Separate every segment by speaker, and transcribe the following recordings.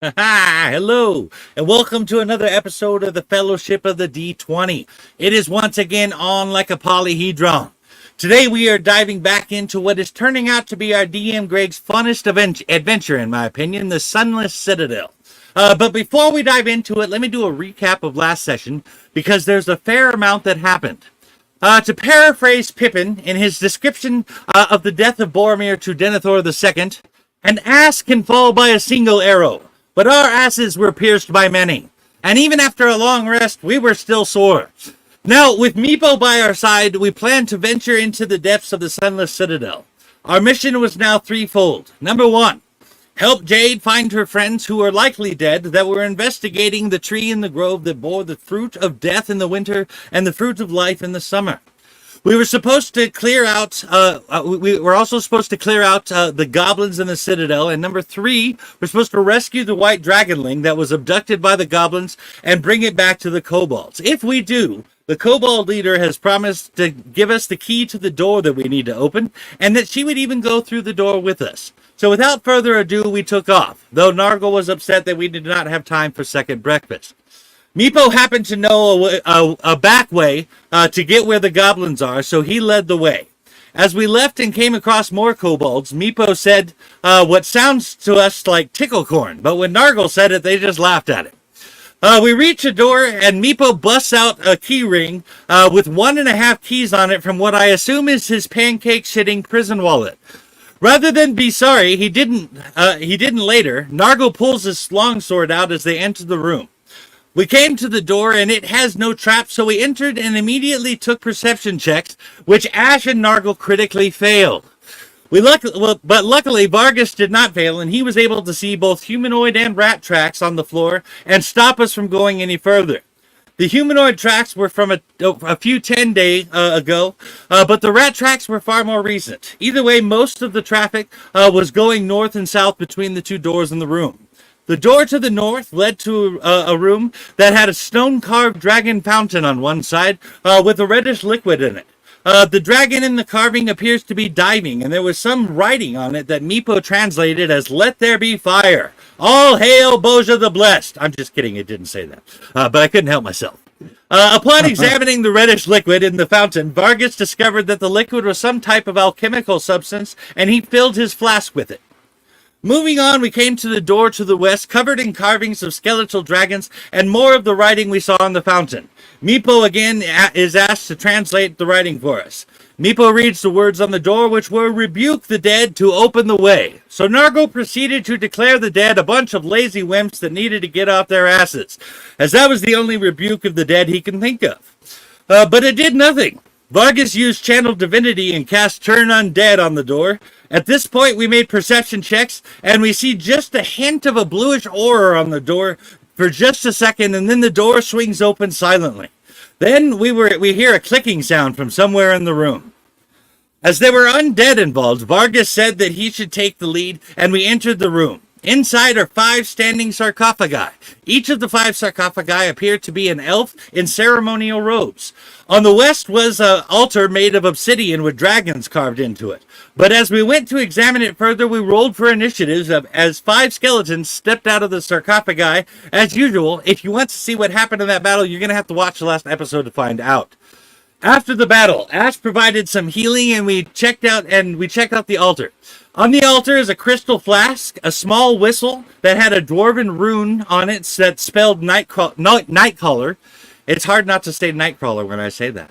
Speaker 1: Hello, and welcome to another episode of the Fellowship of the D20. It is once again on like a polyhedron. Today we are diving back into what is turning out to be our DM Greg's funnest adventure, in my opinion, the Sunless Citadel. But before we dive into it, let me do a recap of last session, because there's a fair amount that happened. To paraphrase Pippin in his description of the death of Boromir to Denethor II, an ass can fall by a single arrow, but our asses were pierced by many, and even after a long rest, we were still sore. Now, with Meepo by our side, we planned to venture into the depths of the Sunless Citadel. Our mission was now threefold. Number one, help Jade find her friends who are likely dead that were investigating the tree in the grove that bore the fruit of death in the winter and the fruit of life in the summer. We were supposed to clear out, we were also supposed to clear out the goblins in the Citadel. And number three, we're supposed to rescue the white dragonling that was abducted by the goblins and bring it back to the kobolds. If we do, the kobold leader has promised to give us the key to the door that we need to open, and that she would even go through the door with us. So without further ado, we took off, though Nargle was upset that we did not have time for second breakfast. Meepo happened to know a back way to get where the goblins are, so he led the way. As we left and came across more kobolds, Meepo said what sounds to us like ticklecorn, but when Nargle said it, they just laughed at it. We reach a door, and Meepo busts out a key ring with 1.5 keys on it from what I assume is his pancake-shitting prison wallet. Rather than be sorry, he didn't later. Nargle pulls his longsword out as they enter the room. We came to the door, and it has no trap, so we entered and immediately took perception checks, which Ash and Nargle critically failed. But luckily, Vargas did not fail, and he was able to see both humanoid and rat tracks on the floor and stop us from going any further. The humanoid tracks were from a few 10 days ago, but the rat tracks were far more recent. Either way, most of the traffic was going north and south between the two doors in the room. The door to the north led to a room that had a stone-carved dragon fountain on one side with a reddish liquid in it. The dragon in the carving appears to be diving, and there was some writing on it that Meepo translated as "Let there be fire. All hail Boja the Blessed." I'm just kidding, it didn't say that, but I couldn't help myself. Upon examining the reddish liquid in the fountain, Vargas discovered that the liquid was some type of alchemical substance, and he filled his flask with it. Moving on, we came to the door to the west, covered in carvings of skeletal dragons and more of the writing we saw on the fountain. Meepo again is asked to translate the writing for us. Meepo reads the words on the door, which were "Rebuke the dead to open the way." So Nargle proceeded to declare the dead a bunch of lazy wimps that needed to get off their asses, as that was the only rebuke of the dead he can think of. But it did nothing. Vargas used channel divinity and cast Turn Undead on the door. At this point, we made perception checks, and we see just a hint of a bluish aura on the door for just a second, and then the door swings open silently. Then we hear a clicking sound from somewhere in the room. As there were undead involved, Vargas said that he should take the lead, and we entered the room. Inside are 5 standing sarcophagi. Each of the 5 sarcophagi appeared to be an elf in ceremonial robes. On the west was an altar made of obsidian with dragons carved into it. But as we went to examine it further, we rolled for initiatives as 5 skeletons stepped out of the sarcophagi. As usual, if you want to see what happened in that battle, you're going to have to watch the last episode to find out. After the battle, Ash provided some healing, and we checked out the altar. On the altar is a crystal flask, a small whistle that had a dwarven rune on it that spelled Nightcaller. It's hard not to say Nightcrawler when I say that.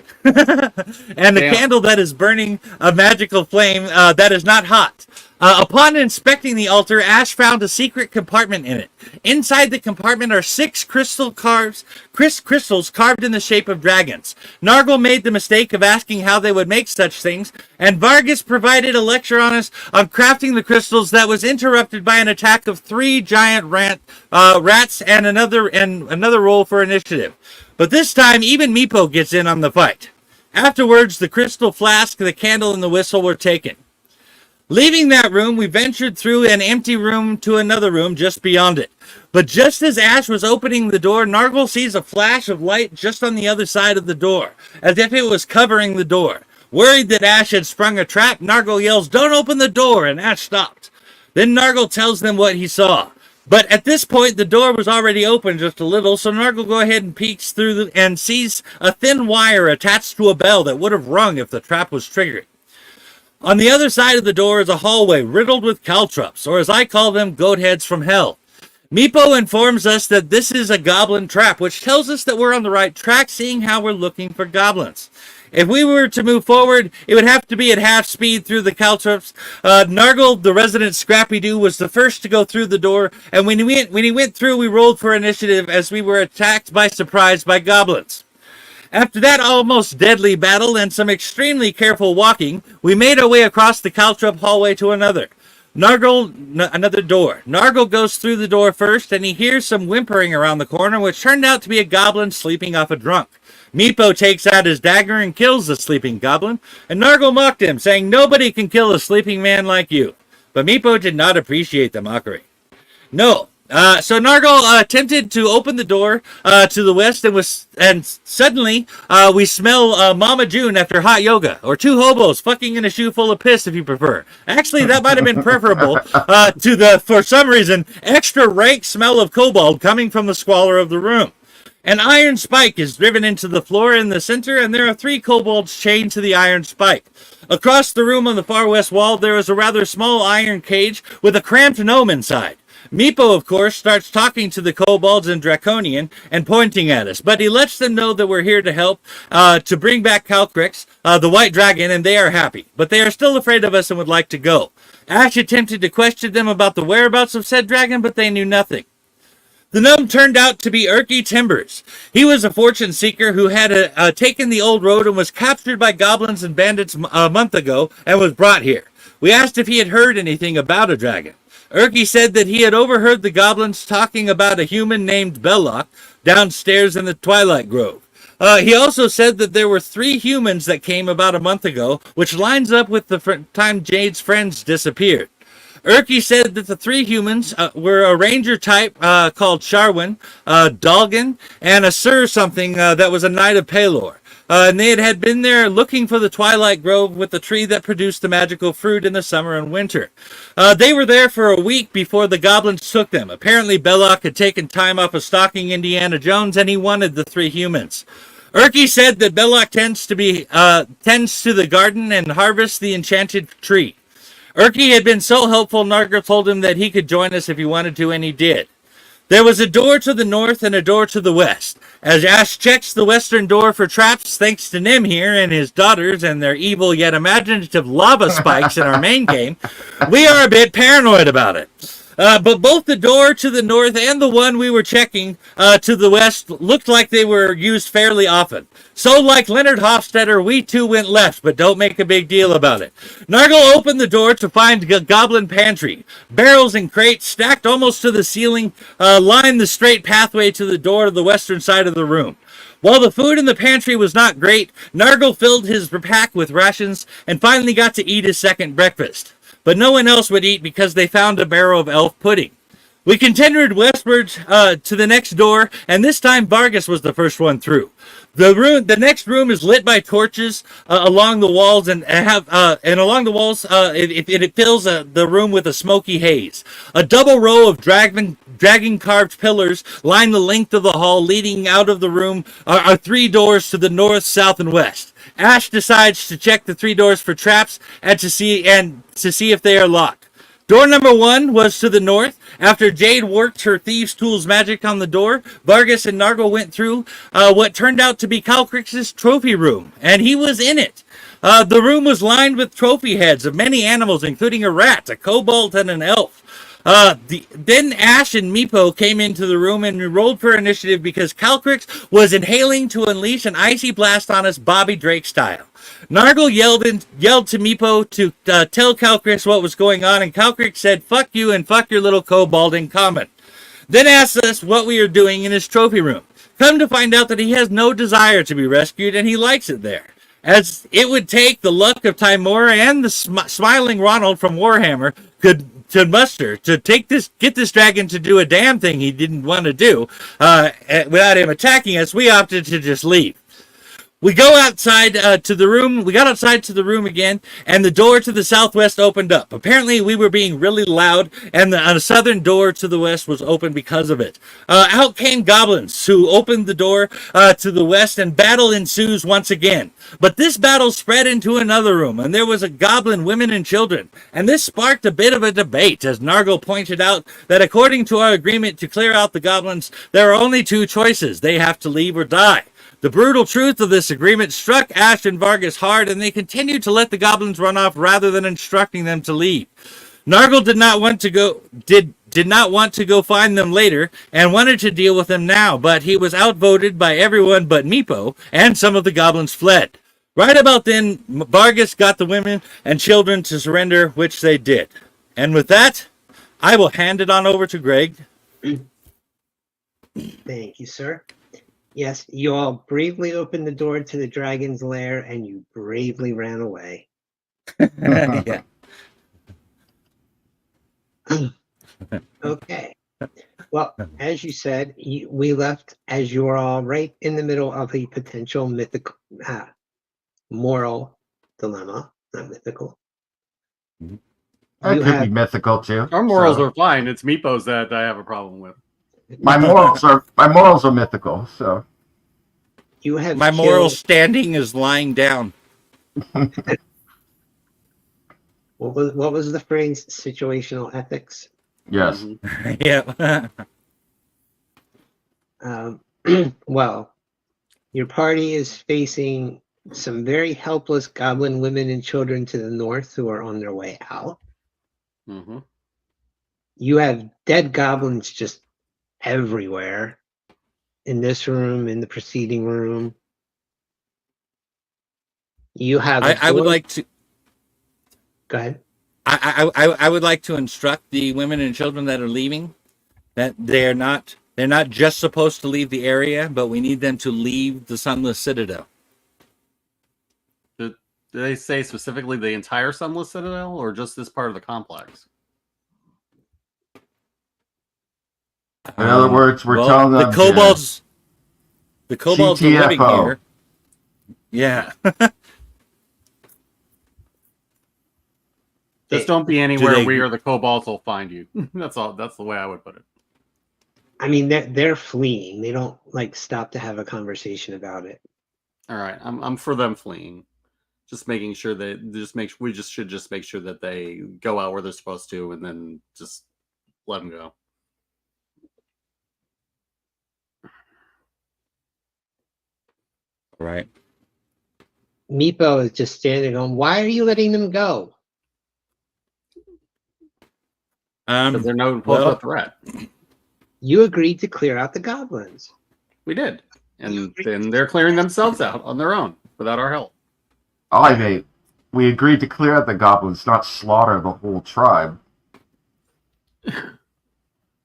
Speaker 1: And a candle that is burning a magical flame that is not hot. Upon inspecting the altar, Ash found a secret compartment in it. Inside the compartment are 6 crystals carved in the shape of dragons. Nargle made the mistake of asking how they would make such things, and Vargas provided a lecture on us on crafting the crystals that was interrupted by an attack of 3 giant rats and another roll for initiative. But this time, even Meepo gets in on the fight. Afterwards, the crystal flask, the candle, and the whistle were taken. Leaving that room, we ventured through an empty room to another room just beyond it. But just as Ash was opening the door, Nargle sees a flash of light just on the other side of the door, as if it was covering the door. Worried that Ash had sprung a trap, Nargle yells, "Don't open the door," and Ash stopped. Then Nargle tells them what he saw. But at this point, the door was already open just a little, so Nargle go ahead and peeks through and sees a thin wire attached to a bell that would have rung if the trap was triggered. On the other side of the door is a hallway riddled with caltrops, or as I call them, goat heads from hell. Meepo informs us that this is a goblin trap, which tells us that we're on the right track, seeing how we're looking for goblins. If we were to move forward, it would have to be at half speed through the caltrops. Nargle, the resident Scrappy-Doo, was the first to go through the door, and when he went through, we rolled for initiative as we were attacked by surprise by goblins. After that almost deadly battle and some extremely careful walking, we made our way across the caltrop hallway to another door. Nargle goes through the door first, and he hears some whimpering around the corner, which turned out to be a goblin sleeping off a drunk. Meepo takes out his dagger and kills the sleeping goblin, and Nargle mocked him, saying nobody can kill a sleeping man like you. But Meepo did not appreciate the mockery. No. So Nargle attempted to open the door to the west, and suddenly we smell Mama June after hot yoga, or two hobos fucking in a shoe full of piss, if you prefer. Actually, that might have been preferable to the, for some reason, extra rank smell of kobold coming from the squalor of the room. An iron spike is driven into the floor in the center, and there are 3 kobolds chained to the iron spike. Across the room on the far west wall, there is a rather small iron cage with a cramped gnome inside. Meepo, of course, starts talking to the kobolds in Draconian and pointing at us, but he lets them know that we're here to help, to bring back Calcrix, the white dragon, and they are happy. But they are still afraid of us and would like to go. Ash attempted to question them about the whereabouts of said dragon, but they knew nothing. The gnome turned out to be Erky Timbers. He was a fortune seeker who had taken the old road and was captured by goblins and bandits a month ago and was brought here. We asked if he had heard anything about a dragon. Erky said that he had overheard the goblins talking about a human named Belloc downstairs in the Twilight Grove. He also said that there were 3 humans that came about a month ago, which lines up with the time Jade's friends disappeared. Erky said that the 3 humans were a ranger type called Sharwin, Dalgan, and a Sir something that was a knight of Pelor. And they had been there looking for the Twilight Grove with the tree that produced the magical fruit in the summer and winter. They were there for a week before the goblins took them. Apparently Belloc had taken time off of stalking Indiana Jones, and he wanted the 3 humans. Erky said that Belloc tends to the garden and harvests the enchanted tree. Erky had been so helpful, Nargle told him that he could join us if he wanted to, and he did. There was a door to the north and a door to the west. As Ash checks the western door for traps, thanks to Nim here and his daughters and their evil yet imaginative lava spikes in our main game, we are a bit paranoid about it. But both the door to the north and the one we were checking to the west looked like they were used fairly often. So like Leonard Hofstadter, we too went left, but don't make a big deal about it. Nargle opened the door to find a goblin pantry. Barrels and crates stacked almost to the ceiling lined the straight pathway to the door to the western side of the room. While the food in the pantry was not great, Nargle filled his pack with rations and finally got to eat his second breakfast. But no one else would eat because they found a barrel of elf pudding. We continued westwards to the next door, and this time Vargas was the first one through. The next room is lit by torches along the walls, and along the walls it fills the room with a smoky haze. A double row of dragon carved pillars line the length of the hall. Leading out of the room are 3 doors to the north, south, and west. Ash decides to check the 3 doors for traps and to see if they are locked. Door number 1 was to the north. After Jade worked her thieves' tools magic on the door, Vargas and Nargle went through what turned out to be Calcrix's trophy room, and he was in it. The room was lined with trophy heads of many animals, including a rat, a kobold, and an elf. Then Ash and Meepo came into the room and we rolled for initiative because Calcrix was inhaling to unleash an icy blast on us, Bobby Drake style. Nargle yelled to Meepo to tell Calcrix what was going on, and Calcrix said, "Fuck you and fuck your little kobold" in common. Then asked us what we are doing in his trophy room. Come to find out that he has no desire to be rescued and he likes it there. As it would take the luck of Timora and the smiling Ronald from Warhammer to muster to get this dragon to do a damn thing he didn't want to do without him attacking us, we opted to just leave. We go outside to the room. We got outside to the room again, and the door to the southwest opened up. Apparently, we were being really loud, and the southern door to the west was open because of it. Out came goblins, who opened the door to the west, and battle ensues once again. But this battle spread into another room, and there was a goblin, women, and children. And this sparked a bit of a debate, as Nargle pointed out that according to our agreement to clear out the goblins, there are only two choices. They have to leave or die. The brutal truth of this agreement struck Ash and Vargas hard, and they continued to let the goblins run off rather than instructing them to leave. Nargle did not want to go find them later and wanted to deal with them now, but he was outvoted by everyone but Meepo, and some of the goblins fled. Right about then, Vargas got the women and children to surrender, which they did. And with that, I will hand it on over to Greg.
Speaker 2: Thank you, sir. Yes, you all bravely opened the door to the dragon's lair, and you bravely ran away.
Speaker 1: Yeah.
Speaker 2: Okay. Well, as you said, we left as you were all right in the middle of a potential mythical, moral dilemma, not mythical.
Speaker 3: That could be mythical too.
Speaker 4: Our morals are fine. It's Meepos that I have a problem with.
Speaker 3: My morals are mythical. So
Speaker 2: You have
Speaker 1: My moral standing is lying down.
Speaker 2: What was the phrase? Situational ethics.
Speaker 3: yes.
Speaker 1: Yeah.
Speaker 2: Well, your party is facing some very helpless goblin women and children to the north who are on their way out.
Speaker 4: Mm-hmm.
Speaker 2: You have dead goblins just everywhere. In this room, in the preceding room. You have.
Speaker 1: I would like to.
Speaker 2: Go ahead.
Speaker 1: I would like to instruct the women and children that are leaving that they're not just supposed to leave the area, but we need them to leave the Sunless Citadel.
Speaker 4: Did they say specifically the entire Sunless Citadel or just this part of the complex?
Speaker 3: In other words, we're telling them
Speaker 1: the kobolds are living
Speaker 3: CTFO.
Speaker 1: here. Yeah.
Speaker 4: Just don't be anywhere
Speaker 1: they-
Speaker 4: where the kobolds will find you. That's all. That's the way I would put it.
Speaker 2: I mean, they're fleeing. They don't stop to have a conversation about it.
Speaker 4: All right, I'm for them fleeing. Just making sure that we should make sure that they go out where they're supposed to, and then just let them go.
Speaker 1: Right.
Speaker 2: Meepo is just standing on. Why are you letting them go?
Speaker 4: Because they're no a threat.
Speaker 2: You agreed to clear out the goblins.
Speaker 4: We did, and then they're clearing themselves out on their own without our help.
Speaker 3: We agreed to clear out the goblins, not slaughter the whole tribe.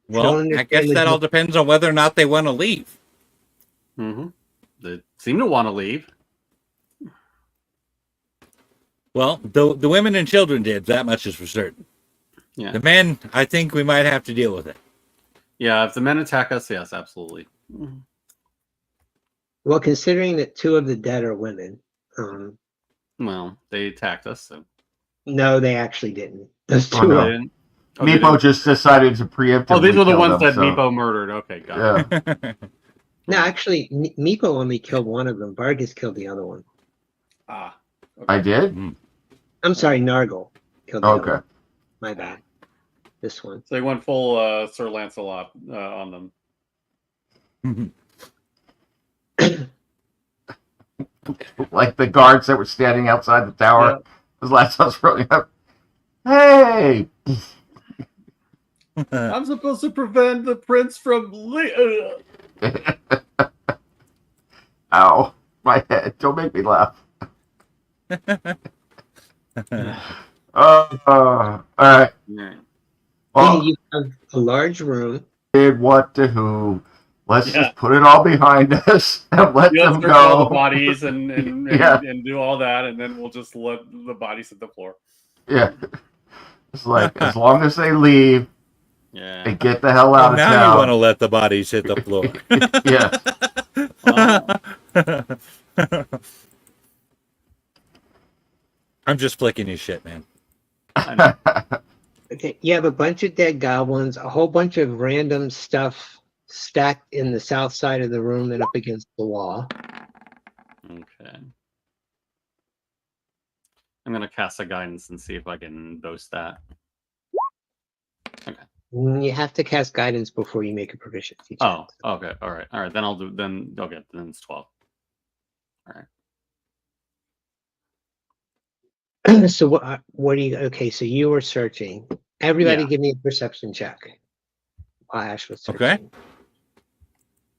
Speaker 1: Well, I guess that all depends on whether or not they want to leave.
Speaker 4: Mm-hmm. They seem to want to leave.
Speaker 1: Well, the women and children did. That much is for certain.
Speaker 4: Yeah.
Speaker 1: The men, I think we might have to deal with it.
Speaker 4: Yeah, if the men attack us, yes, absolutely.
Speaker 2: Well, considering that two of the dead are women.
Speaker 4: Well, they attacked us, so.
Speaker 2: No, they actually didn't. Those two
Speaker 3: Oh, no.
Speaker 2: are.
Speaker 4: They didn't? Oh,
Speaker 3: Meepo just decided to preemptively.
Speaker 4: Oh, these were the
Speaker 3: kill
Speaker 4: ones
Speaker 3: them,
Speaker 4: that Meepo murdered. Okay, got it.
Speaker 3: Yeah.
Speaker 2: No, actually, Meepo only killed one of them. Vargas killed the other one.
Speaker 4: Ah. Okay.
Speaker 3: I did?
Speaker 2: I'm sorry, Nargle killed the other
Speaker 3: Okay.
Speaker 2: one. My bad. This one.
Speaker 4: So they went full Sir Lancelot on them.
Speaker 3: Like the guards that were standing outside the tower.
Speaker 4: Yeah.
Speaker 3: Was last I was running up. Hey!
Speaker 4: I'm supposed to prevent the prince from...
Speaker 3: Ow. My head. Don't make me laugh. All right.
Speaker 4: Yeah.
Speaker 3: Well,
Speaker 2: You have a large room.
Speaker 3: did what to who? Let's just put it all behind us and let them
Speaker 4: Search all the
Speaker 3: go.
Speaker 4: bodies and
Speaker 3: Yeah.
Speaker 4: and do all that, and then we'll just let the bodies hit the floor.
Speaker 3: Yeah. It's like, as long as they leave
Speaker 4: Yeah.
Speaker 3: and get the hell out of
Speaker 1: Now you want to
Speaker 3: town.
Speaker 1: let the bodies hit the floor.
Speaker 3: Yeah.
Speaker 1: I'm just flicking his shit, man.
Speaker 4: I know.
Speaker 2: Okay, you have a bunch of dead goblins, a whole bunch of random stuff stacked in the south side of the room and up against the wall.
Speaker 4: Okay. I'm gonna cast a guidance and see if I can boast that.
Speaker 2: You have to cast guidance before you make a proficiency check.
Speaker 4: Oh, okay, all right. Then I'll do. Then okay, then it's 12. All right.
Speaker 2: So what do you? Okay, so you were searching. Everybody,
Speaker 4: Yeah.
Speaker 2: give me a perception check. While Ash was searching.
Speaker 1: Okay.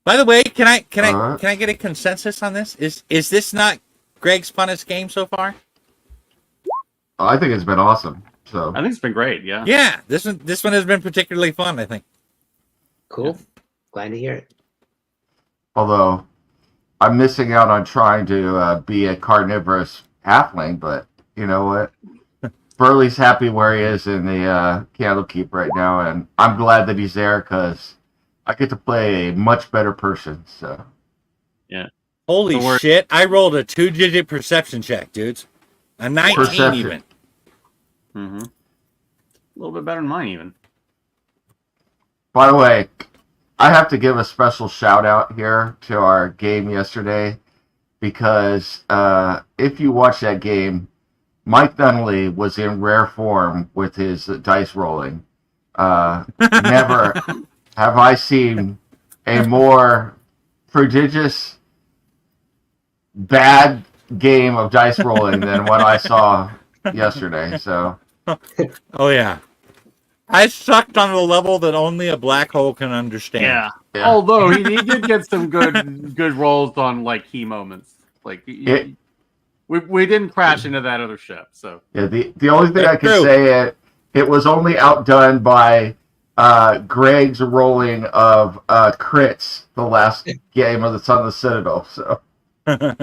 Speaker 1: By the way, can I
Speaker 3: Alright.
Speaker 1: get a consensus on this? Is this not Greg's funnest game so far?
Speaker 3: I think it's been awesome. So
Speaker 4: I think it's been great. Yeah.
Speaker 1: Yeah, this one has been particularly fun, I think.
Speaker 2: Cool. Glad to hear it.
Speaker 3: although I'm missing out on trying to be a carnivorous halfling, but you know what? Burley's happy where he is in the Candlekeep right now, and I'm glad that he's there because I get to play a much better person. So
Speaker 1: Holy
Speaker 4: So
Speaker 1: shit, I rolled a 2-digit perception check, dudes. A 19
Speaker 3: Perception.
Speaker 1: even.
Speaker 4: Mm-hmm. A little bit better than mine, even.
Speaker 3: By the way, I have to give a special shout out here to our game yesterday because if you watch that game, Mike Dunley was in rare form with his dice rolling. Never have I seen a more prodigious bad game of dice rolling than what I saw yesterday. So
Speaker 1: Oh yeah. I sucked on a level that only a black hole can understand.
Speaker 4: Yeah.
Speaker 3: Yeah.
Speaker 4: Although he did get some good rolls on like key moments. Like we didn't crash into that other ship. So
Speaker 3: yeah, the only thing
Speaker 1: That's
Speaker 3: I can
Speaker 1: true.
Speaker 3: say it was only outdone by Greg's rolling of crits the last game of the Sunless Citadel. So I'm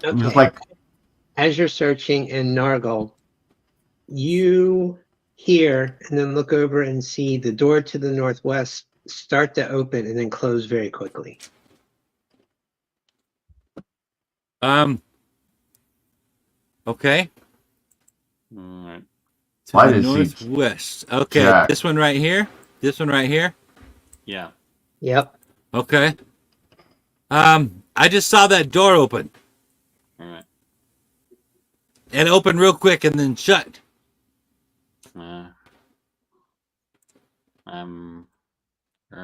Speaker 3: just
Speaker 2: Okay.
Speaker 3: like,
Speaker 2: As you're searching in Nargle, you hear and then look over and see the door to the northwest start to open and then close very quickly.
Speaker 1: Okay.
Speaker 4: all right.
Speaker 1: To
Speaker 3: Why
Speaker 1: the
Speaker 3: does he-
Speaker 1: northwest. Okay,
Speaker 3: Jack.
Speaker 1: this one right here. This one right here.
Speaker 4: Yeah.
Speaker 2: Yep.
Speaker 1: Okay. I just saw that door open.
Speaker 4: All right.
Speaker 1: It opened real quick and then shut.
Speaker 4: All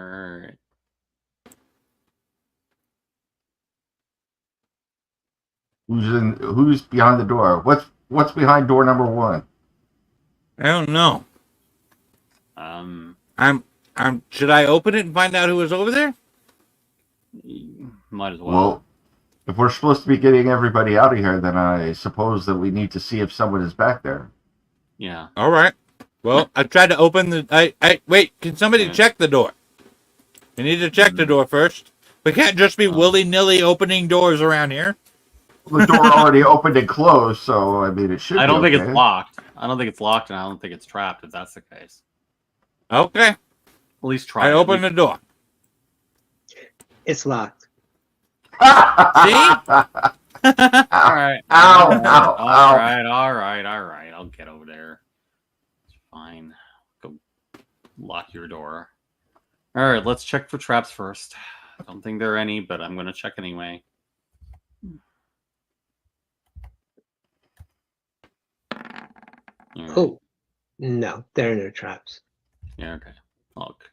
Speaker 4: right.
Speaker 3: who's behind the door? What's behind door number 1?
Speaker 1: I don't know.
Speaker 4: Um.
Speaker 1: Should I open it and find out who was over there?
Speaker 4: Might as well.
Speaker 3: Well, if we're supposed to be getting everybody out of here, then I suppose that we need to see if someone is back there.
Speaker 4: Yeah.
Speaker 1: All right. Well, I tried to open the. Wait. Can somebody
Speaker 4: Yeah.
Speaker 1: check the door? We need to check the door first. We can't just be willy-nilly opening doors around here.
Speaker 3: The door already opened and closed, so I mean it should.
Speaker 4: I don't
Speaker 3: be
Speaker 4: think
Speaker 3: okay.
Speaker 4: it's locked. I don't think it's locked, and I don't think it's trapped. If that's the case,
Speaker 1: Okay.
Speaker 4: at least try.
Speaker 1: I
Speaker 4: it.
Speaker 1: opened the door.
Speaker 2: It's locked.
Speaker 1: See?
Speaker 4: All right.
Speaker 3: Ow, ow,
Speaker 4: All
Speaker 3: ow.
Speaker 4: right. All right. All right. I'll get over there. It's fine. Go lock your door. All right. Let's check for traps first. I don't think there are any, but I'm going to check anyway. All right.
Speaker 2: Oh, no, there are no traps.
Speaker 4: Yeah. Okay. Look.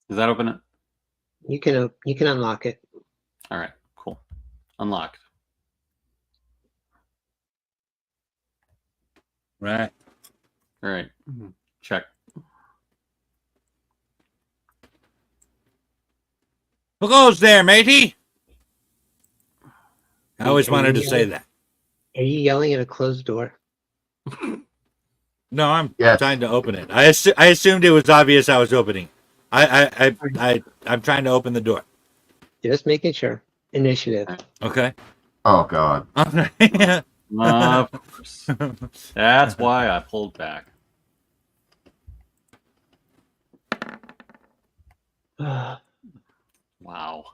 Speaker 4: Does that open it?
Speaker 2: You can unlock it.
Speaker 4: All right. Cool. Unlocked.
Speaker 1: Right.
Speaker 4: All right. Check.
Speaker 1: Who goes there, matey? I always wanted to say that.
Speaker 2: Are you yelling at a closed door?
Speaker 1: No, I'm
Speaker 3: Yes.
Speaker 1: trying to open it. I assumed it was obvious I was opening. I'm trying to open the door.
Speaker 2: Just making sure. Initiative.
Speaker 1: Okay.
Speaker 3: Oh God.
Speaker 1: Okay.
Speaker 4: Of course. That's why I pulled back. Wow.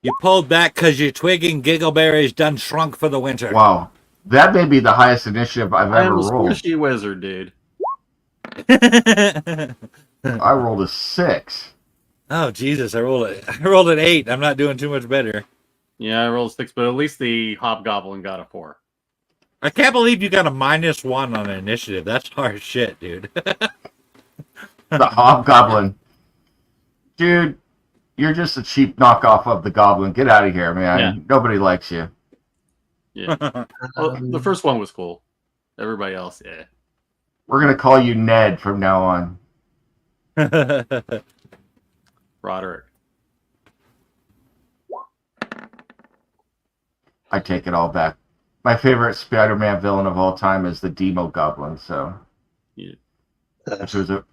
Speaker 1: You pulled back because your twig and giggleberries done shrunk for the winter.
Speaker 3: Wow. That may be the highest initiative I've
Speaker 4: I
Speaker 3: ever
Speaker 4: am a
Speaker 3: rolled.
Speaker 4: squishy wizard, dude.
Speaker 3: I rolled a 6.
Speaker 1: Oh Jesus! I rolled an 8. I'm not doing too much better.
Speaker 4: Yeah, I rolled 6, but at least the hobgoblin got a 4.
Speaker 1: I can't believe you got a -1 on an initiative. That's hard shit, dude.
Speaker 3: The hobgoblin. Dude, you're just a cheap knockoff of the goblin. Get out of here, man.
Speaker 4: Yeah.
Speaker 3: Nobody likes you.
Speaker 4: Yeah. Well, the first one was cool. Everybody else, yeah.
Speaker 3: We're going to call you Ned from now on.
Speaker 4: Roderick.
Speaker 3: I take it all back. My favorite Spider-Man villain of all time is the Demo Goblin, so which was a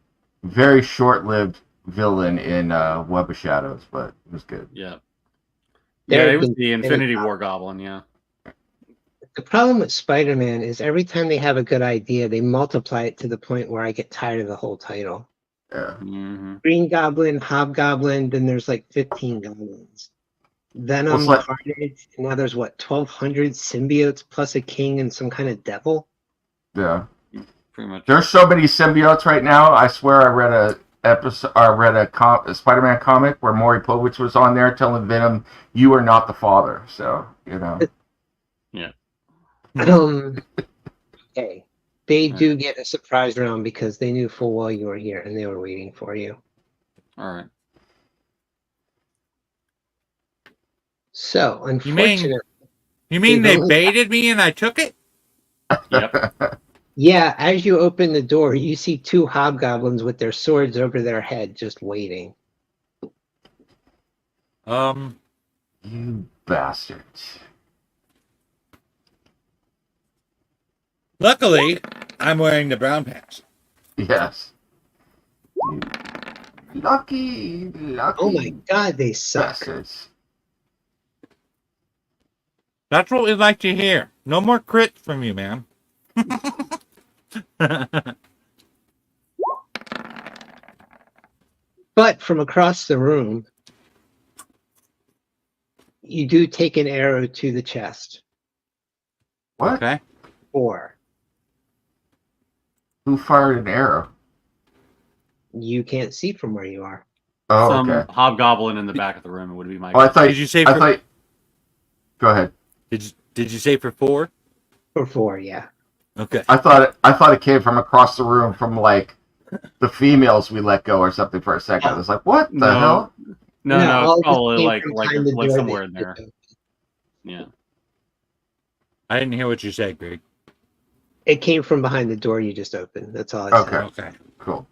Speaker 3: very short-lived villain in Web of Shadows, but it was good.
Speaker 4: Yeah.
Speaker 2: There
Speaker 4: Yeah,
Speaker 2: have
Speaker 4: it was
Speaker 2: been
Speaker 4: the
Speaker 2: many
Speaker 4: Infinity War Goblin, yeah.
Speaker 2: The problem with Spider-Man is every time they have a good idea, they multiply it to the point where I get tired of the whole title.
Speaker 3: Yeah.
Speaker 4: Mm-hmm.
Speaker 2: Green Goblin, Hobgoblin, then there's like 15 goblins. Venom,
Speaker 3: Well, it's
Speaker 2: Carnage, and now there's what, 1,200 symbiotes plus a king and some kind of devil?
Speaker 3: Yeah.
Speaker 4: Pretty much.
Speaker 3: There's so many symbiotes right now. I swear I read a Spider-Man comic where Maury Povich was on there telling Venom, "You are not the father." So, you know.
Speaker 4: Yeah.
Speaker 2: Okay. They do get a surprise round because they knew full well you were here and they were waiting for you.
Speaker 4: All right.
Speaker 2: So,
Speaker 1: You mean
Speaker 2: unfortunately,
Speaker 1: they baited me and I took it?
Speaker 4: Yep.
Speaker 2: yeah, as you open the door, you see 2 hobgoblins with their swords over their head just waiting.
Speaker 3: You bastards.
Speaker 1: Luckily, I'm wearing the brown pants.
Speaker 3: Yes. Lucky.
Speaker 2: Oh my god, they suck.
Speaker 3: Bastards.
Speaker 1: That's what we like to hear. No more crits from you, man.
Speaker 2: But from across the room, you do take an arrow to the chest.
Speaker 3: What?
Speaker 1: Okay.
Speaker 2: 4.
Speaker 3: Who fired an arrow?
Speaker 2: You can't see from where you are.
Speaker 3: Oh,
Speaker 4: Some
Speaker 3: okay.
Speaker 4: hobgoblin in the back of the room would be my
Speaker 3: Oh, I
Speaker 4: guess.
Speaker 3: thought
Speaker 1: Did you say?
Speaker 3: I thought. Go ahead.
Speaker 1: Did you say for 4?
Speaker 2: For 4, yeah.
Speaker 1: Okay.
Speaker 3: I thought it came from across the room from like the females we let go or something for a second. I was like, what the
Speaker 4: No.
Speaker 3: hell?
Speaker 4: No,
Speaker 2: all
Speaker 4: it's
Speaker 2: this
Speaker 4: probably
Speaker 2: came
Speaker 4: like
Speaker 2: from
Speaker 4: like
Speaker 2: behind the
Speaker 4: like
Speaker 2: door
Speaker 4: somewhere
Speaker 2: that
Speaker 4: in there.
Speaker 2: you-
Speaker 4: Yeah.
Speaker 1: I didn't hear what you said, Greg.
Speaker 2: It came from behind the door you just opened. That's all I said.
Speaker 3: Okay.
Speaker 1: Okay.
Speaker 3: Cool.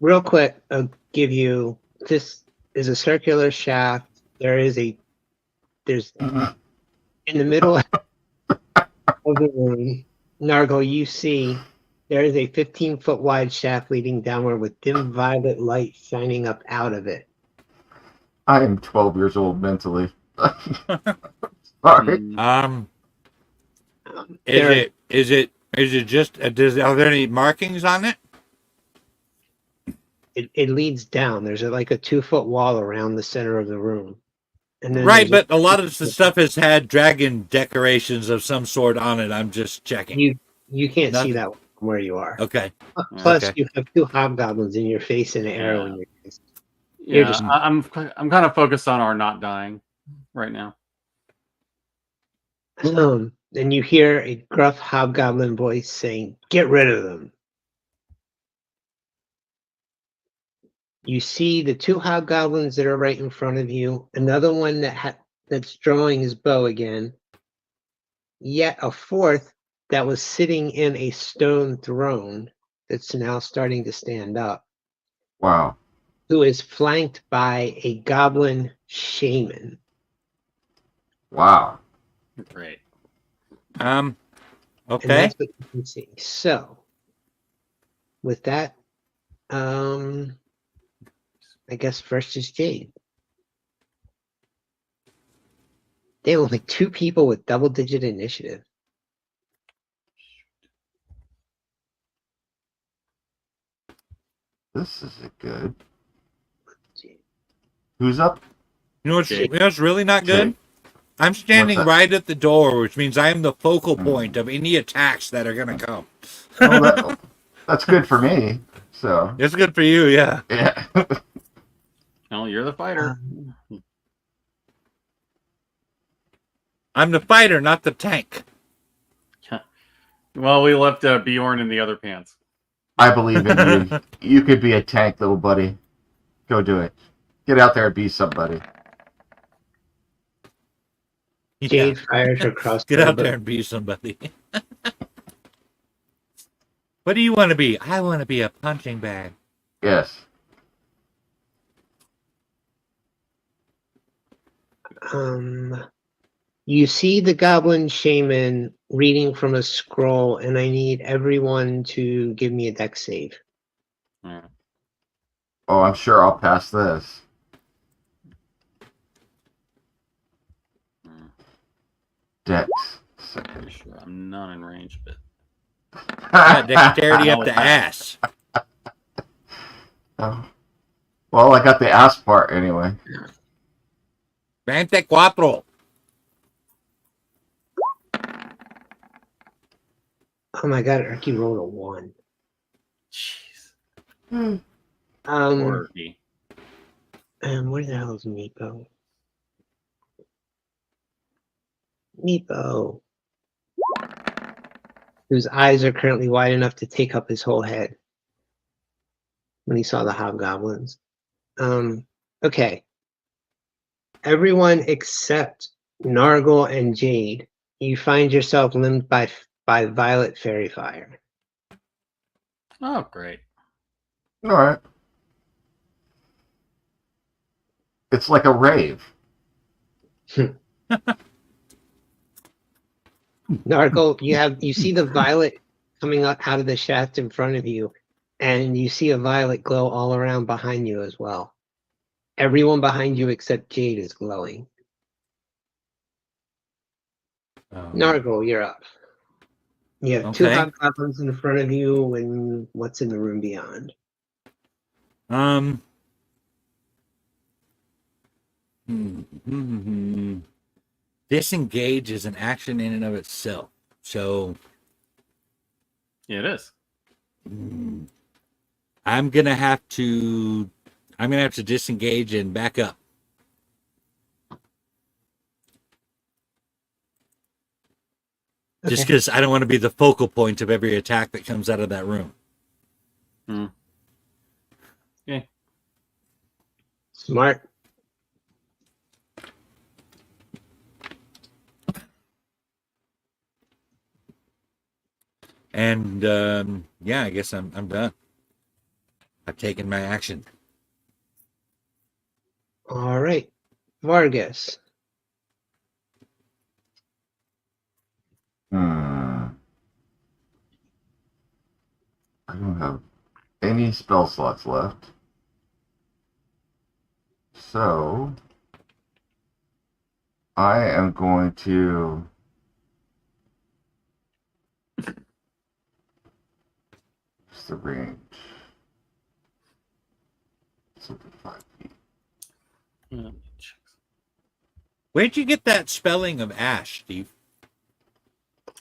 Speaker 2: Real quick, I'll give you, this is a circular shaft. There's in the middle of the room, Nargle, you see there is a 15-foot wide shaft leading downward with dim violet light shining up out of it.
Speaker 3: I am 12 years old mentally. Sorry.
Speaker 4: Mm,
Speaker 1: Is it just? Are there any markings on it?
Speaker 2: It leads down. There's like a 2-foot wall around the center of the room. And then
Speaker 1: Right,
Speaker 2: there's
Speaker 1: but a lot of the stuff has had dragon decorations of some sort on it. I'm just checking.
Speaker 2: you can't
Speaker 1: Nothing.
Speaker 2: see that from where you are.
Speaker 1: Okay.
Speaker 2: Plus,
Speaker 1: Okay.
Speaker 2: you have 2 hobgoblins in your face and an arrow in your face.
Speaker 4: yeah,
Speaker 2: just-
Speaker 4: I'm kind of focused on our not dying right now.
Speaker 2: And you hear a gruff hobgoblin voice saying, "Get rid of them." You see the 2 hobgoblins that are right in front of you. Another one that's drawing his bow again. Yet a 4th that was sitting in a stone throne that's now starting to stand up,
Speaker 3: Wow.
Speaker 2: who is flanked by a goblin shaman.
Speaker 3: Wow.
Speaker 4: Great.
Speaker 2: And
Speaker 1: Okay.
Speaker 2: that's what you can see. So, with that, I guess first is Jade. They have only 2 people with double-digit initiative.
Speaker 3: This isn't good.
Speaker 2: Jade.
Speaker 3: Who's up?
Speaker 1: You know what's,
Speaker 4: Jake.
Speaker 1: you know what's really not good?
Speaker 3: Jake.
Speaker 1: I'm standing
Speaker 3: What's that?
Speaker 1: right at the door, which means I am the focal point of any attacks that are going to come.
Speaker 3: Oh, that's good for me. So
Speaker 1: It's good for you, yeah.
Speaker 3: yeah.
Speaker 4: No, you're the fighter.
Speaker 1: I'm the fighter, not the tank.
Speaker 4: Well, we left Bjorn in the other pants.
Speaker 3: I believe in you. You could be a tank, little buddy. Go do it. Get out there and be somebody.
Speaker 2: Jade
Speaker 1: Yeah.
Speaker 2: fires her crossbow.
Speaker 1: Get out there and be somebody. What do you want to be? I want to be a punching bag.
Speaker 3: Yes.
Speaker 2: You see the goblin shaman reading from a scroll, and I need everyone to give me a dex save.
Speaker 4: Yeah.
Speaker 3: Oh, I'm sure I'll pass this. Dex.
Speaker 4: Pretty sure I'm not in range, but
Speaker 1: Yeah, dexterity up
Speaker 4: No,
Speaker 1: the
Speaker 4: it's not.
Speaker 1: ass.
Speaker 3: Oh. Well, I got the ass part anyway.
Speaker 1: 24.
Speaker 2: Oh my god, Erky rolled a 1.
Speaker 4: jeez.
Speaker 2: Um,
Speaker 4: Poor Erky.
Speaker 2: and where the hell is Meepo? Meepo. Whose eyes are currently wide enough to take up his whole head when he saw the hobgoblins. Okay. Everyone except Nargle and Jade, you find yourself limbed by violet fairy fire.
Speaker 4: Oh, great.
Speaker 3: All right. It's like a rave.
Speaker 2: Nargle, you see the violet coming up out of the shaft in front of you, and you see a violet glow all around behind you as well. Everyone behind you except Jade is glowing. Nargle, you're up. You have 2
Speaker 1: Okay.
Speaker 2: hobgoblins in front of you, and what's in the room beyond?
Speaker 1: Disengage is an action in and of itself. So
Speaker 4: Yeah, it is.
Speaker 1: I'm gonna have to disengage and back up. Just
Speaker 2: Okay.
Speaker 1: because I don't want to be the focal point of every attack that comes out of that room.
Speaker 2: Smart.
Speaker 1: And yeah, I guess I'm done. I've taken my action.
Speaker 2: All right. Vargas.
Speaker 3: I don't have any spell slots left. So I am going to what's the range? It's over 5 feet.
Speaker 1: Where'd you get that spelling of ash, Steve?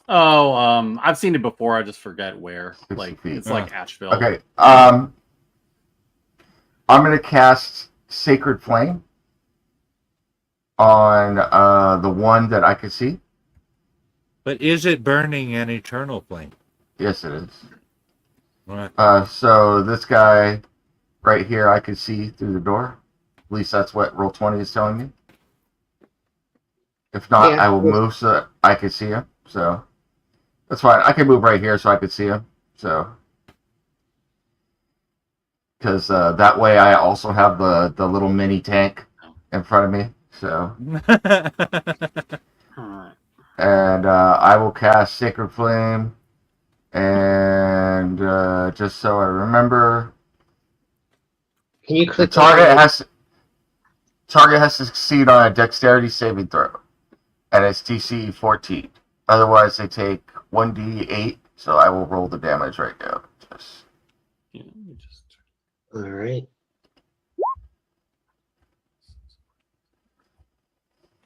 Speaker 4: Oh, I've seen it before. I just forget where.
Speaker 3: 60
Speaker 4: Like
Speaker 3: feet.
Speaker 4: it's like Asheville.
Speaker 3: Okay. I'm gonna cast Sacred Flame on the one that I can see.
Speaker 1: But is it burning an eternal flame?
Speaker 3: Yes, it is.
Speaker 1: Right.
Speaker 3: So this guy right here, I can see through the door. At least that's what Roll20 is telling me. If not,
Speaker 2: Yeah.
Speaker 3: I will move so that I can see him. So that's fine. I can move right here so I can see him. So because that way I also have the little mini tank in front of me. So
Speaker 4: Alright.
Speaker 3: and I will cast Sacred Flame, and just so I remember,
Speaker 2: Can you
Speaker 3: The
Speaker 2: click
Speaker 3: target has to succeed on a dexterity saving throw, and it's DC 14. Otherwise, they take 1d8. So I will roll the damage right now.
Speaker 4: Yeah, let me just...
Speaker 2: All right.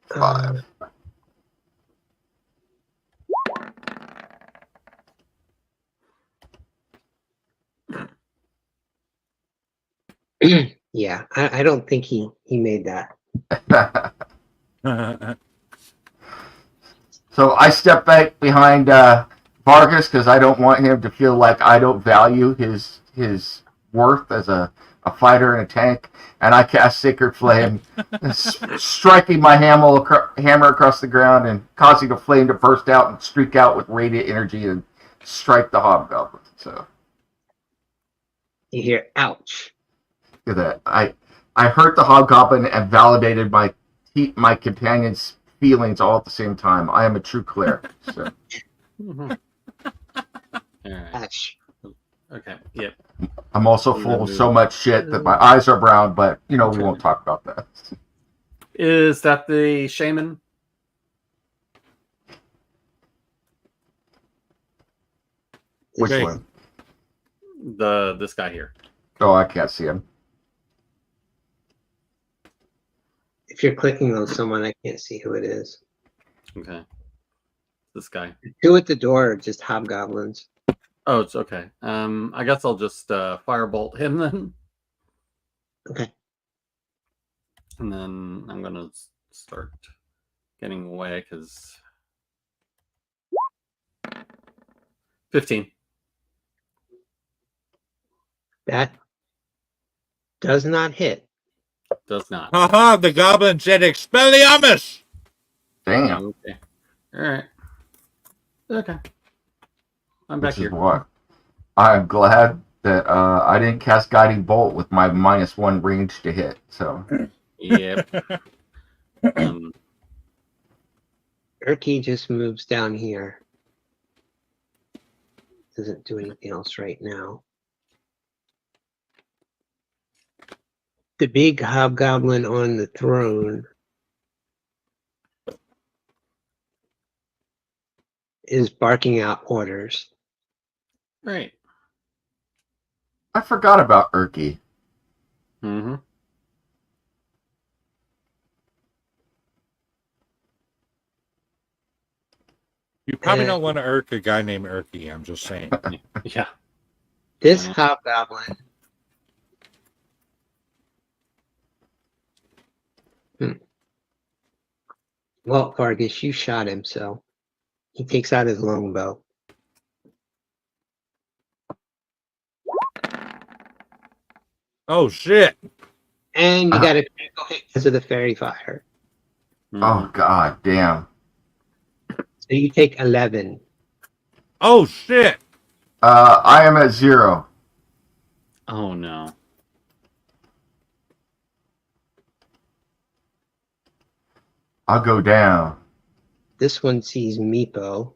Speaker 3: 5.
Speaker 2: Yeah, I don't think he made that.
Speaker 3: So I step back behind Vargas because I don't want him to feel like I don't value his worth as a fighter and a tank. And I cast Sacred Flame, striking my hammer across the ground and causing the flame to burst out and streak out with radiant energy and strike the hobgoblin. So
Speaker 2: You hear, ouch.
Speaker 3: look at that. I hurt the hobgoblin and validated my companion's feelings all at the same time. I am a true cleric. So.
Speaker 4: All right.
Speaker 2: Ouch.
Speaker 4: Okay. Yep.
Speaker 3: I'm also full of so much shit that my eyes are brown, but we won't talk about that.
Speaker 4: Is that the shaman?
Speaker 3: Which
Speaker 1: Okay.
Speaker 3: one?
Speaker 4: This guy here.
Speaker 3: Oh, I can't see him.
Speaker 2: If you're clicking on someone, I can't see who it is.
Speaker 4: Okay. This guy.
Speaker 2: The two at the door are just hobgoblins.
Speaker 4: Oh, it's okay. I guess I'll just firebolt him then,
Speaker 2: Okay.
Speaker 4: and then I'm gonna start getting away because 15
Speaker 2: That does not hit.
Speaker 4: does not.
Speaker 1: Haha, the goblin said Expelliarmus!
Speaker 3: Damn.
Speaker 4: Okay. All right. Okay. I'm back
Speaker 3: Which is
Speaker 4: here.
Speaker 3: what? I'm glad that I didn't cast Guiding Bolt with my -1 range to hit. So
Speaker 4: Yep.
Speaker 2: Erky just moves down here. Doesn't do anything else right now. The big hobgoblin on the throne is barking out orders.
Speaker 4: Right.
Speaker 3: I forgot about Erky.
Speaker 4: Mm-hmm.
Speaker 1: You probably don't want to irk a guy named Erky, I'm just saying.
Speaker 4: Yeah.
Speaker 2: This
Speaker 4: Yeah.
Speaker 2: hobgoblin Well, Vargas, you shot him, so he takes out his longbow.
Speaker 1: Oh, shit.
Speaker 2: And you got a critical hit because of the fairy fire.
Speaker 4: Mhm.
Speaker 3: Oh god, damn.
Speaker 2: So you take 11.
Speaker 1: Oh, shit.
Speaker 3: I am at 0.
Speaker 4: Oh no.
Speaker 3: I'll go down.
Speaker 2: This one sees Meepo.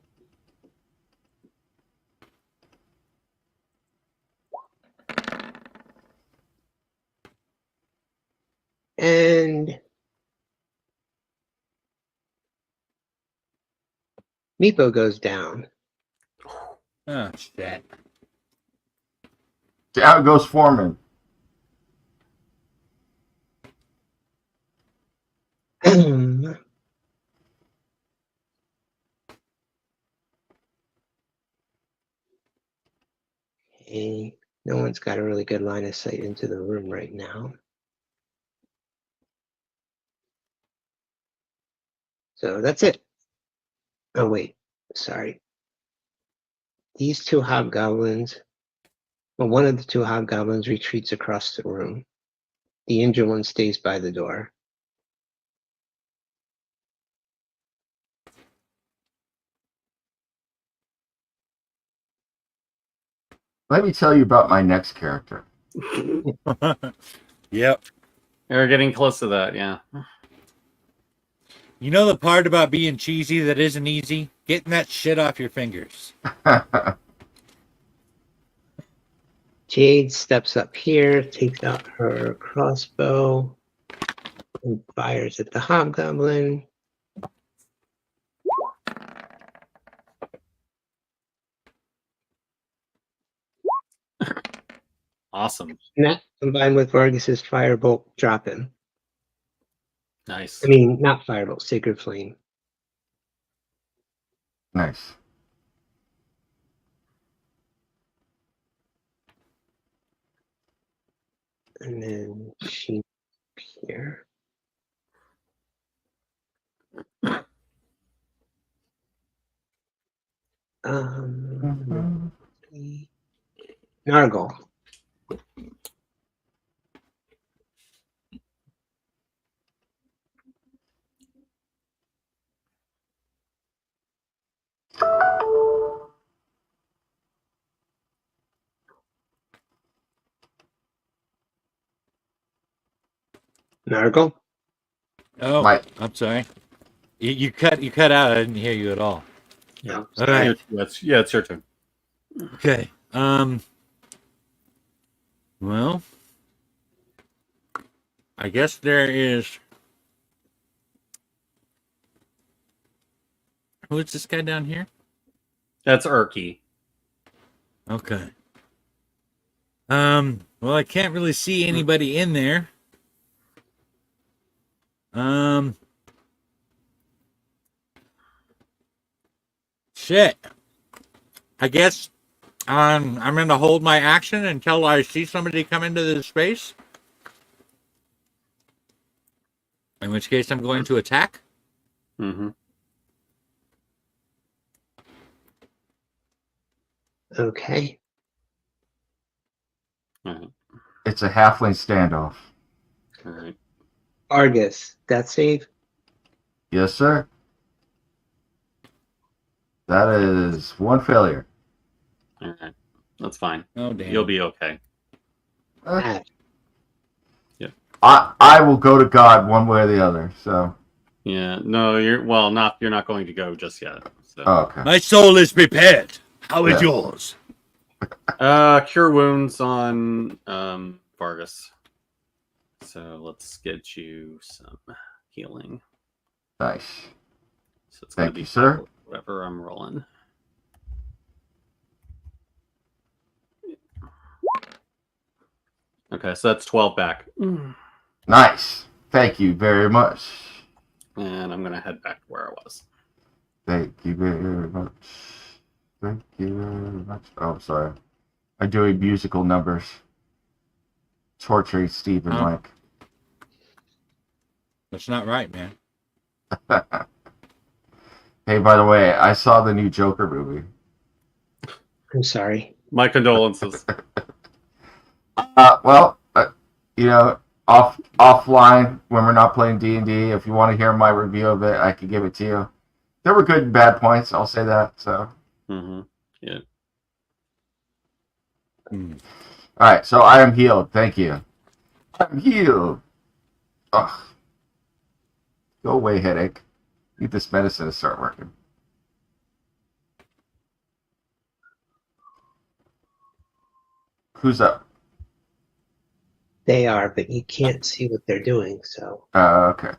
Speaker 2: And Meepo goes down.
Speaker 1: Oh, shit.
Speaker 3: Down goes Foreman.
Speaker 2: Okay, no one's got a really good line of sight into the room right now. So that's it. Oh, wait, sorry. These two hobgoblins, well, one of the two hobgoblins retreats across the room. The injured one stays by the door.
Speaker 3: Let me tell you about my next character.
Speaker 1: Yep.
Speaker 4: We're getting close to that, yeah.
Speaker 1: You know the part about being cheesy that isn't easy? Getting that shit off your fingers.
Speaker 2: Jade steps up here, takes out her crossbow, and fires at the hobgoblin.
Speaker 4: Awesome.
Speaker 2: And that combined with Vargas's firebolt drop him.
Speaker 4: Nice.
Speaker 2: I mean, not firebolt, sacred flame.
Speaker 3: Nice.
Speaker 2: And then she here. Nargle. Nargle.
Speaker 1: Oh,
Speaker 3: My-
Speaker 1: I'm sorry. You cut out. I didn't hear you at all.
Speaker 4: Yeah.
Speaker 1: All right.
Speaker 4: It's your turn.
Speaker 1: Okay. Well, I guess there is. Who is this guy down here?
Speaker 4: That's Erky.
Speaker 1: Okay. Well, I can't really see anybody in there. Shit. I guess I'm going to hold my action until I see somebody come into the space. In which case, I'm going to attack.
Speaker 4: Mm-hmm.
Speaker 2: Okay.
Speaker 4: All right.
Speaker 3: It's a halfling standoff.
Speaker 4: All right.
Speaker 2: Argus. Death save.
Speaker 3: Yes, sir. That is one failure.
Speaker 4: All right. That's fine.
Speaker 1: Oh, damn.
Speaker 4: You'll be okay.
Speaker 3: Uh,
Speaker 2: Ah,
Speaker 3: I will go to God one way or the other. So.
Speaker 4: Yeah. No, you're not going to go just yet. So.
Speaker 3: Oh, okay.
Speaker 1: My soul is prepared. How is
Speaker 3: Yeah.
Speaker 1: yours?
Speaker 4: Cure wounds on Vargas. So let's get you some healing.
Speaker 3: Nice.
Speaker 4: So it's gonna
Speaker 3: Thank
Speaker 4: be
Speaker 3: you, sir.
Speaker 4: whatever I'm rolling. Okay, so that's 12 back.
Speaker 3: Nice. Thank you very much.
Speaker 4: And I'm gonna head back to where I was.
Speaker 3: Thank you very much. Thank you very much. Oh, I'm sorry. I'm doing musical numbers. Torturing Steve and
Speaker 1: Oh.
Speaker 3: Mike.
Speaker 1: That's not right, man.
Speaker 3: Hey, by the way, I saw the new Joker movie.
Speaker 2: I'm sorry.
Speaker 4: My condolences.
Speaker 3: Well, offline when we're not playing D&D, if you want to hear my review of it, I can give it to you. There were good and bad points. I'll say that. So,
Speaker 4: Mm-hmm. Yeah.
Speaker 1: Hmm.
Speaker 3: all right. So I am healed. Thank you. I'm healed. Ugh. Go away, headache. Need this medicine to start working. Who's up?
Speaker 2: They are, but you can't see what they're doing, so.
Speaker 3: Okay.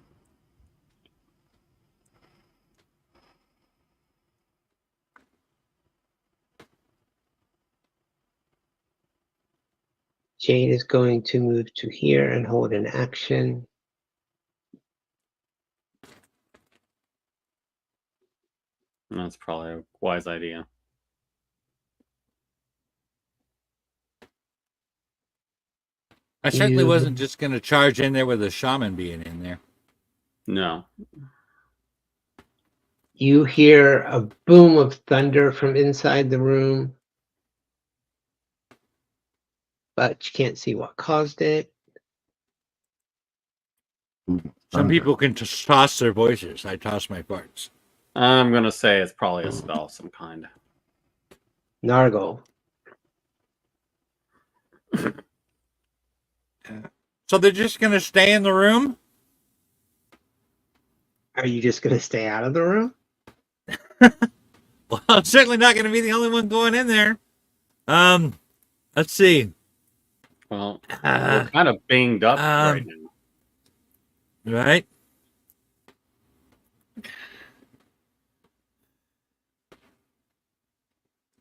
Speaker 2: Jade is going to move to here and hold an action.
Speaker 4: That's probably a wise idea.
Speaker 1: I certainly
Speaker 2: You-
Speaker 1: wasn't just going to charge in there with a shaman being in there.
Speaker 4: No.
Speaker 2: You hear a boom of thunder from inside the room, but you can't see what caused it.
Speaker 1: Some
Speaker 3: Thunder.
Speaker 1: people can toss their voices. I toss my farts.
Speaker 4: I'm gonna say it's probably a spell of some kind.
Speaker 2: Nargle.
Speaker 1: So they're just going to stay in the room?
Speaker 2: Are you just going to stay out of the room?
Speaker 1: Well, I'm certainly not going to be the only one going in there. Let's see.
Speaker 4: Well, we're kind of banged up right now.
Speaker 1: Right?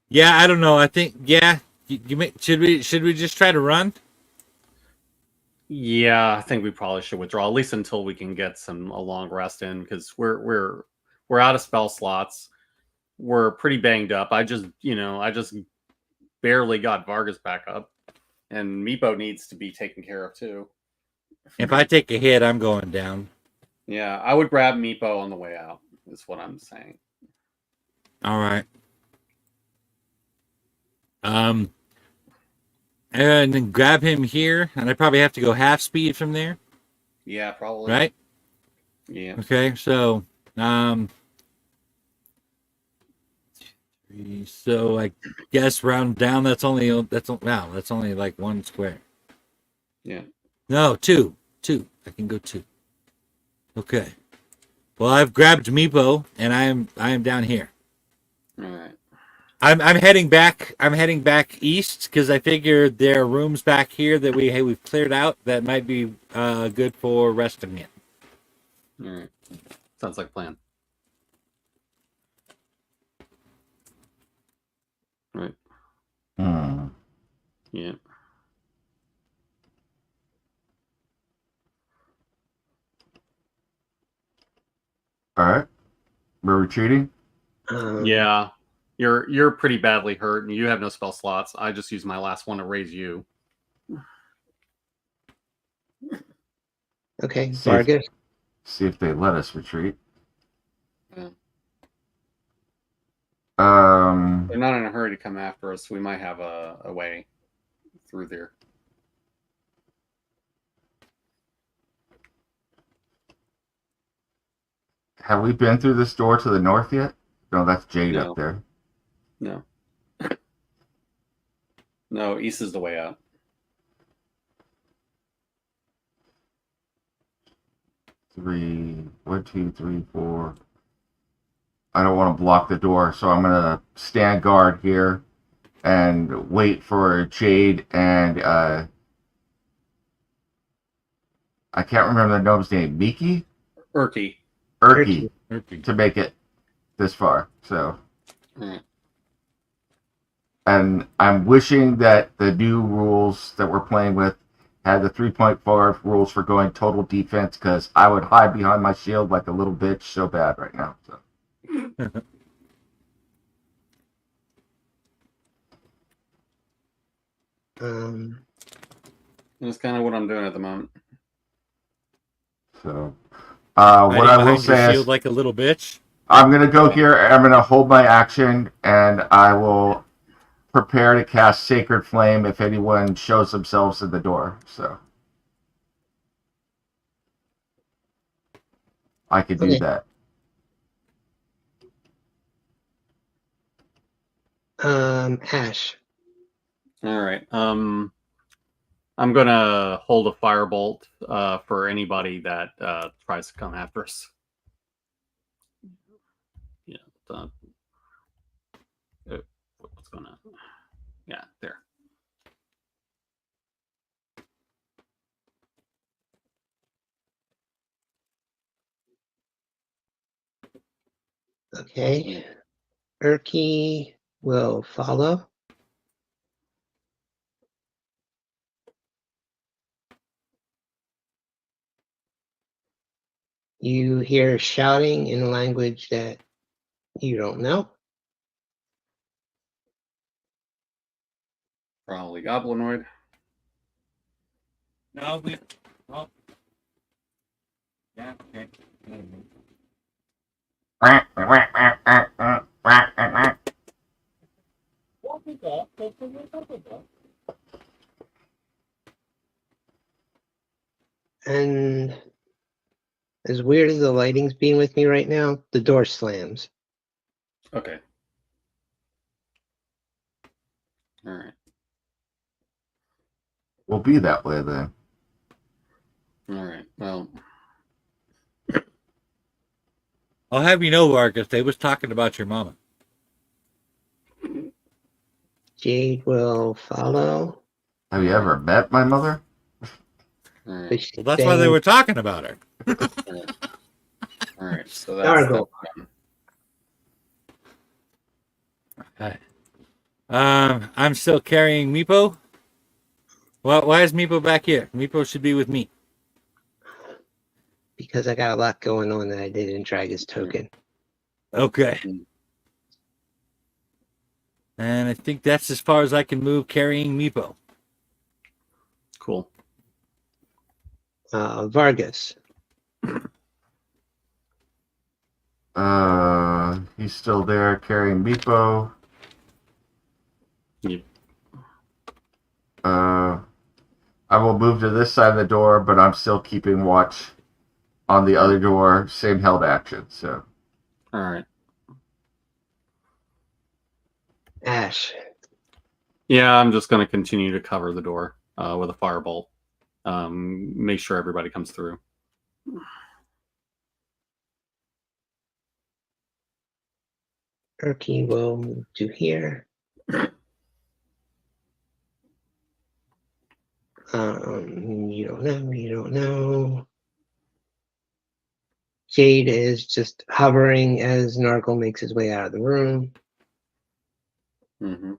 Speaker 1: Yeah, I don't know. I think should we just try to run?
Speaker 4: Yeah, I think we probably should withdraw at least until we can get a long rest in, because we're out of spell slots. We're pretty banged up. I just barely got Vargas back up, and Meepo needs to be taken care of too.
Speaker 1: If I take a hit, I'm going down.
Speaker 4: Yeah, I would grab Meepo on the way out. Is what I'm saying.
Speaker 1: All right. And then grab him here, and I probably have to go half speed from there,
Speaker 4: Yeah, probably.
Speaker 1: right?
Speaker 4: Yeah.
Speaker 1: Okay, so so I guess round down. That's only like one square.
Speaker 4: Yeah.
Speaker 1: No, two. I can go two. Okay. Well, I've grabbed Meepo, and I am down here.
Speaker 4: All right.
Speaker 1: I'm heading back. I'm heading back east because I figured there are rooms back here that we've cleared out that might be good for resting in.
Speaker 4: All right. Sounds like a plan. Right. Yeah.
Speaker 3: All right. We're retreating.
Speaker 4: Yeah. You're pretty badly hurt, and you have no spell slots. I just used my last one to raise you.
Speaker 2: Okay, Vargas.
Speaker 3: See if they let us retreat.
Speaker 4: Yeah.
Speaker 3: Um,
Speaker 4: They're not in a hurry to come after us. We might have a way through there.
Speaker 3: have we been through this door to the north yet? No, that's Jade
Speaker 4: No.
Speaker 3: up there.
Speaker 4: No. No, east is the way out.
Speaker 3: One, two, three, four. I don't want to block the door, so I'm gonna stand guard here and wait for Jade and I can't remember the gnome's name. Miki?
Speaker 4: Urky.
Speaker 3: Urky
Speaker 1: Okay.
Speaker 3: to make it this far. So,
Speaker 4: Mm.
Speaker 3: and I'm wishing that the new rules that we're playing with had the 3.4 rules for going total defense, because I would hide behind my shield like a little bitch so bad right now. So.
Speaker 4: That's kind of what I'm doing at the moment.
Speaker 3: So, what I will say
Speaker 1: shield
Speaker 3: is,
Speaker 1: like a little bitch.
Speaker 3: I'm gonna go here. I'm gonna hold my action, and I will prepare to cast Sacred Flame if anyone shows themselves in the door. So, I could do
Speaker 2: Okay.
Speaker 3: that.
Speaker 2: Ash.
Speaker 4: All right. I'm gonna hold a firebolt for anybody that tries to come after us. Yeah. What's going on? Yeah, there.
Speaker 2: Okay. Urky will follow. You hear shouting in a language that you don't know.
Speaker 4: Probably goblinoid.
Speaker 1: No, we. Oh. Yeah. Okay.
Speaker 2: And as weird as the lighting's being with me right now, the door slams.
Speaker 4: Okay. All right.
Speaker 3: We'll be that way then.
Speaker 4: All right. Well,
Speaker 1: I'll have you know, Vargas, they was talking about your mama.
Speaker 2: Jade will follow.
Speaker 3: Have you ever met my mother?
Speaker 4: All right.
Speaker 2: But she's
Speaker 1: Well, that's why they
Speaker 2: saying,
Speaker 1: were talking about her.
Speaker 4: All right. So that's
Speaker 2: Nargle.
Speaker 1: Okay. I'm still carrying Meepo. Well, why is Meepo back here? Meepo should be with me.
Speaker 2: because I got a lot going on that I didn't drag his token.
Speaker 1: Okay. And I think that's as far as I can move carrying Meepo.
Speaker 4: Cool.
Speaker 2: Vargas.
Speaker 3: He's still there carrying Meepo.
Speaker 4: Yep.
Speaker 3: I will move to this side of the door, but I'm still keeping watch on the other door. Same held action, so.
Speaker 4: All right.
Speaker 2: Ash.
Speaker 4: Yeah, I'm just going to continue to cover the door with a firebolt. Make sure everybody comes through.
Speaker 2: Erky will move to here. You don't know. You don't know. Jade is just hovering as Nargle makes his way out of the room.
Speaker 4: Mm-hmm.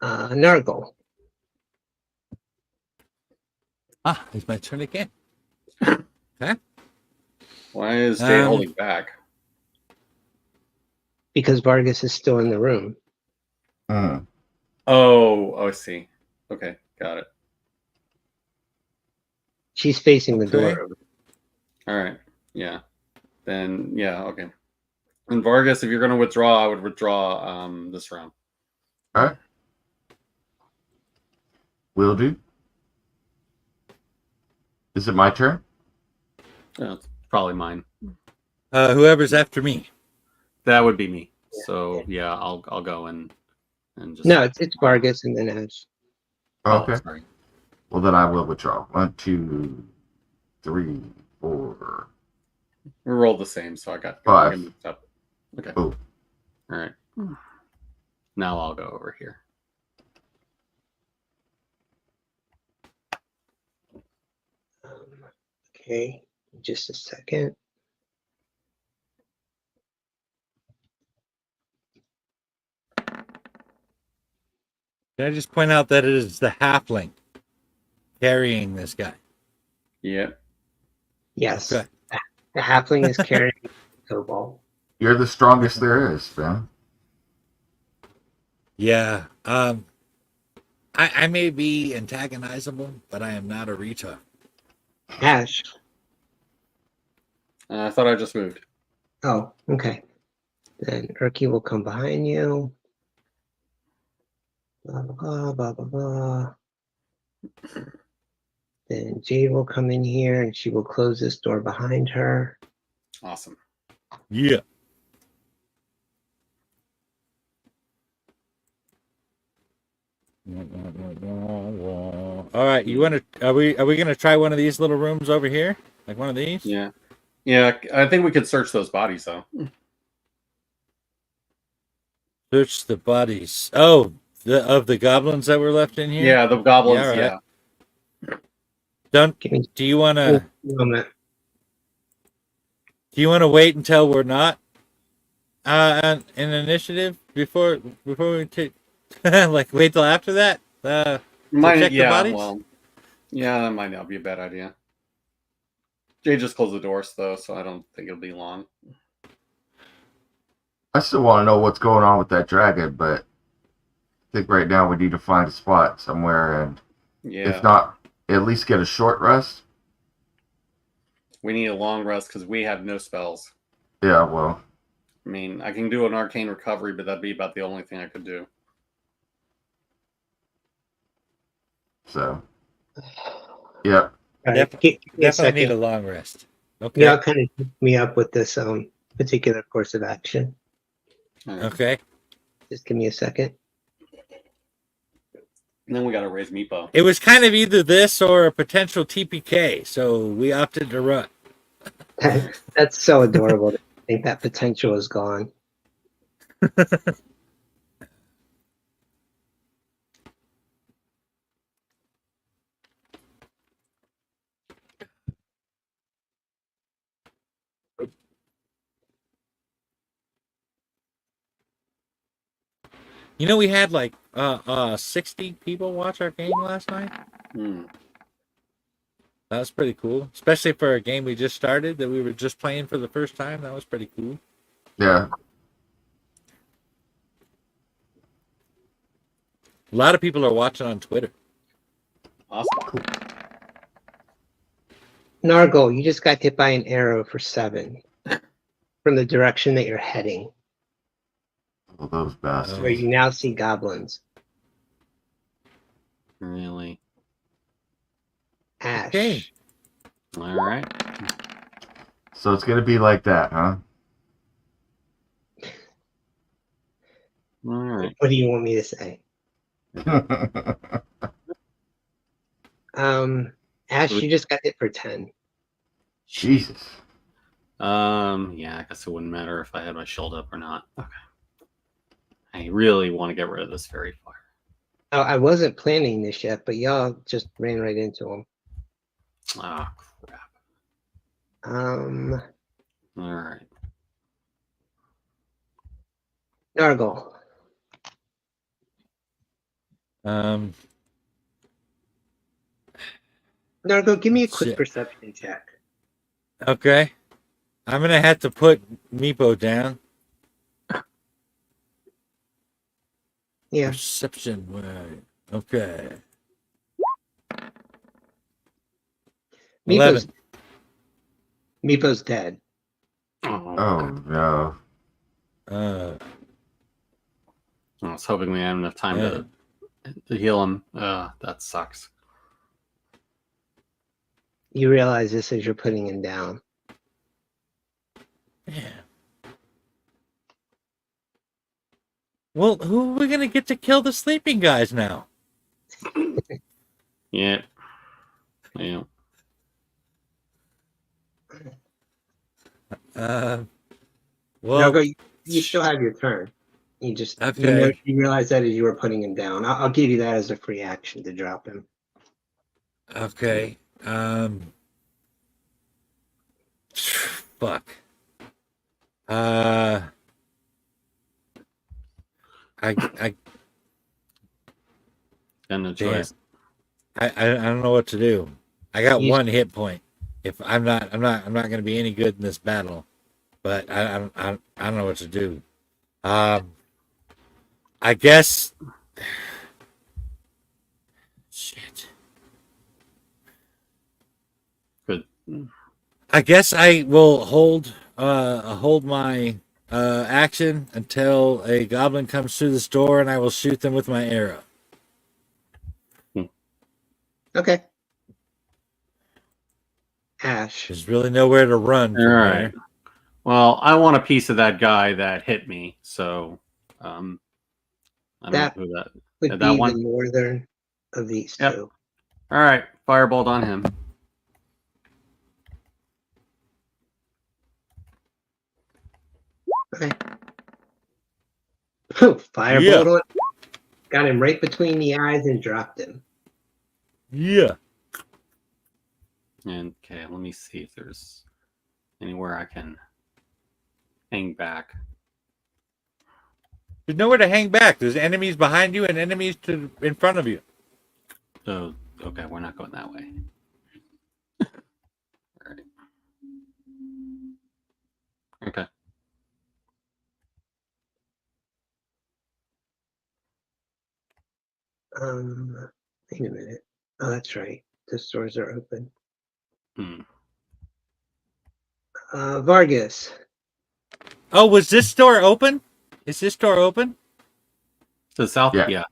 Speaker 2: Nargle.
Speaker 1: Ah, it's my turn again.
Speaker 4: Why is Jade holding back?
Speaker 2: Because Vargas is still in the room.
Speaker 4: Oh, I see. Okay, got it.
Speaker 2: She's facing the
Speaker 1: Okay.
Speaker 2: door.
Speaker 4: All right. Yeah. Then, yeah, okay. And Vargas, if you're going to withdraw, I would withdraw this round.
Speaker 3: All right. Will do. Is it my turn?
Speaker 4: It's probably mine.
Speaker 1: Whoever's after me.
Speaker 4: That would be me. So, yeah, I'll go and just...
Speaker 2: No, it's Vargas and then Ash.
Speaker 3: Okay.
Speaker 4: Sorry.
Speaker 3: Well, then I will withdraw. 1, 2, 3, 4.
Speaker 4: We rolled the same, so I got
Speaker 3: 5.
Speaker 4: mixed up. Okay.
Speaker 3: Oh.
Speaker 4: All right. Now I'll go over here.
Speaker 2: Okay, just a second.
Speaker 1: Can I just point out that it is the halfling carrying this guy?
Speaker 4: Yeah.
Speaker 2: Yes,
Speaker 1: Okay.
Speaker 2: the halfling is carrying Cobalt.
Speaker 3: You're the strongest there is, man.
Speaker 1: Yeah. I may be antagonizable, but I am not a retard.
Speaker 2: Ash.
Speaker 4: I thought I just moved.
Speaker 2: Oh, okay. Then Erky will come behind you. Blah, blah, blah, blah, blah. Then Jade will come in here and she will close this door behind her.
Speaker 4: Awesome.
Speaker 1: Yeah. All right, you want to? Are we gonna try one of these little rooms over here, like one of these?
Speaker 4: Yeah. Yeah, I think we could search those bodies, though.
Speaker 1: Search the bodies. Oh, of the goblins that were left in here.
Speaker 4: Yeah, the goblins,
Speaker 1: Yeah,
Speaker 4: yeah.
Speaker 1: all right. Don't.
Speaker 2: Give me
Speaker 1: Do you want
Speaker 2: a
Speaker 1: to?
Speaker 2: moment.
Speaker 1: Do you want to wait until we're not in initiative before we take? Like wait till after that. Check the bodies?
Speaker 4: Well, yeah, that might not be a bad idea. Jay just closed the doors, though, so I don't think it'll be long.
Speaker 3: I still want to know what's going on with that dragon, but I think right now we need to find a spot somewhere, and
Speaker 4: Yeah.
Speaker 3: if not, at least get a short rest.
Speaker 4: We need a long rest because we have no spells.
Speaker 3: Yeah, well,
Speaker 4: I mean, I can do an arcane recovery, but that'd be about the only thing I could do.
Speaker 3: so, yep.
Speaker 2: All right,
Speaker 1: Yep.
Speaker 2: give me a
Speaker 1: Definitely need a
Speaker 2: second.
Speaker 1: long rest. Okay.
Speaker 2: Yeah, kind of hook me up with this particular course of action.
Speaker 4: All right.
Speaker 1: Okay.
Speaker 2: Just give me a second.
Speaker 4: And then we got to raise Meepo.
Speaker 1: It was kind of either this or a potential TPK, so we opted to run.
Speaker 2: That's so adorable. I think that potential is gone.
Speaker 1: You know, we had like 60 people watch our game last night.
Speaker 4: Hmm.
Speaker 1: That was pretty cool, especially for a game we just started that we were just playing for the first time. That was pretty cool.
Speaker 3: Yeah.
Speaker 1: A lot of people are watching on Twitter.
Speaker 4: Awesome.
Speaker 2: Nargle, you just got hit by an arrow for 7 from the direction that you're heading,
Speaker 3: All those bastards.
Speaker 2: where you now see goblins.
Speaker 4: Really?
Speaker 2: Ash.
Speaker 1: Okay.
Speaker 4: All right.
Speaker 3: So it's gonna be like that, huh?
Speaker 4: All right.
Speaker 2: What do you want me to say? Ash, you just got hit for 10.
Speaker 3: Jesus.
Speaker 4: Yeah, I guess it wouldn't matter if I had my shield up or not. Okay. I really want to get rid of this fairy fire.
Speaker 2: Oh, I wasn't planning this yet, but y'all just ran right into him.
Speaker 4: Ah, crap.
Speaker 2: All
Speaker 4: All right.
Speaker 2: Nargle. Nargle, give me a quick
Speaker 1: Shit.
Speaker 2: perception check.
Speaker 1: Okay. I'm gonna have to put Meepo down.
Speaker 2: Yeah.
Speaker 1: Perception. Right. Okay. 11.
Speaker 2: Meepo's dead.
Speaker 4: Oh,
Speaker 3: Oh no.
Speaker 4: I was hoping we had enough time
Speaker 1: Yeah.
Speaker 4: to heal him. That sucks.
Speaker 2: You realize this as you're putting him down.
Speaker 1: Yeah. Well, who are we gonna get to kill the sleeping guys now?
Speaker 4: Yeah. Yeah.
Speaker 1: Well,
Speaker 2: Nargle, you still have your turn. You just
Speaker 1: Okay.
Speaker 2: you realize that as you were putting him down. I'll give you that as a free action to drop him.
Speaker 1: okay. Fuck. I
Speaker 4: Got no
Speaker 1: Damn.
Speaker 4: choice.
Speaker 1: I don't know what to do. I got
Speaker 2: You-
Speaker 1: 1 hit point. If I'm not going to be any good in this battle. But I don't know what to do. I guess. Shit.
Speaker 4: Good.
Speaker 1: I guess I will hold my action until a goblin comes through this door, and I will shoot them with my arrow.
Speaker 2: Okay. Ash.
Speaker 1: There's really nowhere to run from
Speaker 4: All right.
Speaker 1: here.
Speaker 4: Well, I want a piece of that guy that hit me, so I don't know who that.
Speaker 2: Would
Speaker 4: that
Speaker 2: be
Speaker 4: one?
Speaker 2: the northern of these
Speaker 4: Yep.
Speaker 2: two.
Speaker 4: All right, firebolt on him.
Speaker 2: Okay. Firebolt on. Got him right between the eyes and dropped him.
Speaker 1: Yeah.
Speaker 4: And okay, let me see if there's anywhere I can hang back.
Speaker 1: There's nowhere to hang back. There's enemies behind you and enemies in front of you.
Speaker 4: Oh, okay, we're not going that way. All right. Okay.
Speaker 2: Wait a minute. Oh, that's right. The stores are open.
Speaker 4: Hmm.
Speaker 2: Vargas.
Speaker 1: Oh, was this door open? Is this door open?
Speaker 4: To the south?
Speaker 3: Yeah.
Speaker 4: Yeah.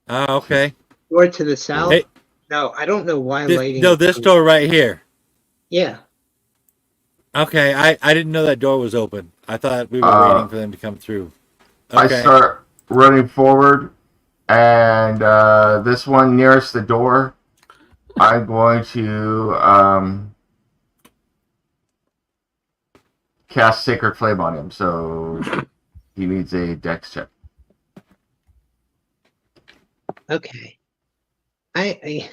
Speaker 1: Oh, okay.
Speaker 2: Door to the south?
Speaker 1: Hey,
Speaker 2: No, I don't know why lighting.
Speaker 1: this door right here.
Speaker 2: Yeah.
Speaker 1: Okay, I didn't know that door was open. I thought we were waiting for them to come through. Okay.
Speaker 3: I start running forward, and this one nearest the door, I'm going to cast Sacred Flame on him, so he needs a dex check.
Speaker 2: Okay. I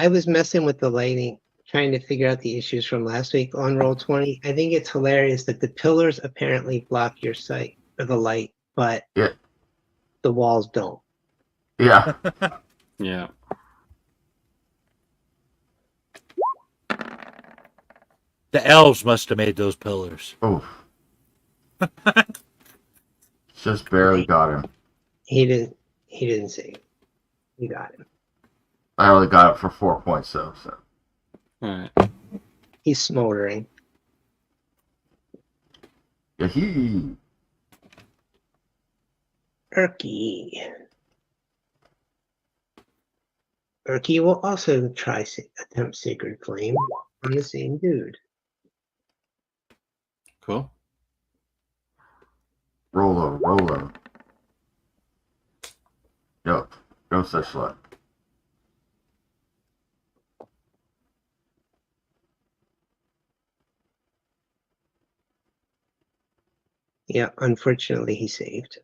Speaker 2: was messing with the lighting, trying to figure out the issues from last week on Roll20. I think it's hilarious that the pillars apparently block your sight, or the light, but
Speaker 3: Yeah.
Speaker 2: the walls don't.
Speaker 3: Yeah.
Speaker 4: Yeah.
Speaker 1: The elves must have made those pillars.
Speaker 3: Oof. Just barely got him.
Speaker 2: He didn't. He didn't save. You got him.
Speaker 3: I only got it for 4 points though. So
Speaker 4: All right.
Speaker 2: He's smoldering.
Speaker 3: Yahee!
Speaker 2: Erky. Erky will also try attempt Sacred Flame on the same dude.
Speaker 4: Cool.
Speaker 3: Rolo. Yup. No such luck.
Speaker 2: Yeah, unfortunately, he saved.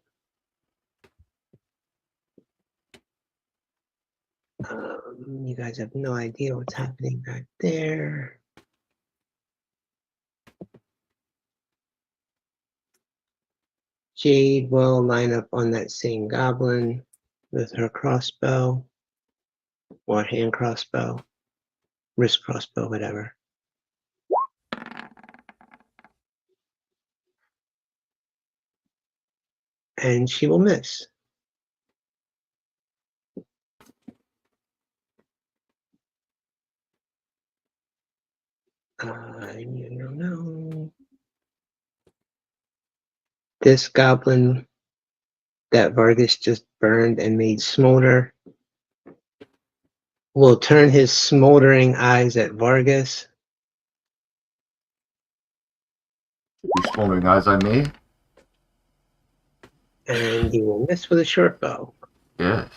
Speaker 2: You guys have no idea what's happening back there. Jade will line up on that same goblin with her crossbow or hand crossbow, wrist crossbow, whatever. And she will miss. You know. This goblin that Vargas just burned and made smolder will turn his smoldering eyes at Vargas.
Speaker 3: You smoldering eyes on me?
Speaker 2: And he will miss with a short bow.
Speaker 3: Yes.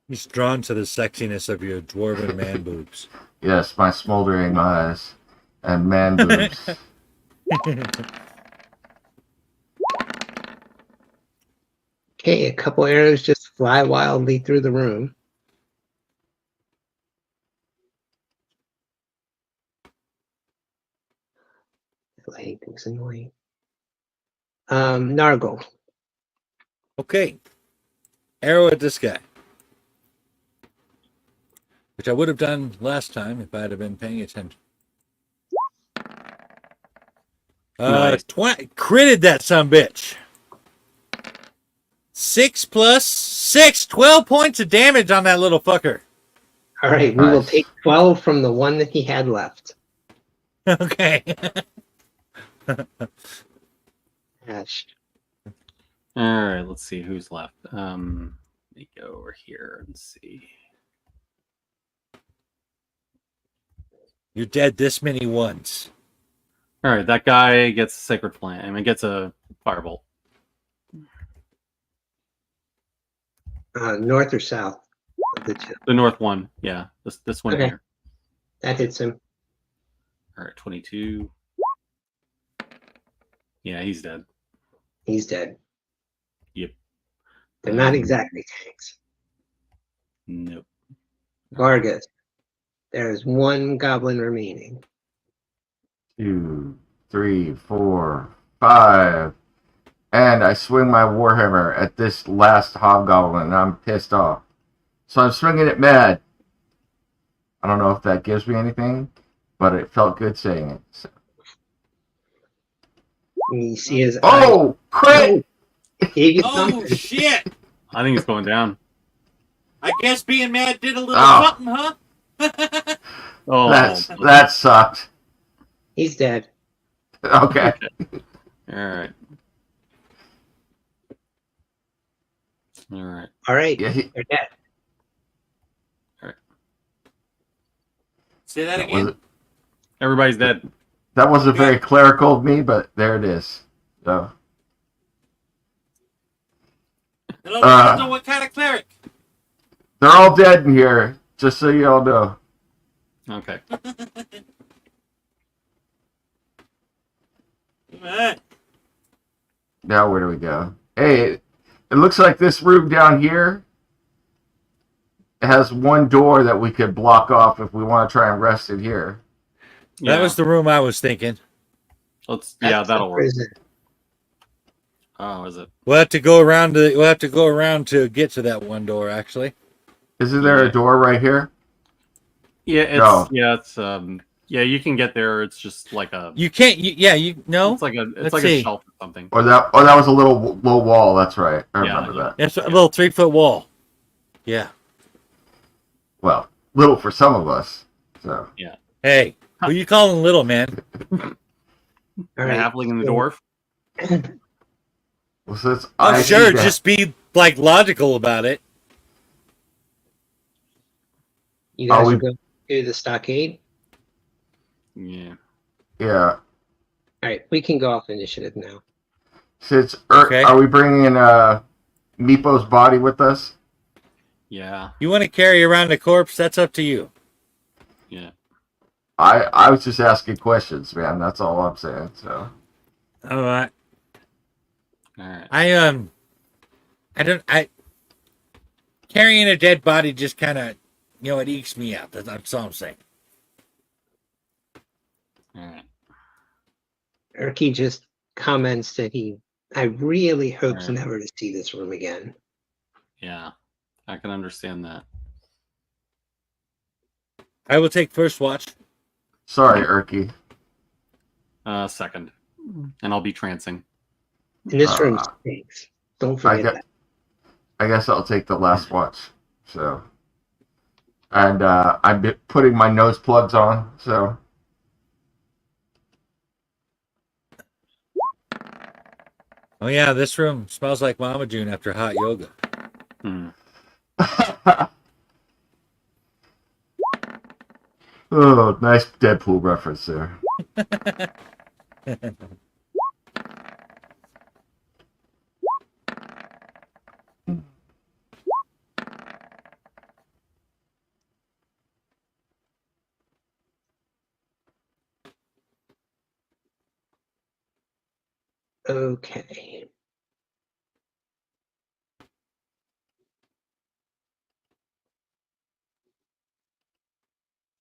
Speaker 1: He's drawn to the sexiness of your dwarven man boobs.
Speaker 3: Yes, my smoldering eyes and man boobs.
Speaker 2: Okay, a couple arrows just fly wildly through the room. I hate things annoying. Nargle.
Speaker 1: Okay. Arrow at this guy. Which I would have done last time if I'd have been paying attention.
Speaker 4: Nice.
Speaker 1: Critted that sumbitch. 6 plus 6, 12 points of damage on that little fucker.
Speaker 2: All right, we will
Speaker 3: Nice.
Speaker 2: take 12 from the one that he had left.
Speaker 1: Okay.
Speaker 2: Ash.
Speaker 4: All right. Let's see who's left. Let me go over here and see.
Speaker 1: You're dead this many ones.
Speaker 4: All right. That guy gets a sacred flame. I mean, gets a firebolt.
Speaker 2: North or south of the two.
Speaker 4: The north one. Yeah. This one
Speaker 2: Okay.
Speaker 4: here.
Speaker 2: That hits him.
Speaker 4: All right. 22. Yeah, he's dead.
Speaker 2: He's dead.
Speaker 4: Yep.
Speaker 2: They're not exactly tanks.
Speaker 4: Nope.
Speaker 2: Vargas. There is one goblin remaining.
Speaker 3: 2, 3, 4, 5. And I swing my warhammer at this last hobgoblin, and I'm pissed off. So I'm swinging it mad. I don't know if that gives me anything, but it felt good saying it. So.
Speaker 2: And you see his
Speaker 3: Oh, crit!
Speaker 2: eye. He gets
Speaker 1: Oh,
Speaker 2: something.
Speaker 1: shit.
Speaker 4: I think it's going down.
Speaker 1: I guess being mad did a little
Speaker 3: Oh.
Speaker 1: something, huh?
Speaker 4: Oh,
Speaker 3: That sucked.
Speaker 2: He's dead.
Speaker 3: Okay.
Speaker 4: All right. All right.
Speaker 2: All right,
Speaker 3: Yeah,
Speaker 2: they're dead.
Speaker 1: Say that
Speaker 3: that,
Speaker 1: again.
Speaker 4: Everybody's dead.
Speaker 3: wasn't very clerical of me, but there it is. So
Speaker 1: It all depends on what kind of cleric.
Speaker 3: they're all dead in here, just so you all know.
Speaker 4: Okay.
Speaker 1: Alright.
Speaker 3: Now where do we go? Hey, it looks like this room down here has one door that we could block off if we want to try and rest in here.
Speaker 1: That was the room I was thinking.
Speaker 4: Yeah,
Speaker 2: That's
Speaker 4: that'll
Speaker 2: the
Speaker 4: work.
Speaker 2: prison.
Speaker 4: Oh, is it?
Speaker 1: We'll have to go around to get to that one door. Actually,
Speaker 3: Isn't there
Speaker 4: Yeah.
Speaker 3: a door right here?
Speaker 4: Yeah,
Speaker 3: No.
Speaker 4: it's yeah, you can get there. It's just like a
Speaker 1: you can't. No.
Speaker 4: it's like a
Speaker 1: Let's
Speaker 4: a
Speaker 1: see.
Speaker 4: shelf or something.
Speaker 3: Or that was a little low wall. That's right. I
Speaker 4: Yeah,
Speaker 3: remember
Speaker 4: yeah.
Speaker 3: that.
Speaker 1: It's a little 3-foot wall. Yeah.
Speaker 3: Well, little for some of us. So
Speaker 1: Hey, who you calling little, man?
Speaker 2: All
Speaker 4: The
Speaker 2: right.
Speaker 4: halfling and the
Speaker 2: so-
Speaker 4: dwarf.
Speaker 3: well, since
Speaker 1: Oh,
Speaker 3: I
Speaker 1: sure.
Speaker 3: need to-
Speaker 1: Just be like logical about it.
Speaker 2: You guys
Speaker 3: we-
Speaker 2: are going to the stockade.
Speaker 4: Yeah.
Speaker 3: yeah.
Speaker 2: All right, we can go off initiative now.
Speaker 3: Since
Speaker 1: Okay.
Speaker 3: are we bringing in Meepo's body with us?
Speaker 4: Yeah.
Speaker 1: You want to carry around a corpse? That's up to you.
Speaker 4: Yeah.
Speaker 3: I was just asking questions, man. That's all I'm saying. So
Speaker 1: All right.
Speaker 4: All right.
Speaker 1: I carrying a dead body just kind of, it ekes me out. That's all I'm saying.
Speaker 4: All right.
Speaker 2: Erky just comments that I really hopes
Speaker 4: Right.
Speaker 2: never to see this room again.
Speaker 4: Yeah. I can understand that.
Speaker 1: I will take first watch.
Speaker 3: sorry, Erky.
Speaker 4: Second. And I'll be trancing.
Speaker 2: And this room
Speaker 3: Uh,
Speaker 2: stinks. Don't
Speaker 3: I
Speaker 2: forget
Speaker 3: guess,
Speaker 2: that.
Speaker 3: I guess I'll take the last watch. So, and I'm putting my nose plugs on. So,
Speaker 1: Oh yeah, this room smells like Mama June after hot yoga.
Speaker 4: Hmm.
Speaker 3: oh, nice Deadpool reference there.
Speaker 2: Okay.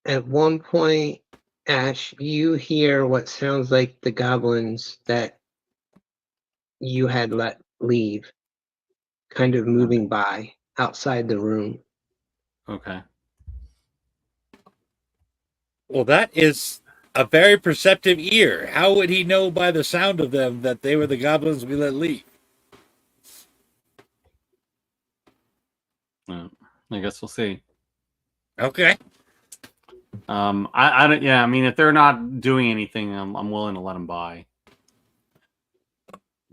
Speaker 2: At one point, Ash, you hear what sounds like the goblins that you had let leave kind of moving by outside the room.
Speaker 4: Okay.
Speaker 1: Well, that is a very perceptive ear. How would he know by the sound of them that they were the goblins we let leave?
Speaker 4: I guess we'll see.
Speaker 1: Okay.
Speaker 4: I don't. Yeah, I mean, if they're not doing anything, I'm willing to let them by.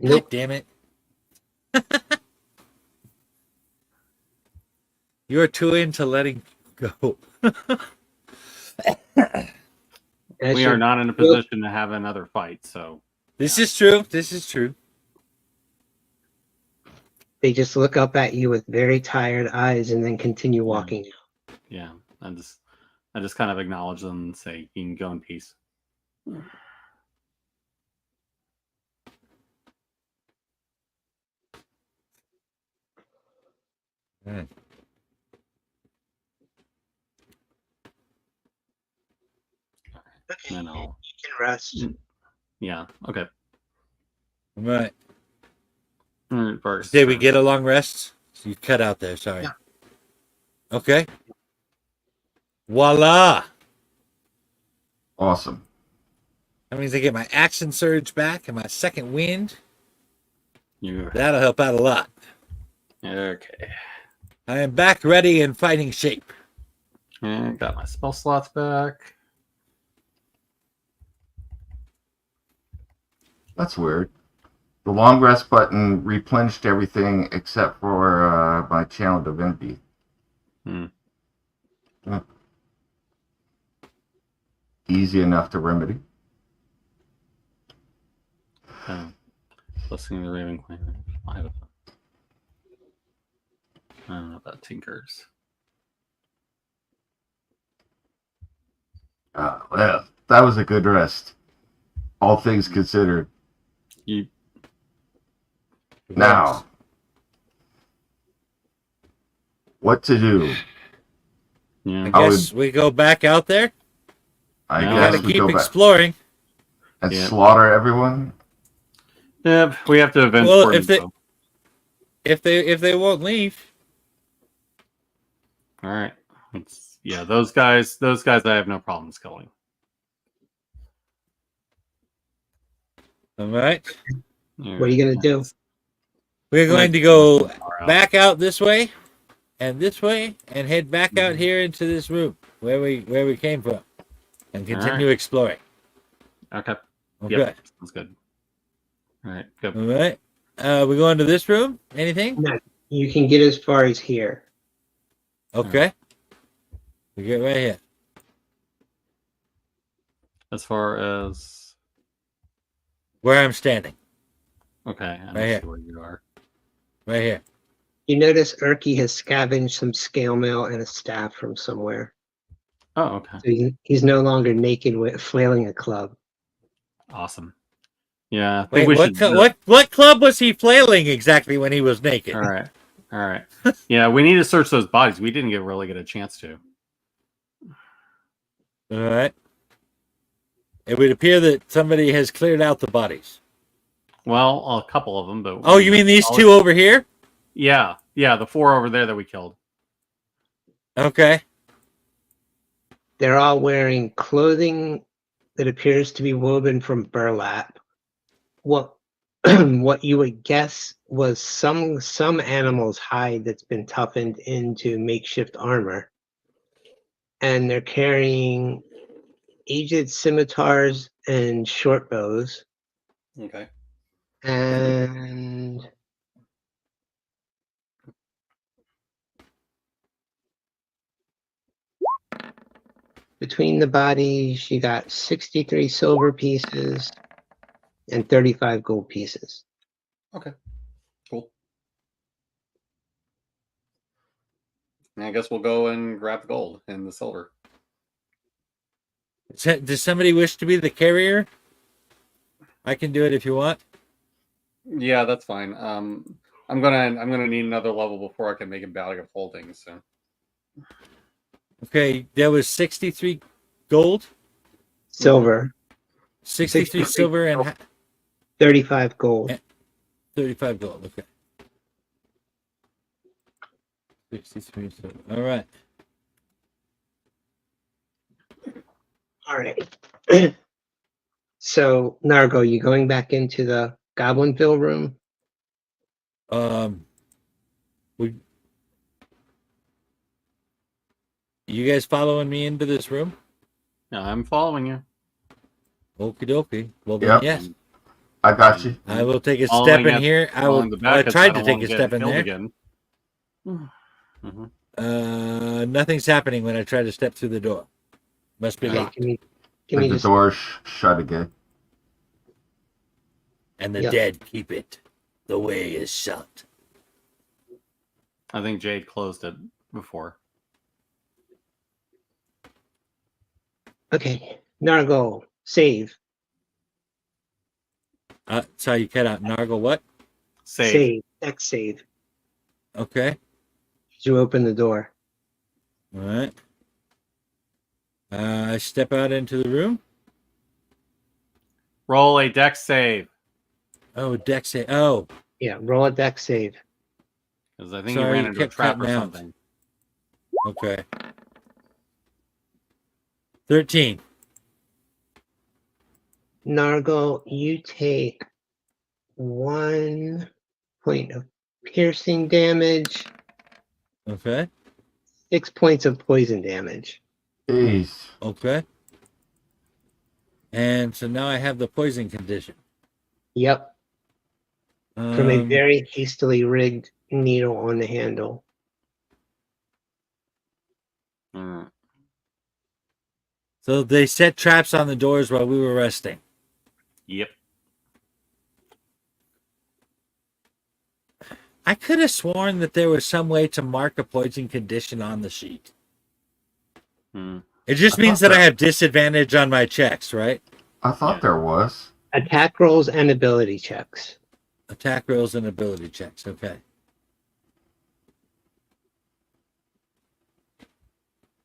Speaker 1: God damn it. You're too into letting go.
Speaker 2: As
Speaker 4: We
Speaker 2: you-
Speaker 4: are not in a position to have another fight, so
Speaker 1: This is true. This is true.
Speaker 2: They just look up at you with very tired eyes and then continue walking out.
Speaker 4: yeah. I just kind of acknowledge them and say, "You can go in peace."
Speaker 2: Okay,
Speaker 4: And then
Speaker 2: you
Speaker 4: I'll.
Speaker 2: can rest.
Speaker 4: Yeah. Okay.
Speaker 1: All right.
Speaker 4: First.
Speaker 1: Did we get a long rest? You cut out there. Sorry.
Speaker 2: Yeah.
Speaker 1: Okay. Voila.
Speaker 3: Awesome.
Speaker 1: That means I get my action surge back and my second wind.
Speaker 4: You
Speaker 1: That'll help out a lot.
Speaker 4: okay?
Speaker 1: I am back ready in fighting shape.
Speaker 4: And got my spell slots back.
Speaker 3: That's weird. The long rest button replenished everything except for my channel divinity.
Speaker 4: Hmm.
Speaker 3: Easy enough to remedy.
Speaker 4: Listening to the Raven Queen. I don't know about Tinkers.
Speaker 3: Well, that was a good rest. All things considered.
Speaker 4: You
Speaker 3: Now, what to do?
Speaker 4: yeah.
Speaker 1: I guess we go back out there.
Speaker 3: I
Speaker 4: No.
Speaker 1: We gotta
Speaker 3: guess we
Speaker 1: keep
Speaker 3: go back.
Speaker 1: exploring.
Speaker 3: and
Speaker 4: Yeah.
Speaker 3: slaughter everyone.
Speaker 4: Yeah, we have to avenge
Speaker 1: Well,
Speaker 4: Portento.
Speaker 1: if they won't leave,
Speaker 4: All right. Those guys I have no problems killing.
Speaker 1: all right.
Speaker 2: What are you gonna do?
Speaker 1: We're
Speaker 4: Well,
Speaker 1: going to
Speaker 4: that's
Speaker 1: go
Speaker 4: too far out.
Speaker 1: back out this way, and head back out here into this room where we came from, and continue exploring.
Speaker 4: Okay.
Speaker 1: Okay.
Speaker 4: Yep. Sounds good. All right. Good.
Speaker 1: All right. We going to this room? Anything?
Speaker 2: No, you can get as far as here.
Speaker 1: Okay. We get right here.
Speaker 4: As far as
Speaker 1: Where I'm standing.
Speaker 4: okay, I
Speaker 1: Right here.
Speaker 4: see where you are.
Speaker 1: Right here.
Speaker 2: You notice Erky has scavenged some scale mail and a staff from somewhere.
Speaker 4: Oh, okay.
Speaker 2: So he's no longer naked with flailing a club.
Speaker 4: Awesome. Yeah. I think
Speaker 1: Wait,
Speaker 4: we
Speaker 1: what?
Speaker 4: should.
Speaker 1: What club was he flailing exactly when he was naked?
Speaker 4: All right. All right. Yeah, we need to search those bodies. We didn't really get a chance to.
Speaker 1: All right. It would appear that somebody has cleared out the bodies.
Speaker 4: Well, a couple of them, but
Speaker 1: Oh, you mean these two over here?
Speaker 4: Yeah, the 4 over there that we killed.
Speaker 1: Okay.
Speaker 2: They're all wearing clothing that appears to be woven from burlap. What what you would guess was some animal's hide that's been toughened into makeshift armor. And they're carrying aged scimitars and short bows.
Speaker 4: Okay.
Speaker 2: And between the bodies, you got 63 silver pieces and 35 gold pieces.
Speaker 4: Okay. Cool. I guess we'll go and grab the gold and the silver.
Speaker 1: Does somebody wish to be the carrier? I can do it if you want.
Speaker 4: Yeah, that's fine. I'm gonna need another level before I can make a bag of holding. So.
Speaker 1: Okay, there was 63 gold,
Speaker 2: Silver,
Speaker 1: 63 silver, and
Speaker 2: 35 gold.
Speaker 1: 35 gold. Okay. 63 silver. All right.
Speaker 2: All right. So, Nargo, you going back into the Goblinville room?
Speaker 1: You guys following me into this room?
Speaker 4: Yeah, I'm following you.
Speaker 1: Okie dokie. Well then,
Speaker 3: Yep.
Speaker 1: yes.
Speaker 3: I got you.
Speaker 1: I will take a
Speaker 4: Following
Speaker 1: step in
Speaker 4: at-
Speaker 1: here.
Speaker 4: following the back,
Speaker 1: I
Speaker 4: 'cause
Speaker 1: tried to
Speaker 4: don't
Speaker 1: take
Speaker 4: wanna
Speaker 1: a
Speaker 4: get
Speaker 1: step in
Speaker 4: killed
Speaker 1: there.
Speaker 4: Again. Mm-hmm.
Speaker 1: Nothing's happening when I try to step through the door. Must be
Speaker 2: Okay,
Speaker 1: locked.
Speaker 2: give me
Speaker 3: The
Speaker 2: just
Speaker 3: door shut again.
Speaker 1: And the
Speaker 2: Yep.
Speaker 1: dead keep it. The way is shut.
Speaker 4: I think Jade closed it before.
Speaker 2: okay. Nargo, save.
Speaker 1: Sorry, you cut out. Nargle, what?
Speaker 4: Save.
Speaker 2: Dex save.
Speaker 1: Okay.
Speaker 2: As you open the door.
Speaker 1: All right. I step out into the room.
Speaker 4: Roll a dex save.
Speaker 1: Oh, Dex say. Oh,
Speaker 2: Yeah, roll a dex save.
Speaker 4: Because I think
Speaker 1: Sorry,
Speaker 4: you ran
Speaker 1: you
Speaker 4: into a
Speaker 1: kept
Speaker 4: trap or
Speaker 1: cutting out.
Speaker 4: something.
Speaker 1: okay. 13.
Speaker 2: Nargo, you take 1 point of piercing damage,
Speaker 1: Okay.
Speaker 2: 6 points of poison damage.
Speaker 3: Jeez.
Speaker 1: Okay. And so now I have the poison condition.
Speaker 2: Yep, from a
Speaker 1: Um,
Speaker 2: very hastily rigged needle on the handle.
Speaker 4: Mm.
Speaker 1: so they set traps on the doors while we were resting.
Speaker 4: Yep.
Speaker 1: I could have sworn that there was some way to mark a poison condition on the sheet.
Speaker 4: Mm.
Speaker 1: It just
Speaker 3: I
Speaker 1: means
Speaker 3: thought
Speaker 1: that I
Speaker 3: that-
Speaker 1: have disadvantage on my checks, right?
Speaker 3: I thought
Speaker 4: Yeah.
Speaker 3: there was.
Speaker 2: Attack rolls and ability checks.
Speaker 1: Attack rolls and ability checks. Okay.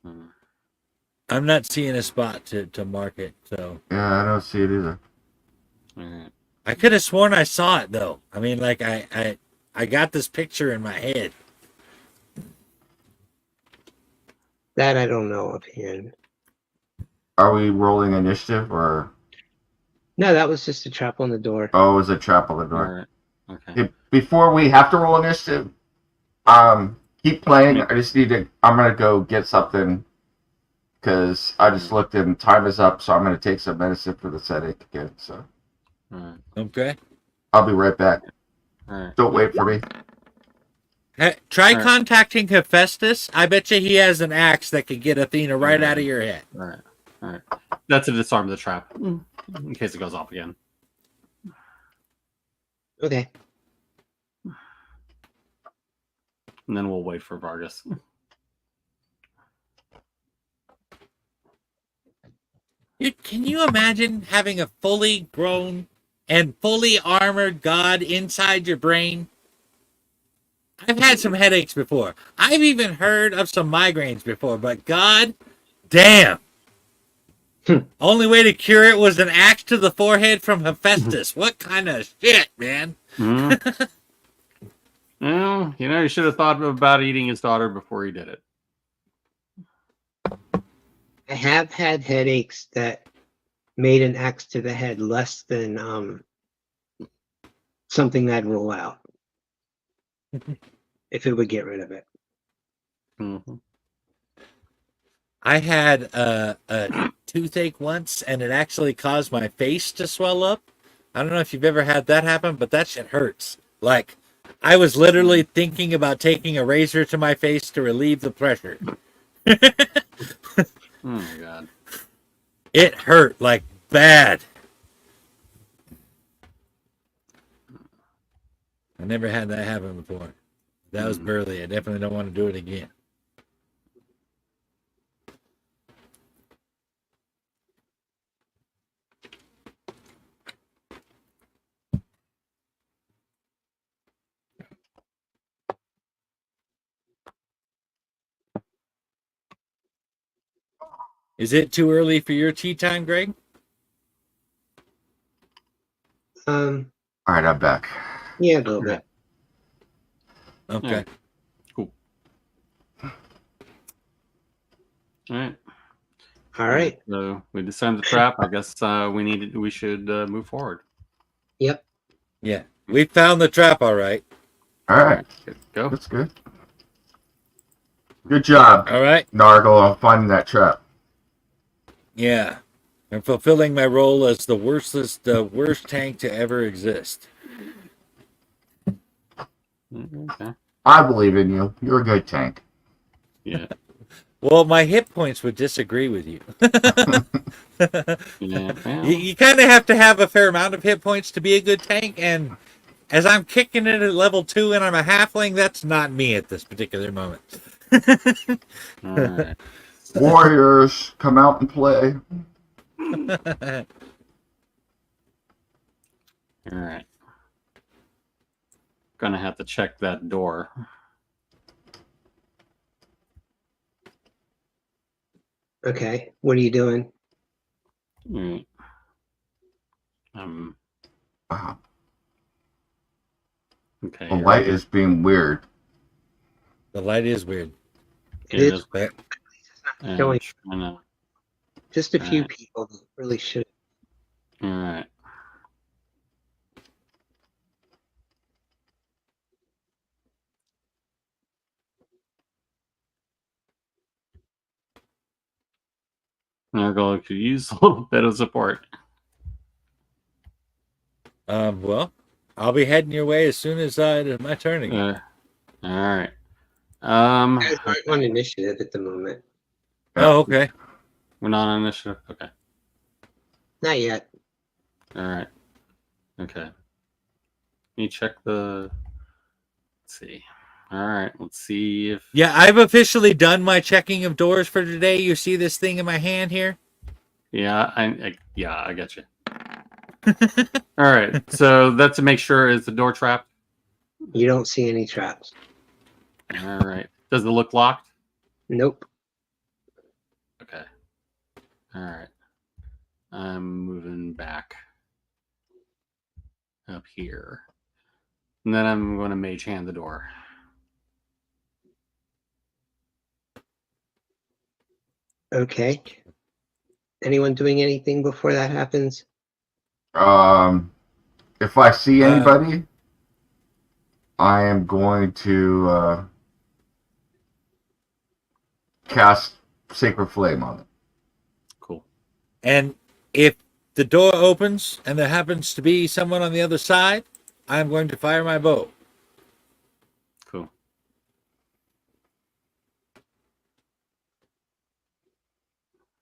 Speaker 4: Mm.
Speaker 1: I'm not seeing a spot to mark it, so
Speaker 3: Yeah, I don't see it either.
Speaker 1: I could have sworn I saw it though. I mean, like I got this picture in my head.
Speaker 2: That I don't know offhand.
Speaker 3: Are we rolling initiative or?
Speaker 2: No, that was just a trap on the door.
Speaker 3: Oh, it was a trap on the
Speaker 4: All
Speaker 3: door.
Speaker 4: right. Okay.
Speaker 3: Before we have to roll initiative, keep playing. I just need to. I'm gonna go get something because I just looked and time is up. So I'm gonna take some medicine for the headache again. So
Speaker 4: All right.
Speaker 1: Okay.
Speaker 3: I'll be right back.
Speaker 4: All right.
Speaker 3: Don't wait for me.
Speaker 1: Hey, try
Speaker 4: All right.
Speaker 1: contacting Hephaestus. I bet you he has an axe that could get Athena right out of your head.
Speaker 4: All right. All right. That's to disarm the trap in case it goes off again.
Speaker 2: Okay.
Speaker 4: And then we'll wait for Vargas.
Speaker 1: Can you imagine having a fully grown and fully armored god inside your brain? I've had some headaches before. I've even heard of some migraines before, but god damn. Only way to cure it was an axe to the forehead from Hephaestus. What kind of shit, man?
Speaker 4: Mm. Well, you should have thought about eating his daughter before he did it.
Speaker 2: I have had headaches that made an axe to the head less than something I'd rule out. If it would get rid of it.
Speaker 4: Mm-hmm.
Speaker 1: I had a toothache once, and it actually caused my face to swell up. I don't know if you've ever had that happen, but that shit hurts. Like, I was literally thinking about taking a razor to my face to relieve the pressure.
Speaker 4: Oh my god.
Speaker 1: It hurt, like, bad. I never had that happen before. That was Burley. I definitely don't want to do it again. Is it too early for your tea time, Greg?
Speaker 3: All right, I'm back.
Speaker 2: Yeah, a little bit.
Speaker 1: Okay.
Speaker 4: Yeah. Cool. All right.
Speaker 2: All right.
Speaker 4: So we disarmed the trap. I guess we should move forward.
Speaker 2: Yep.
Speaker 1: Yeah. We found the trap, all right.
Speaker 3: All right,
Speaker 4: Go.
Speaker 3: that's good. Good job,
Speaker 1: All right.
Speaker 3: Nargle, on finding that trap.
Speaker 1: Yeah. I'm fulfilling my role as the worst tank to ever exist.
Speaker 4: Okay.
Speaker 3: I believe in you. You're a good tank.
Speaker 4: Yeah.
Speaker 1: Well, my hit points would disagree with you.
Speaker 4: Yeah. Well,
Speaker 1: You kind of have to have a fair amount of hit points to be a good tank, and as I'm kicking it at level 2 and I'm a halfling, that's not me at this particular moment.
Speaker 4: all right.
Speaker 3: Warriors, come out and play.
Speaker 4: All right. Gonna have to check that door.
Speaker 2: Okay. What are you doing?
Speaker 4: All right.
Speaker 3: Wow,
Speaker 4: Okay.
Speaker 3: the light is being weird.
Speaker 1: The light is weird.
Speaker 2: It is
Speaker 1: But
Speaker 2: showing
Speaker 4: Trying to,
Speaker 2: just a few
Speaker 4: Alright.
Speaker 2: people that really should.
Speaker 4: all right. Nargle could use a little bit of support.
Speaker 1: well, I'll be heading your way as soon as it is my turn again.
Speaker 4: All right.
Speaker 2: You guys aren't on initiative at the moment.
Speaker 1: Oh, okay.
Speaker 4: We're not on initiative. Okay.
Speaker 2: Not yet.
Speaker 4: All right. Okay. Let me check the. Let's see. All right. Let's see if.
Speaker 1: Yeah, I've officially done my checking of doors for today. You see this thing in my hand here?
Speaker 4: Yeah, I got you. All right. So that's to make sure is the door trapped.
Speaker 2: You don't see any traps.
Speaker 4: All right. Does it look locked?
Speaker 2: Nope.
Speaker 4: Okay. All right. I'm moving back. up here. And then I'm going to mage hand the door.
Speaker 2: Okay. Anyone doing anything before that happens?
Speaker 3: If I see anybody, I am going to cast Sacred Flame on it.
Speaker 4: Cool.
Speaker 1: And if the door opens and there happens to be someone on the other side, I'm going to fire my bow.
Speaker 4: Cool.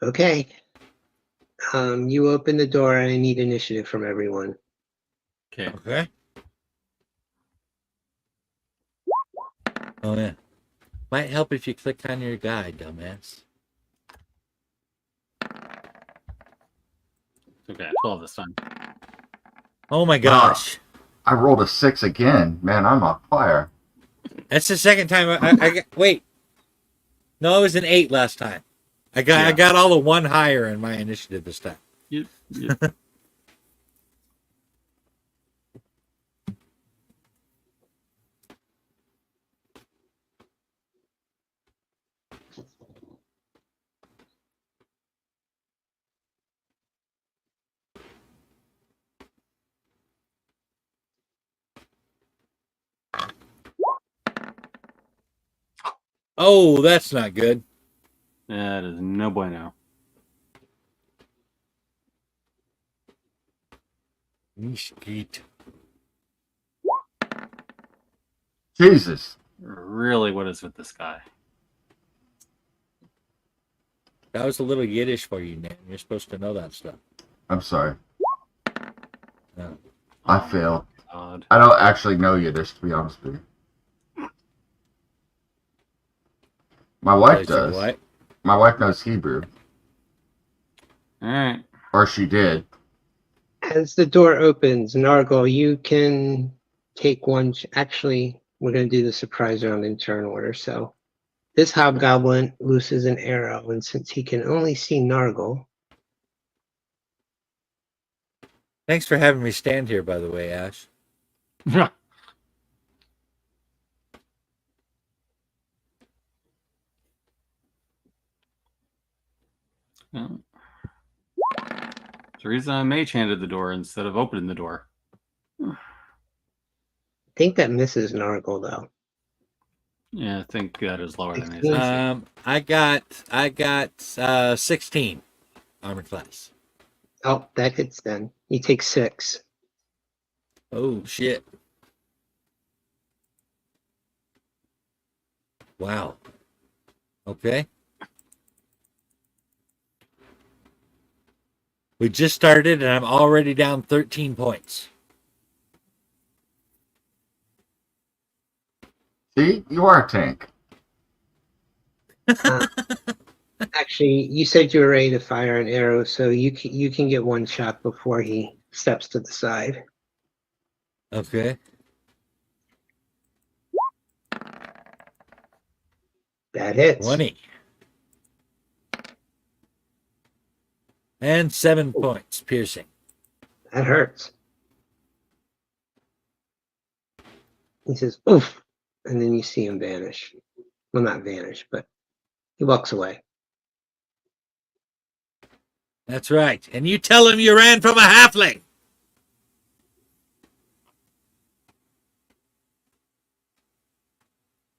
Speaker 2: Okay. You open the door and I need initiative from everyone.
Speaker 4: Okay.
Speaker 1: Okay. Oh, yeah. Might help if you click on your guide, dumbass.
Speaker 4: Okay, 12 this time.
Speaker 1: Oh, my gosh.
Speaker 3: I rolled a 6 again. Man, I'm on fire.
Speaker 1: That's the second time I got... Wait. No, it was an 8 last time. I got all the one higher in my initiative this time.
Speaker 4: You
Speaker 1: Oh, that's not good.
Speaker 4: That is no bueno.
Speaker 1: Skeet.
Speaker 3: Jesus.
Speaker 4: Really, what is with this guy?
Speaker 1: That was a little Yiddish for you, Nan. You're supposed to know that stuff.
Speaker 3: I'm sorry.
Speaker 1: No.
Speaker 3: I failed.
Speaker 4: God.
Speaker 3: I don't actually know Yiddish, to be honest with you. My wife
Speaker 1: Plays
Speaker 3: does.
Speaker 1: what?
Speaker 3: My wife knows Hebrew.
Speaker 4: All right.
Speaker 3: Or she did.
Speaker 2: As the door opens, Nargle, you can take one. Actually, we're going to do the surprise round in turn order. So this hobgoblin looses an arrow, and since he can only see Nargle,
Speaker 1: Thanks for having me stand here, by the way, Ash.
Speaker 4: Yeah. Well, the reason I mage handed the door instead of opening the door.
Speaker 2: I think that misses Nargle though.
Speaker 4: Yeah, I think that is lower than his
Speaker 2: 16.
Speaker 4: AC.
Speaker 1: I got 16 armor class.
Speaker 2: Oh, that hits then. You take 6.
Speaker 1: Oh shit! Wow. Okay. We just started, and I'm already down 13 points.
Speaker 3: See? You are a tank.
Speaker 2: Actually, you said you were ready to fire an arrow, so you can get one shot before he steps to the side.
Speaker 1: Okay.
Speaker 2: That hits.
Speaker 1: 20. And 7 points, piercing.
Speaker 2: That hurts. He says, oof. And then you see him vanish. Well, not vanish, but he walks away.
Speaker 1: That's right. And you tell him you ran from a halfling.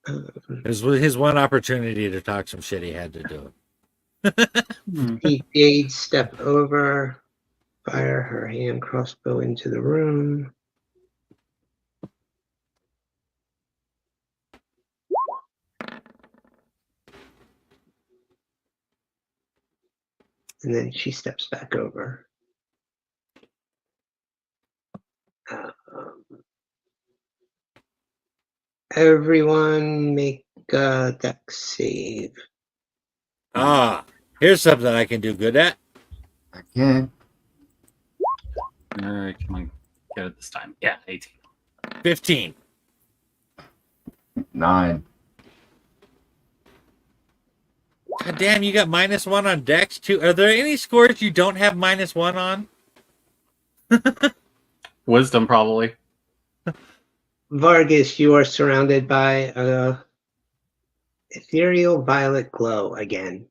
Speaker 1: It was his one opportunity to talk some shit. He had to do it.
Speaker 2: He did step over, fire her hand crossbow into the room. And then she steps back over. Everyone make a dex save.
Speaker 1: Ah, here's something I can do good at.
Speaker 3: Again.
Speaker 4: All right, come on, get it this time. Yeah, 18.
Speaker 1: 15.
Speaker 3: 9.
Speaker 1: God damn, you got -1 on Dex too. Are there any scores you don't have -1 on?
Speaker 4: Wisdom, probably.
Speaker 2: Vargas, you are surrounded by a ethereal violet glow again.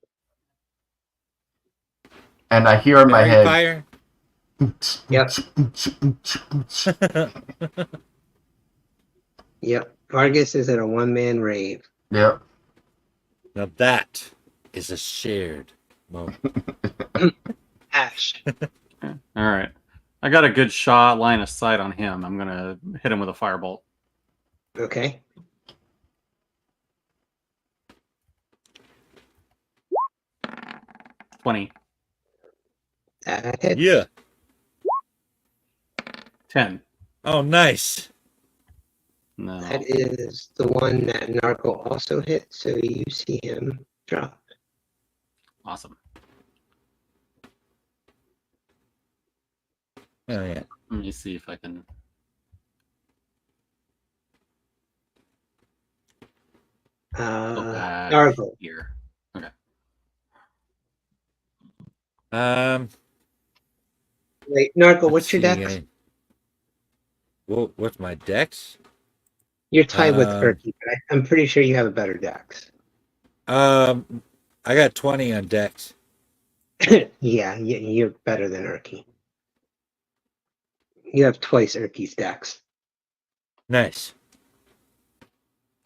Speaker 3: And I hear in my
Speaker 1: Fairy
Speaker 3: head.
Speaker 1: fire.
Speaker 2: Yep. Yep. Vargas is at a one-man rave.
Speaker 3: Yep.
Speaker 1: Now that is a shared moment.
Speaker 2: Ash.
Speaker 4: All right. I got a good shot, line of sight on him. I'm going to hit him with a firebolt.
Speaker 2: Okay.
Speaker 4: $20.
Speaker 2: That hits.
Speaker 1: Yeah.
Speaker 4: 10.
Speaker 1: Oh, nice.
Speaker 4: No.
Speaker 2: That is the one that Narco also hit, so you see him drop.
Speaker 4: Awesome.
Speaker 1: Oh yeah.
Speaker 4: Let me see if I can. Go back
Speaker 2: Narco.
Speaker 4: here. Okay.
Speaker 2: Wait, Narco, what's
Speaker 1: let's
Speaker 2: your
Speaker 1: see,
Speaker 2: dex?
Speaker 1: what's my dex?
Speaker 2: You're tied with
Speaker 1: Um,
Speaker 2: Erky, but I'm pretty sure you have a better dex.
Speaker 1: I got 20 on dex.
Speaker 2: Yeah, you're better than Erky. You have twice Erky's dex.
Speaker 1: Nice.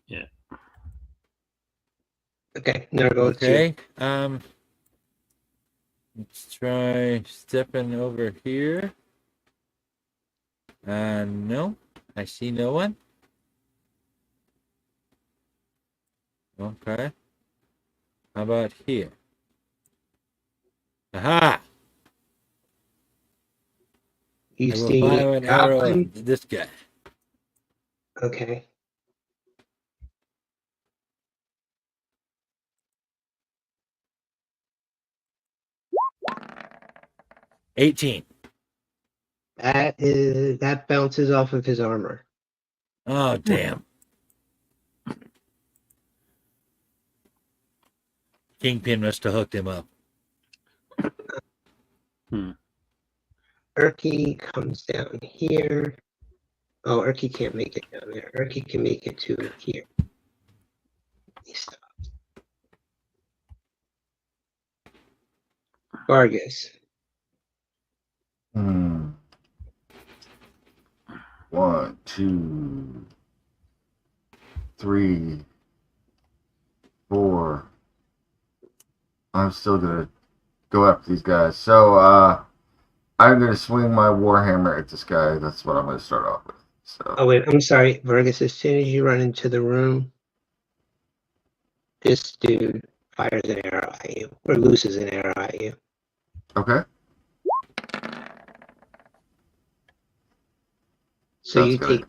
Speaker 4: Yeah.
Speaker 2: Okay, Narco, it's you.
Speaker 1: Okay. Let's try stepping over here. No, I see no one. Okay. How about here? Aha!
Speaker 2: You
Speaker 1: I will
Speaker 2: see
Speaker 1: fire an arrow
Speaker 2: Goblin.
Speaker 1: at this guy.
Speaker 2: Okay.
Speaker 1: $18.
Speaker 2: That bounces off of his armor.
Speaker 1: Oh, damn. Kingpin must have hooked him up.
Speaker 2: Erky comes down here. Oh, Erky can't make it down there. Erky can make it to here. He stopped. Vargas.
Speaker 3: Hmm. 1, 2, 3, 4. I'm still gonna go after these guys. So I'm gonna swing my warhammer at this guy. That's what I'm gonna start off with. So
Speaker 2: Oh wait, I'm sorry, Vargas. As soon as you run into the room, this dude fires an arrow at you, or looses an arrow at you.
Speaker 3: okay,
Speaker 2: So
Speaker 3: that's good.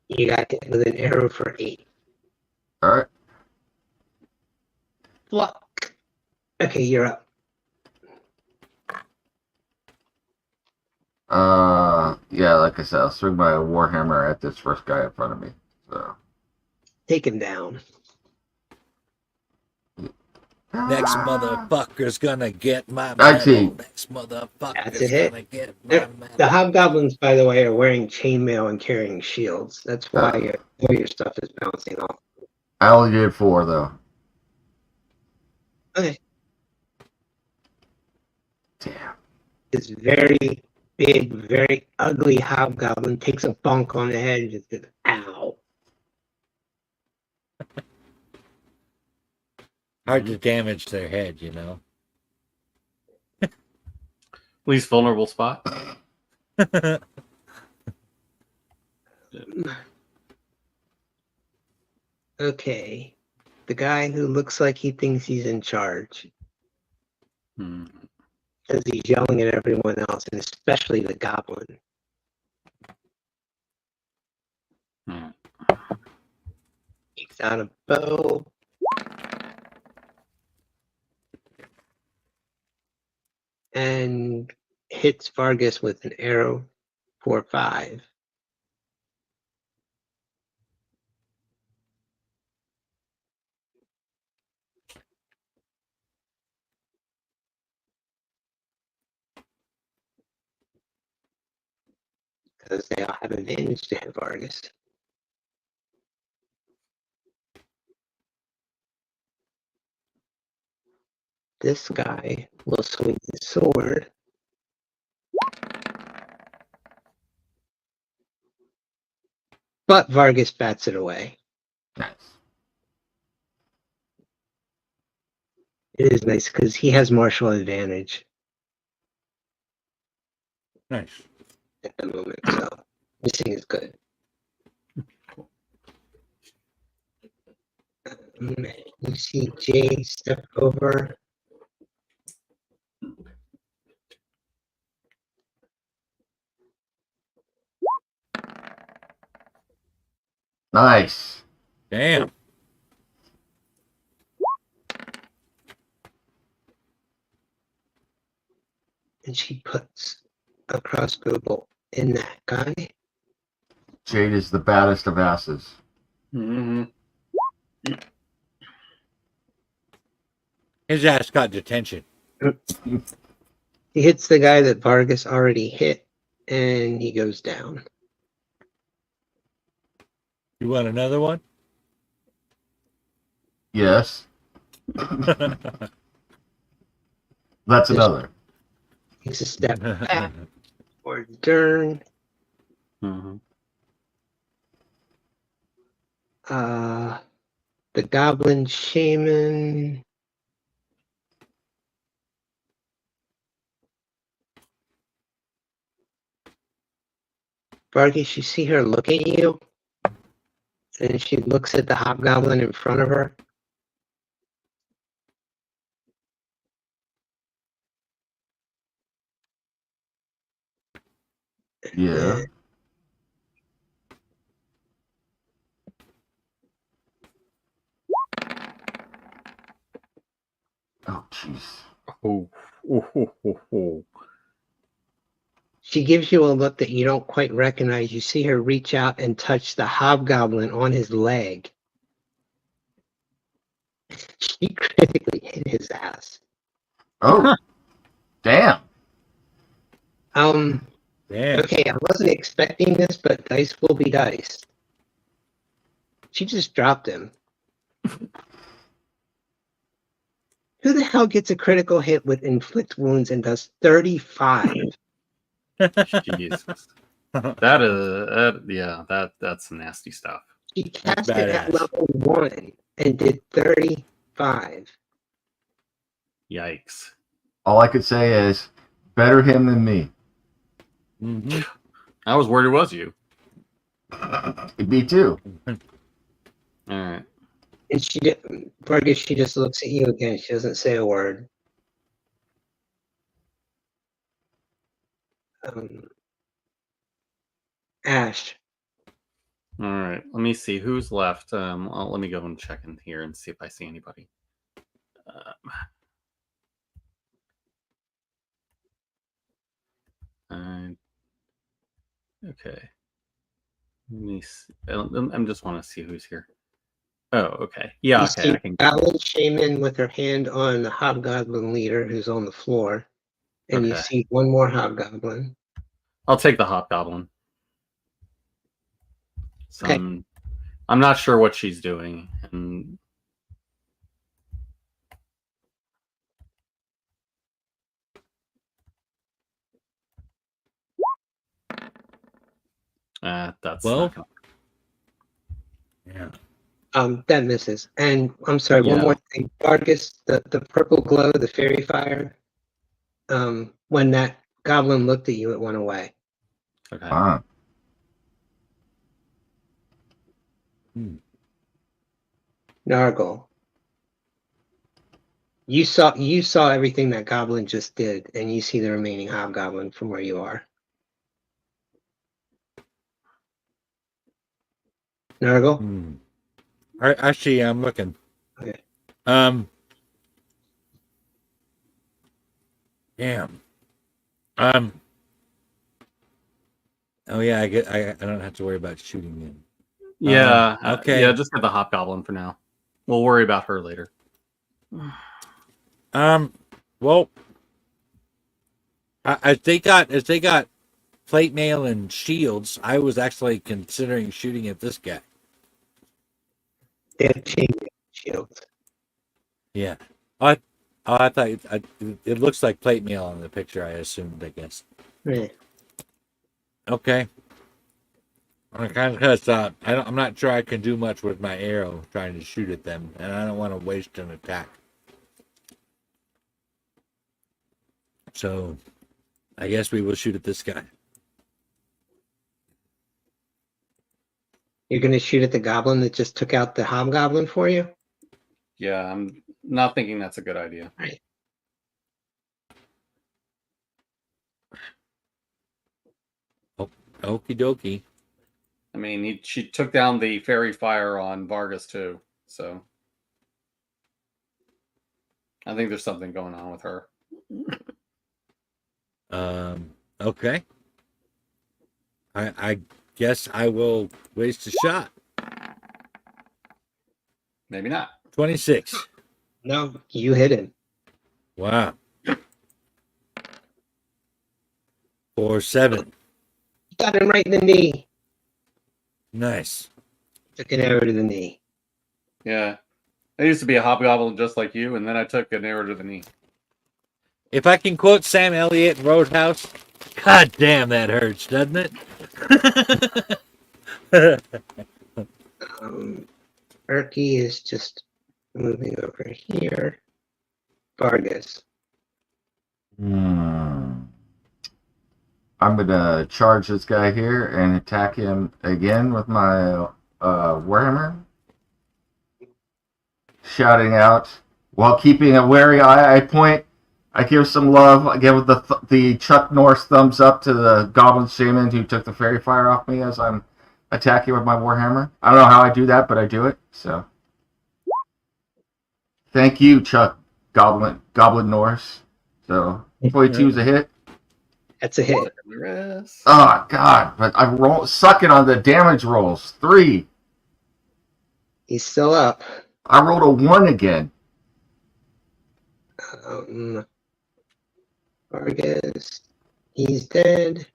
Speaker 2: you got hit with an arrow for 8.
Speaker 3: All right.
Speaker 2: Block. Okay, you're up.
Speaker 3: Yeah, like I said, I'll swing my warhammer at this first guy in front of me. So
Speaker 2: Take him down.
Speaker 1: Next motherfucker's gonna get my
Speaker 3: 19.
Speaker 1: medal. Next motherfucker's
Speaker 2: That's a hit.
Speaker 1: gonna get my medal.
Speaker 2: The hobgoblins, by the way, are wearing chainmail and carrying shields. That's why all your stuff is bouncing off.
Speaker 3: I only did 4 though.
Speaker 2: Okay.
Speaker 3: Damn.
Speaker 2: This very big, very ugly hobgoblin takes a bonk on the head and just goes, ow.
Speaker 1: Hard to damage their head, you know.
Speaker 4: Least vulnerable spot.
Speaker 2: Okay. The guy who looks like he thinks he's in charge, as he's yelling at everyone else, and especially the goblin. Takes out a bow. And hits Vargas with an arrow for 5. because they all have advantage to hit Vargas. This guy will swing his sword. But Vargas bats it away.
Speaker 3: Nice.
Speaker 2: It is nice because he has martial advantage
Speaker 1: Nice.
Speaker 2: at the moment, so missing is good. You see Jay step over.
Speaker 3: Nice.
Speaker 1: Damn.
Speaker 2: And she puts a crossbow bolt in that guy.
Speaker 3: Jade is the baddest of asses.
Speaker 4: Mm-hmm.
Speaker 1: His ass got detention.
Speaker 2: He hits the guy that Vargas already hit, and he goes down.
Speaker 1: You want another one?
Speaker 3: Yes. That's another.
Speaker 2: Takes a step back for Dern.
Speaker 4: Mm-hmm.
Speaker 2: The Goblin Shaman. Vargas, you see her look at you, and she looks at the Hobgoblin in front of her.
Speaker 3: Yeah. Oh, jeez.
Speaker 4: Oh. Oh.
Speaker 2: She gives you a look that you don't quite recognize. You see her reach out and touch the Hobgoblin on his leg. She critically hit his ass.
Speaker 3: Oh, damn.
Speaker 1: Damn.
Speaker 2: Okay, I wasn't expecting this, but dice will be dice. She just dropped him. Who the hell gets a critical hit with inflict wounds and does 35?
Speaker 4: Jesus. That is that's nasty stuff.
Speaker 2: She
Speaker 1: That's
Speaker 2: cast it at
Speaker 1: badass.
Speaker 2: level 1 and did 35.
Speaker 4: Yikes.
Speaker 3: All I could say is, better him than me.
Speaker 1: Mm-hmm.
Speaker 4: I was worried it was you.
Speaker 3: Me too.
Speaker 4: All right.
Speaker 2: And Vargas, she just looks at you again. She doesn't say a word. Ash.
Speaker 4: All right. Let me see who's left. Let me go and check in here and see if I see anybody. Okay. Let me see. I just want to see who's here. Oh, okay. Yeah,
Speaker 2: You
Speaker 4: okay.
Speaker 2: see
Speaker 4: I can.
Speaker 2: Goblin Shaman with her hand on the Hobgoblin leader who's on the floor. And you
Speaker 4: Okay.
Speaker 2: see one more Hobgoblin.
Speaker 4: I'll take the Hobgoblin.
Speaker 2: Okay.
Speaker 4: I'm not sure what she's doing, and that's
Speaker 1: Well,
Speaker 4: not gonna...
Speaker 1: Yeah.
Speaker 2: That misses. And I'm sorry, one
Speaker 4: Yeah.
Speaker 2: more thing. Vargas, the purple glow, the fairy fire, when that goblin looked at you, it went away.
Speaker 4: Okay.
Speaker 2: Nargle. You saw everything that goblin just did, and you see the remaining hobgoblin from where you are. Nargle?
Speaker 1: Actually, I'm looking.
Speaker 2: Okay.
Speaker 1: Damn. Oh yeah, I don't have to worry about shooting him.
Speaker 4: Yeah.
Speaker 1: Okay.
Speaker 4: Yeah, just get the Hobgoblin for now. We'll worry about her later.
Speaker 1: Well, as they got plate mail and shields, I was actually considering shooting at this guy.
Speaker 2: They have chain shields.
Speaker 1: Yeah. I thought it looks like plate mail on the picture. I assumed. I guess.
Speaker 2: Yeah.
Speaker 1: Okay. I kind of thought I'm not sure I can do much with my arrow trying to shoot at them, and I don't want to waste an attack. So, I guess we will shoot at this guy.
Speaker 2: You're going to shoot at the goblin that just took out the hobgoblin for you?
Speaker 4: Yeah, I'm not thinking that's a good idea.
Speaker 2: Right.
Speaker 1: Okie dokie.
Speaker 4: I mean, she took down the fairy fire on Vargas too, so I think there's something going on with her.
Speaker 1: Okay. I guess I will waste a shot.
Speaker 4: Maybe not.
Speaker 1: 26.
Speaker 2: No, you hit him.
Speaker 1: Wow. 4-7.
Speaker 2: Got him right in the knee.
Speaker 1: Nice.
Speaker 2: Took an arrow to the knee.
Speaker 4: Yeah. I used to be a hobgoblin just like you, and then I took an arrow to the knee.
Speaker 1: If I can quote Sam Elliott in Roadhouse, God damn, that hurts, doesn't it?
Speaker 2: Erky is just moving over here. Vargas.
Speaker 3: I'm gonna charge this guy here and attack him again with my Warhammer, shouting out while keeping a wary eye. I point. I give some love. I give the Chuck Norris thumbs up to the Goblin Shaman who took the fairy fire off me as I'm attacking with my Warhammer. I don't know how I do that, but I do it. So, thank you, Chuck Goblin Norris. So, 22 is a hit.
Speaker 2: That's a hit.
Speaker 3: Oh God! But I sucking on the damage rolls. 3.
Speaker 2: He's still up.
Speaker 3: I rolled a 1 again.
Speaker 2: Vargas. He's dead.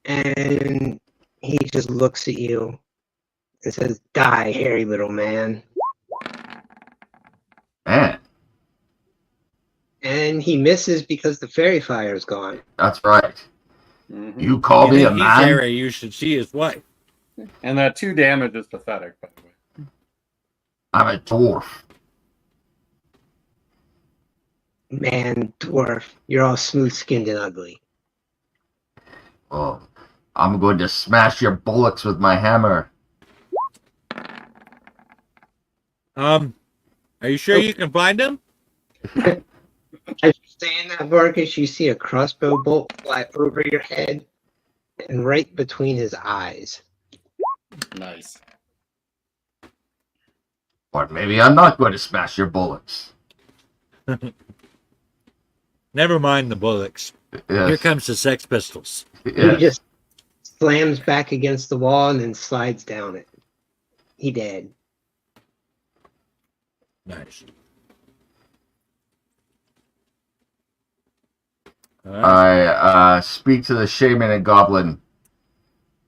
Speaker 2: And he just looks at you and says, "Die, hairy little man."
Speaker 3: Man,
Speaker 2: And he misses because the fairy fire is gone.
Speaker 3: that's right.
Speaker 4: Mm-hmm.
Speaker 3: You call me a man?
Speaker 1: Area, you should see his wife.
Speaker 4: And that 2 damage is pathetic, by the way.
Speaker 3: I'm a dwarf.
Speaker 2: Man, dwarf, you're all smooth-skinned and ugly.
Speaker 3: Oh, I'm going to smash your bullocks with my hammer.
Speaker 1: Are you sure you can find him?
Speaker 2: As you're saying that, Vargas, you see a crossbow bolt fly over your head and right between his eyes.
Speaker 4: Nice.
Speaker 3: Or maybe I'm not going to smash your bullocks.
Speaker 1: Never mind the bullocks.
Speaker 3: Yes.
Speaker 1: Here comes the Sex Pistols.
Speaker 2: He
Speaker 3: Yes.
Speaker 2: just slams back against the wall and then slides down it. He dead.
Speaker 1: Nice. All right.
Speaker 3: I speak to the shaman and goblin.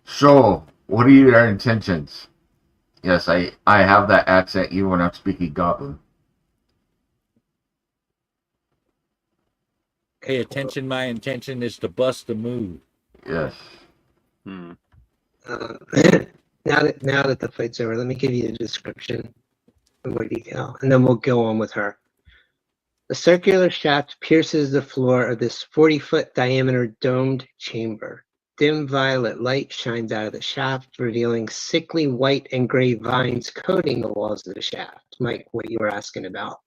Speaker 3: So, what are your intentions? Yes, I have that accent even when I'm speaking goblin.
Speaker 1: Pay attention. My intention is to bust a move.
Speaker 3: Yes.
Speaker 4: Hmm.
Speaker 2: Now that the fight's over, let me give you the description in more detail, and then we'll go on with her. The circular shaft pierces the floor of this 40-foot diameter domed chamber. Dim violet light shines out of the shaft, revealing sickly white and gray vines coating the walls of the shaft. Mike, what you were asking about.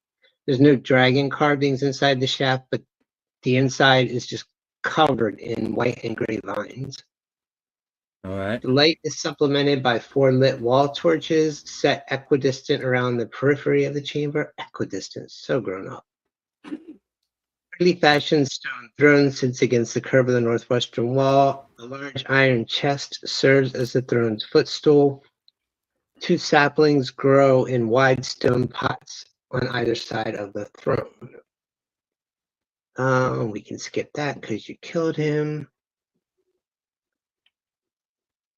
Speaker 2: There's no dragon carvings inside the shaft, but the inside is just covered in white and gray vines.
Speaker 1: All right.
Speaker 2: The light is supplemented by 4 lit wall torches set equidistant around the periphery of the chamber. Equidistant, so grown up. Prettily fashioned stone throne sits against the curve of the northwestern wall. A large iron chest serves as the throne's footstool. 2 saplings grow in wide stone pots on either side of the throne. We can skip that because you killed him.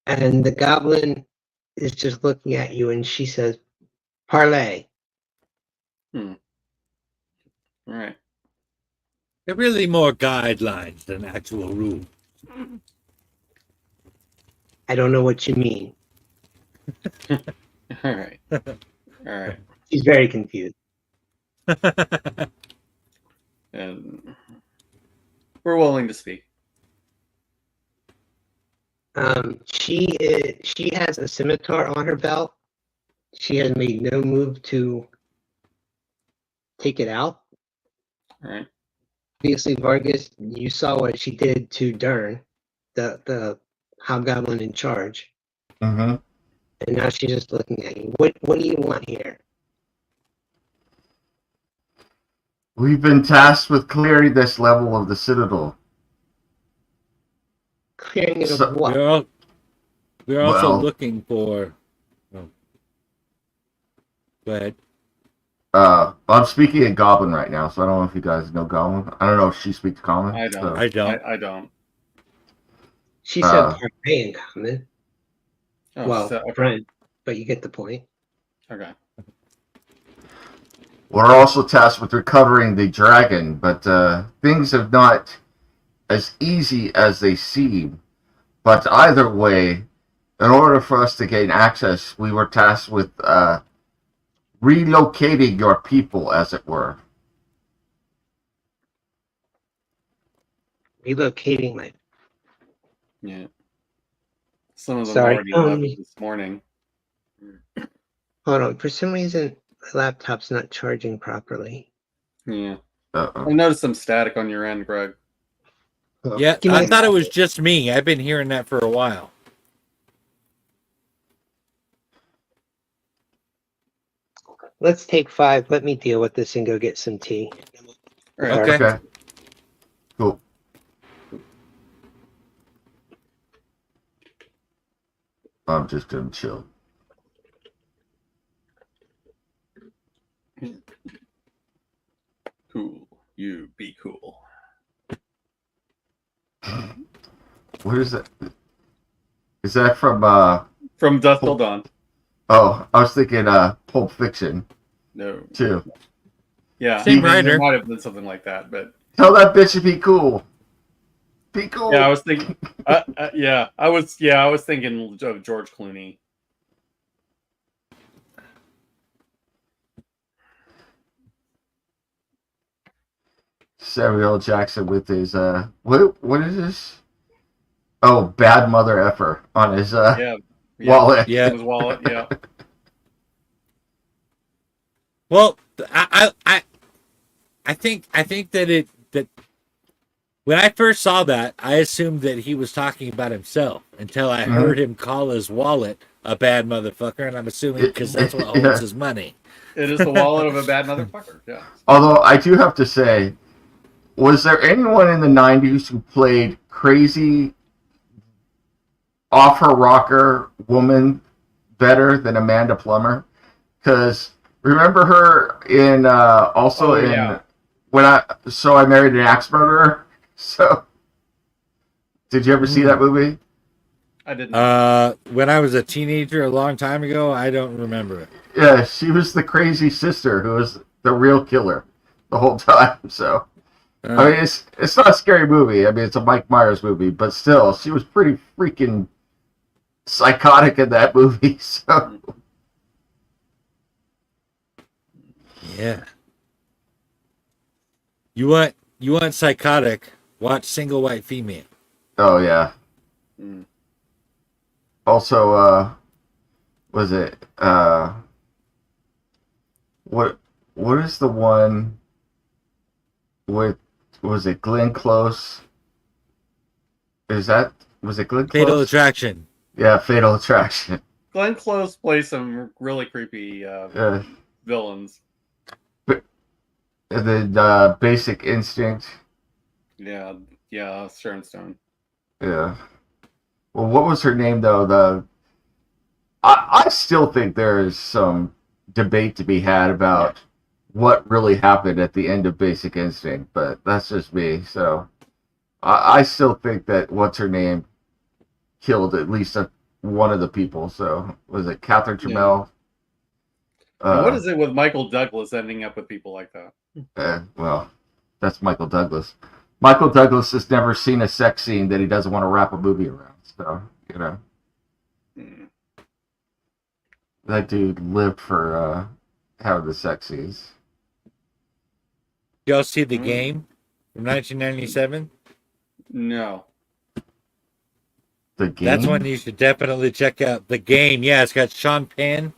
Speaker 2: And the goblin is just looking at you, and she says, "Parlay."
Speaker 4: All right.
Speaker 1: They're really more guidelines than actual rules.
Speaker 2: I don't know what you mean.
Speaker 4: All right. All right.
Speaker 2: She's very confused.
Speaker 4: And we're willing to speak.
Speaker 2: She has a scimitar on her belt. She has made no move to take it out.
Speaker 4: All right.
Speaker 2: Obviously, Vargas, you saw what she did to Dern, the hobgoblin in charge,
Speaker 3: Mm-hmm.
Speaker 2: and now she's just looking at you. What do you want here?
Speaker 3: We've been tasked with clearing this level of the Citadel.
Speaker 2: Clearing it
Speaker 3: So-
Speaker 2: of what?
Speaker 1: We're also
Speaker 3: Well-
Speaker 1: looking for. Oh. Go ahead.
Speaker 3: I'm speaking in Goblin right now, so I don't know if you guys know Goblin. I don't know if she speaks Common.
Speaker 4: I don't.
Speaker 3: so-
Speaker 1: I don't.
Speaker 4: I don't.
Speaker 2: She said parlay in common.
Speaker 4: Oh,
Speaker 2: Well,
Speaker 4: so, okay.
Speaker 2: friend, but you get the point.
Speaker 4: Okay.
Speaker 3: We're also tasked with recovering the dragon, but things have not as easy as they seem. But either way, in order for us to gain access, we were tasked with relocating your people, as it were.
Speaker 2: Relocating my.
Speaker 4: Yeah. Some of them
Speaker 2: Sorry,
Speaker 4: already left this morning.
Speaker 2: Hold on. For some reason, my laptop's not charging properly.
Speaker 4: Yeah.
Speaker 3: Uh-oh.
Speaker 4: I noticed some static on your end, Greg.
Speaker 2: Oh,
Speaker 1: Yeah,
Speaker 2: give me
Speaker 1: I
Speaker 2: a
Speaker 1: thought it
Speaker 2: second.
Speaker 1: was just me. I've been hearing that for a while.
Speaker 2: Let's take 5. Let me deal with this and go get some tea.
Speaker 4: All right.
Speaker 1: Okay.
Speaker 3: Okay. Cool. I'm just gonna chill.
Speaker 4: Cool. You be cool.
Speaker 3: What is that? Is that from
Speaker 4: From Dusk Till Dawn.
Speaker 3: oh, I was thinking Pulp Fiction
Speaker 4: No.
Speaker 3: too.
Speaker 4: Yeah.
Speaker 1: Same
Speaker 4: There
Speaker 1: writer.
Speaker 4: might have been something like that, but
Speaker 3: Tell that bitch to be cool. Be cool.
Speaker 4: yeah, I was thinking. I was thinking of George Clooney.
Speaker 3: Samuel L. Jackson with his what is this? Oh, bad mother effer on his
Speaker 4: Yeah.
Speaker 3: wallet.
Speaker 1: Yeah.
Speaker 4: His wallet. Yeah.
Speaker 1: Well, I think that when I first saw that, I assumed that he was talking about himself until I heard him call his wallet a bad motherfucker, and I'm assuming because that's what holds
Speaker 3: Yeah.
Speaker 1: his money.
Speaker 4: It is the wallet of a bad motherfucker. Yeah.
Speaker 3: Although I do have to say, was there anyone in the 90s who played crazy off her rocker woman better than Amanda Plummer? Because remember her in also
Speaker 4: Oh,
Speaker 3: in
Speaker 4: yeah.
Speaker 3: when I married an axe murderer. So did you ever see that movie?
Speaker 4: I didn't.
Speaker 1: When I was a teenager a long time ago, I don't remember it.
Speaker 3: Yeah, she was the crazy sister who was the real killer the whole time. So I mean, it's not a scary movie. I mean, it's a Mike Myers movie, but still, she was pretty freaking psychotic in that movie. So
Speaker 1: yeah. You want psychotic? Watch Single White Female.
Speaker 3: oh yeah.
Speaker 4: Mm.
Speaker 3: Also, was it what is the one with, was it Glenn Close? Was it Glenn Close?
Speaker 1: Fatal Attraction.
Speaker 3: Yeah, Fatal Attraction.
Speaker 4: Glenn Close plays some really creepy villains.
Speaker 3: And then Basic Instinct.
Speaker 4: Yeah. Sharon Stone.
Speaker 3: Yeah. Well, what was her name though? I still think there is some debate to be had about what really happened at the end of Basic Instinct, but that's just me. So I still think that what's her name killed at least one of the people. So was it Catherine Trammell?
Speaker 4: And what is it with Michael Douglas ending up with people like that?
Speaker 3: Well, that's Michael Douglas. Michael Douglas has never seen a sex scene that he doesn't want to wrap a movie around. So, you know. That dude lived for having the sex scenes.
Speaker 1: Y'all see The Game from 1997?
Speaker 4: No.
Speaker 3: The Game?
Speaker 1: That's one you should definitely check out. The Game. Yeah, it's got Sean Penn.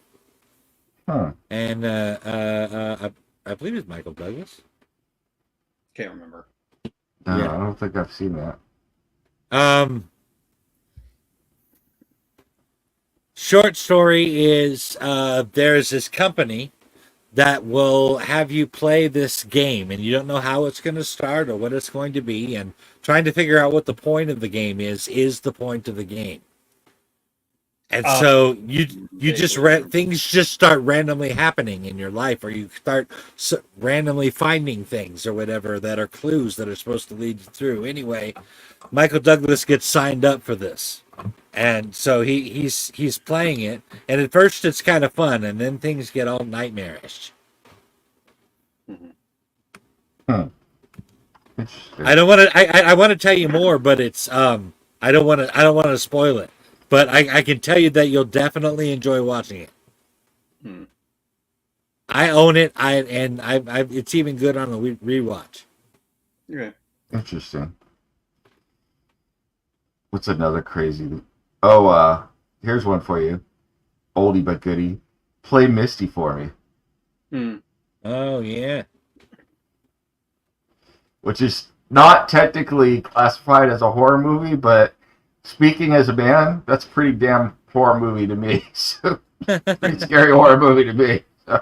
Speaker 3: Huh.
Speaker 1: And I believe it's Michael Douglas.
Speaker 4: Can't remember.
Speaker 3: No,
Speaker 1: Yeah.
Speaker 3: I don't think I've seen that.
Speaker 1: Short story is there's this company that will have you play this game, and you don't know how it's going to start or what it's going to be, and trying to figure out what the point of the game is the point of the game. And so you just things just start randomly happening in your life, or you start randomly finding things or whatever that are clues that are supposed to lead you through. Anyway, Michael Douglas gets signed up for this, and so he's playing it. And at first it's kind of fun, and then things get all nightmarish.
Speaker 3: Interesting.
Speaker 1: I don't want to. I want to tell you more, but it's I don't want to spoil it. But I can tell you that you'll definitely enjoy watching it. I own it. It's even good on a rewatch.
Speaker 4: Okay.
Speaker 3: Interesting. What's another crazy? Oh, here's one for you. Oldie but goodie. Play Misty for me.
Speaker 1: Oh yeah.
Speaker 3: Which is not technically classified as a horror movie, but speaking as a man, that's a pretty damn horror movie to me. So, pretty scary horror movie to me. So,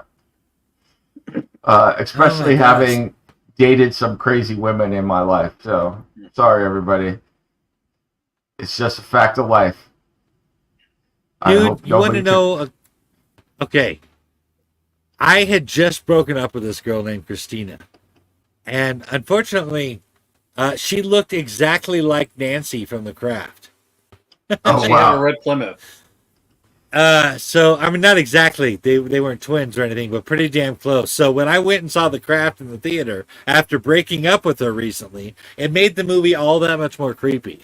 Speaker 3: especially having dated some crazy women in my life. So, sorry, everybody. It's just a fact of life.
Speaker 1: Dude, you want to know? Okay. I had just broken up with this girl named Christina. And unfortunately, she looked exactly like Nancy from The Craft.
Speaker 3: Oh,
Speaker 4: She had
Speaker 3: wow.
Speaker 4: a red Plymouth.
Speaker 1: So, I mean, not exactly. They weren't twins or anything, but pretty damn close. So when I went and saw The Craft in the theater, after breaking up with her recently, it made the movie all that much more creepy.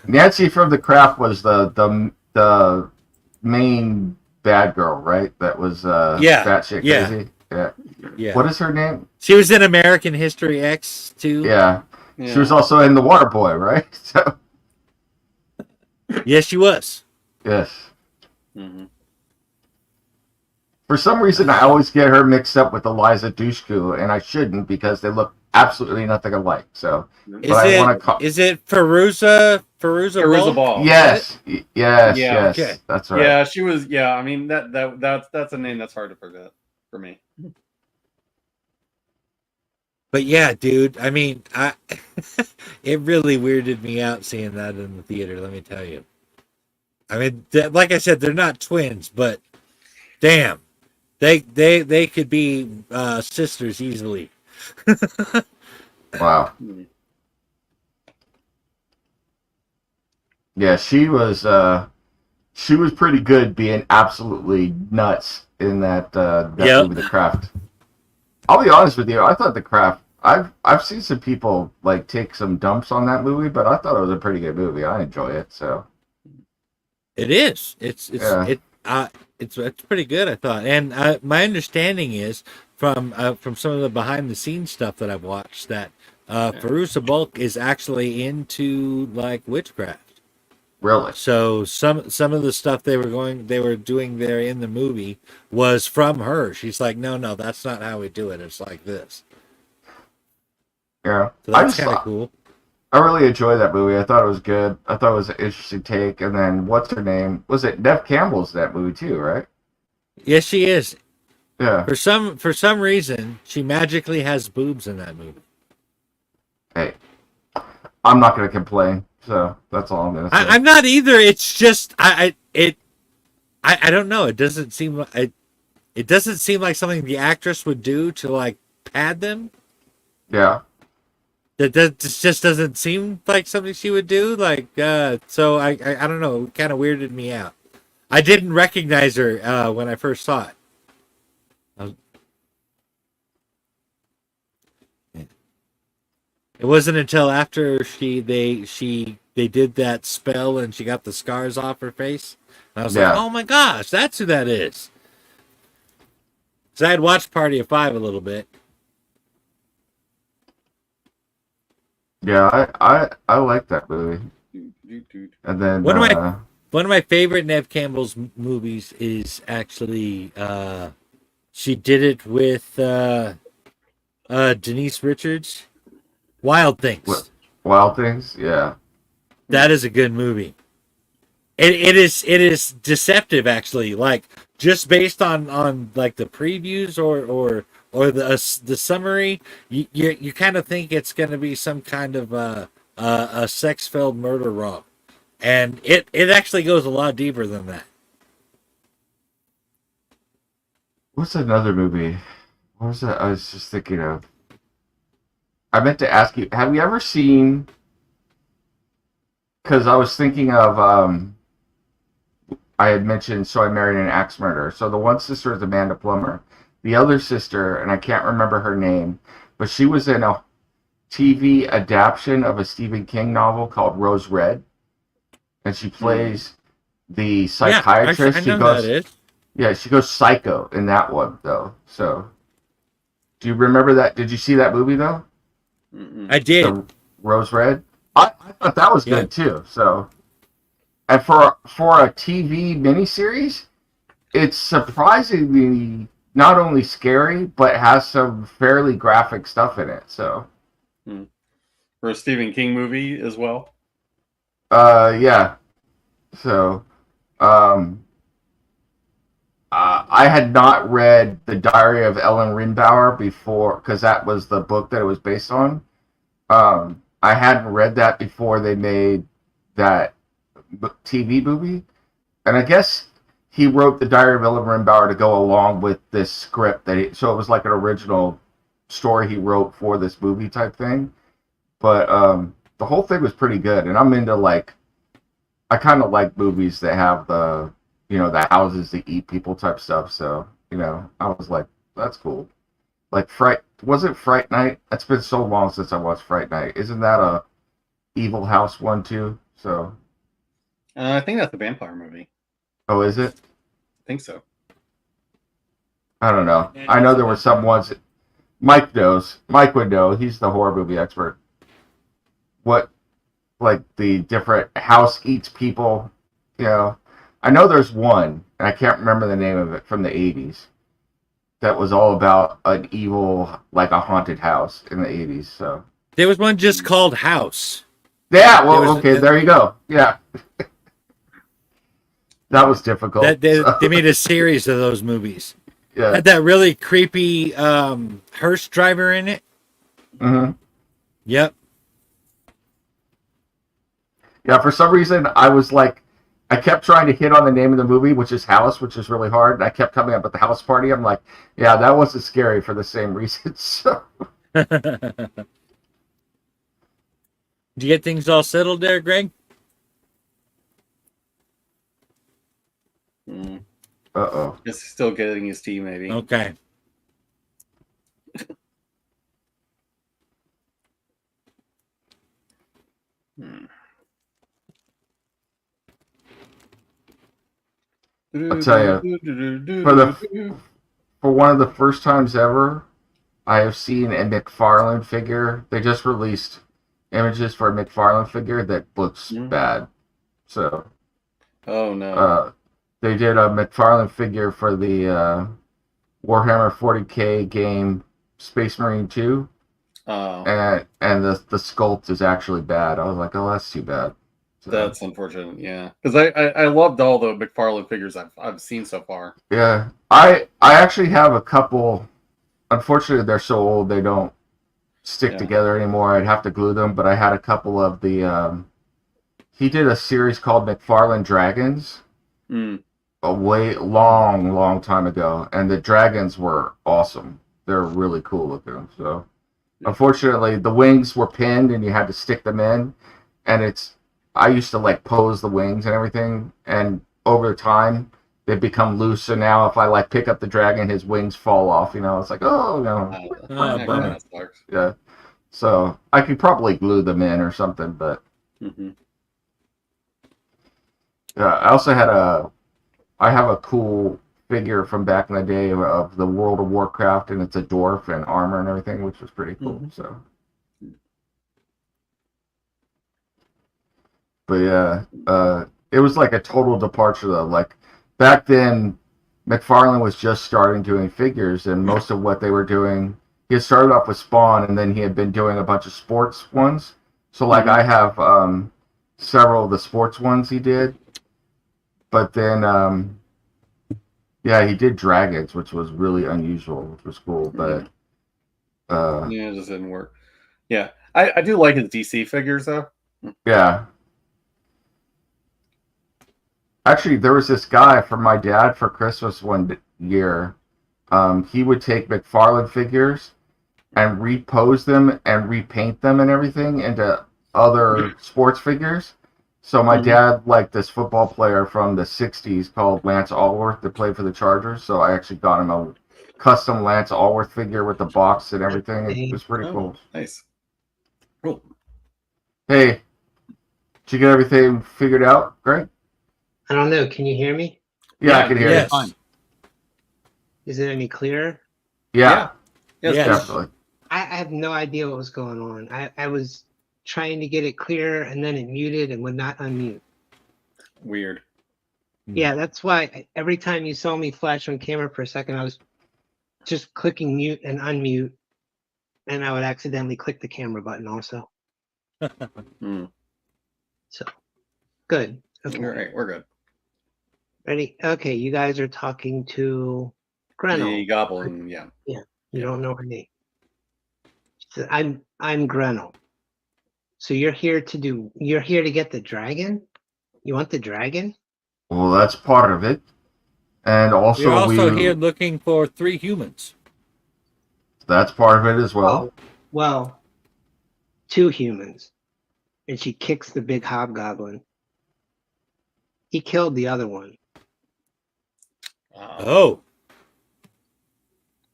Speaker 3: Nancy from The Craft was the main bad girl, right? That was batshit crazy. Yeah. What is her name?
Speaker 1: She was in American History X too.
Speaker 3: Yeah. She was also in The Waterboy, right? So.
Speaker 1: Yes, she was.
Speaker 3: Yes. For some reason, I always get her mixed up with Eliza Dushku, and I shouldn't because they look absolutely nothing alike. So,
Speaker 1: is it Fairuza
Speaker 4: Ball?
Speaker 3: Yes, yes,
Speaker 4: Yeah.
Speaker 3: yes.
Speaker 1: Okay.
Speaker 3: That's right.
Speaker 4: Yeah, she was. Yeah, I mean that's a name that's hard to forget for me.
Speaker 1: But yeah, dude, I mean, it really weirded me out seeing that in the theater, let me tell you. I mean, like I said, they're not twins, but damn, they could be sisters easily.
Speaker 3: Wow. Yeah, she was pretty good being absolutely nuts in that movie, The Craft. I'll be honest with you, I thought The Craft, I've seen some people like take some dumps on that movie, but I thought it was a pretty good movie. I enjoy it, so.
Speaker 1: It is. It's pretty good, I thought. And my understanding is from some of the behind the scenes stuff that I've watched that Fairuza Balk is actually into like witchcraft.
Speaker 3: Really?
Speaker 1: So some of the stuff they were doing there in the movie was from her. She's like, no, that's not how we do it. It's like this.
Speaker 3: Yeah.
Speaker 1: So that's kind of cool.
Speaker 3: I really enjoyed that movie. I thought it was good. I thought it was an interesting take. And then what's her name? Was it Neve Campbell's in that movie too, right?
Speaker 1: Yes, she is.
Speaker 3: Yeah.
Speaker 1: For some reason, she magically has boobs in that movie.
Speaker 3: Hey, I'm not going to complain. So that's all I'm going to say.
Speaker 1: I'm not either. It's just I don't know. It doesn't seem like it doesn't seem like something the actress would do to like pad them.
Speaker 3: Yeah.
Speaker 1: That just doesn't seem like something she would do. Like, so I don't know. It kind of weirded me out. I didn't recognize her when I first saw it. It wasn't until after they did that spell and she got the scars off her face. And I was like, oh my gosh, that's who that is. So I had watched Party of Five a little bit.
Speaker 3: Yeah, I like that movie. And then
Speaker 1: one of my favorite Nev Campbell's movies is actually she did it with Denise Richards. Wild Things.
Speaker 3: Wild Things, yeah.
Speaker 1: That is a good movie. It is deceptive actually. Like just based on like the previews or the summary, you kind of think it's going to be some kind of a sex-filled murder romp, and it actually goes a lot deeper than that.
Speaker 3: What's another movie? What was that? I was just thinking of. I meant to ask you, have you ever seen, because I was thinking of, I had mentioned So I Married an Axe Murderer. So the one sister is Amanda Plummer. The other sister, and I can't remember her name, but she was in a TV adaptation of a Stephen King novel called Rose Red. And she plays the psychiatrist.
Speaker 1: Yeah, I know that is.
Speaker 3: Yeah, she goes psycho in that one, though. So, do you remember that? Did you see that movie, though?
Speaker 1: I did.
Speaker 3: The Rose Red. I thought that was good too. So, and for a TV miniseries, it's surprisingly not only scary but has some fairly graphic stuff in it. So,
Speaker 4: for a Stephen King movie as well.
Speaker 3: Yeah. So, I had not read The Diary of Ellen Rinbauer before, because that was the book that it was based on. I hadn't read that before they made that TV movie. And I guess he wrote The Diary of Ellen Rinbauer to go along with this script. So it was like an original story he wrote for this movie type thing. But the whole thing was pretty good. And I'm into, like, I kind of like movies that have the houses that eat people type stuff. So, I was like, that's cool. Like was it Fright Night? It's been so long since I watched Fright Night. Isn't that a Evil House one too? So,
Speaker 4: I think that's a vampire movie.
Speaker 3: Oh, is it?
Speaker 4: I think so.
Speaker 3: I don't know. I know there were some ones that Mike knows. Mike would know. He's the horror movie expert. What, like the different house eats people, I know there's one, and I can't remember the name of it, from the 80s. That was all about an evil, like a haunted house in the 80s. So
Speaker 1: there was one just called House.
Speaker 3: Yeah, well, there you go. Yeah. That was difficult.
Speaker 1: They made a series of those movies.
Speaker 3: Yeah.
Speaker 1: Had that really creepy hearse driver in it.
Speaker 3: Mm-hmm.
Speaker 1: Yep.
Speaker 3: Yeah, for some reason, I kept trying to hit on the name of the movie, which is House, which is really hard. And I kept coming up with the House Party. I'm like, yeah, that wasn't scary for the same reasons. So.
Speaker 1: Did you get things all settled there, Greg?
Speaker 3: Uh-oh.
Speaker 4: Just still getting his tea, maybe.
Speaker 1: Okay.
Speaker 3: I'll tell you, for one of the first times ever, I have seen a McFarlane figure. They just released images for a McFarlane figure that looks bad. So,
Speaker 4: oh no,
Speaker 3: they did a McFarlane figure for the Warhammer 40K game Space Marine 2.
Speaker 4: Oh,
Speaker 3: and the sculpt is actually bad. I was like, oh, that's too bad. So,
Speaker 4: that's unfortunate. Yeah, because I loved all the McFarlane figures I've seen so far.
Speaker 3: Yeah, I actually have a couple. Unfortunately, they're so old they don't stick together anymore. I'd have to glue them, but I had a couple of the. He did a series called McFarlane Dragons, a way long time ago, and the dragons were awesome. They're really cool looking. So, unfortunately, the wings were pinned, and you had to stick them in. And I used to like pose the wings and everything, and over time they've become loose. So now if I like pick up the dragon, his wings fall off. It's like, oh no,
Speaker 1: bummer.
Speaker 4: That sucks.
Speaker 3: yeah. So I could probably glue them in or something, but
Speaker 4: Mm-hmm.
Speaker 3: I also I have a cool figure from back in the day of the World of Warcraft, and it's a dwarf and armor and everything, which was pretty cool.
Speaker 4: Mhm.
Speaker 3: So, but yeah, it was like a total departure though. Like back then, McFarlane was just starting doing figures, and most of what they were doing, he had started off with Spawn, and then he had been doing a bunch of sports ones. So like I have several of the sports ones he did, but then yeah, he did dragons, which was really unusual, which was cool. But
Speaker 4: Yeah, it just didn't work. Yeah, I do like his DC figures though.
Speaker 3: yeah. Actually, there was this guy from my dad for Christmas one year. He would take McFarlane figures and repose them and repaint them and everything into other sports figures. So my dad liked this football player from the 60s called Lance Allworth that played for the Chargers. So I actually got him a custom Lance Allworth figure with the box and everything. It was pretty cool.
Speaker 4: Nice. Cool.
Speaker 3: Hey, did you get everything figured out? Great.
Speaker 2: I don't know. Can you hear me?
Speaker 3: Yeah, I can hear
Speaker 1: yes.
Speaker 3: you.
Speaker 4: Fine.
Speaker 2: Is it any clearer?
Speaker 3: Yeah,
Speaker 4: Yes.
Speaker 1: Yes.
Speaker 3: definitely.
Speaker 2: I have no idea what was going on. I was trying to get it clear, and then it muted and would not unmute.
Speaker 4: Weird.
Speaker 2: Yeah, that's why every time you saw me flash on camera for a second, I was just clicking mute and unmute, and I would accidentally click the camera button also.
Speaker 4: Mm.
Speaker 2: So, good. Okay.
Speaker 4: All right, we're good.
Speaker 2: Ready? Okay, you guys are talking to Grenell.
Speaker 4: The goblin, yeah.
Speaker 2: You don't know her name. So I'm Grenell. So you're here to get the dragon? You want the dragon?
Speaker 3: Well, that's part of it. And also,
Speaker 1: You're also here looking for 3 humans.
Speaker 3: That's part of it as well.
Speaker 2: Well, 2 humans. And she kicks the big hobgoblin. He killed the other one.
Speaker 1: Oh.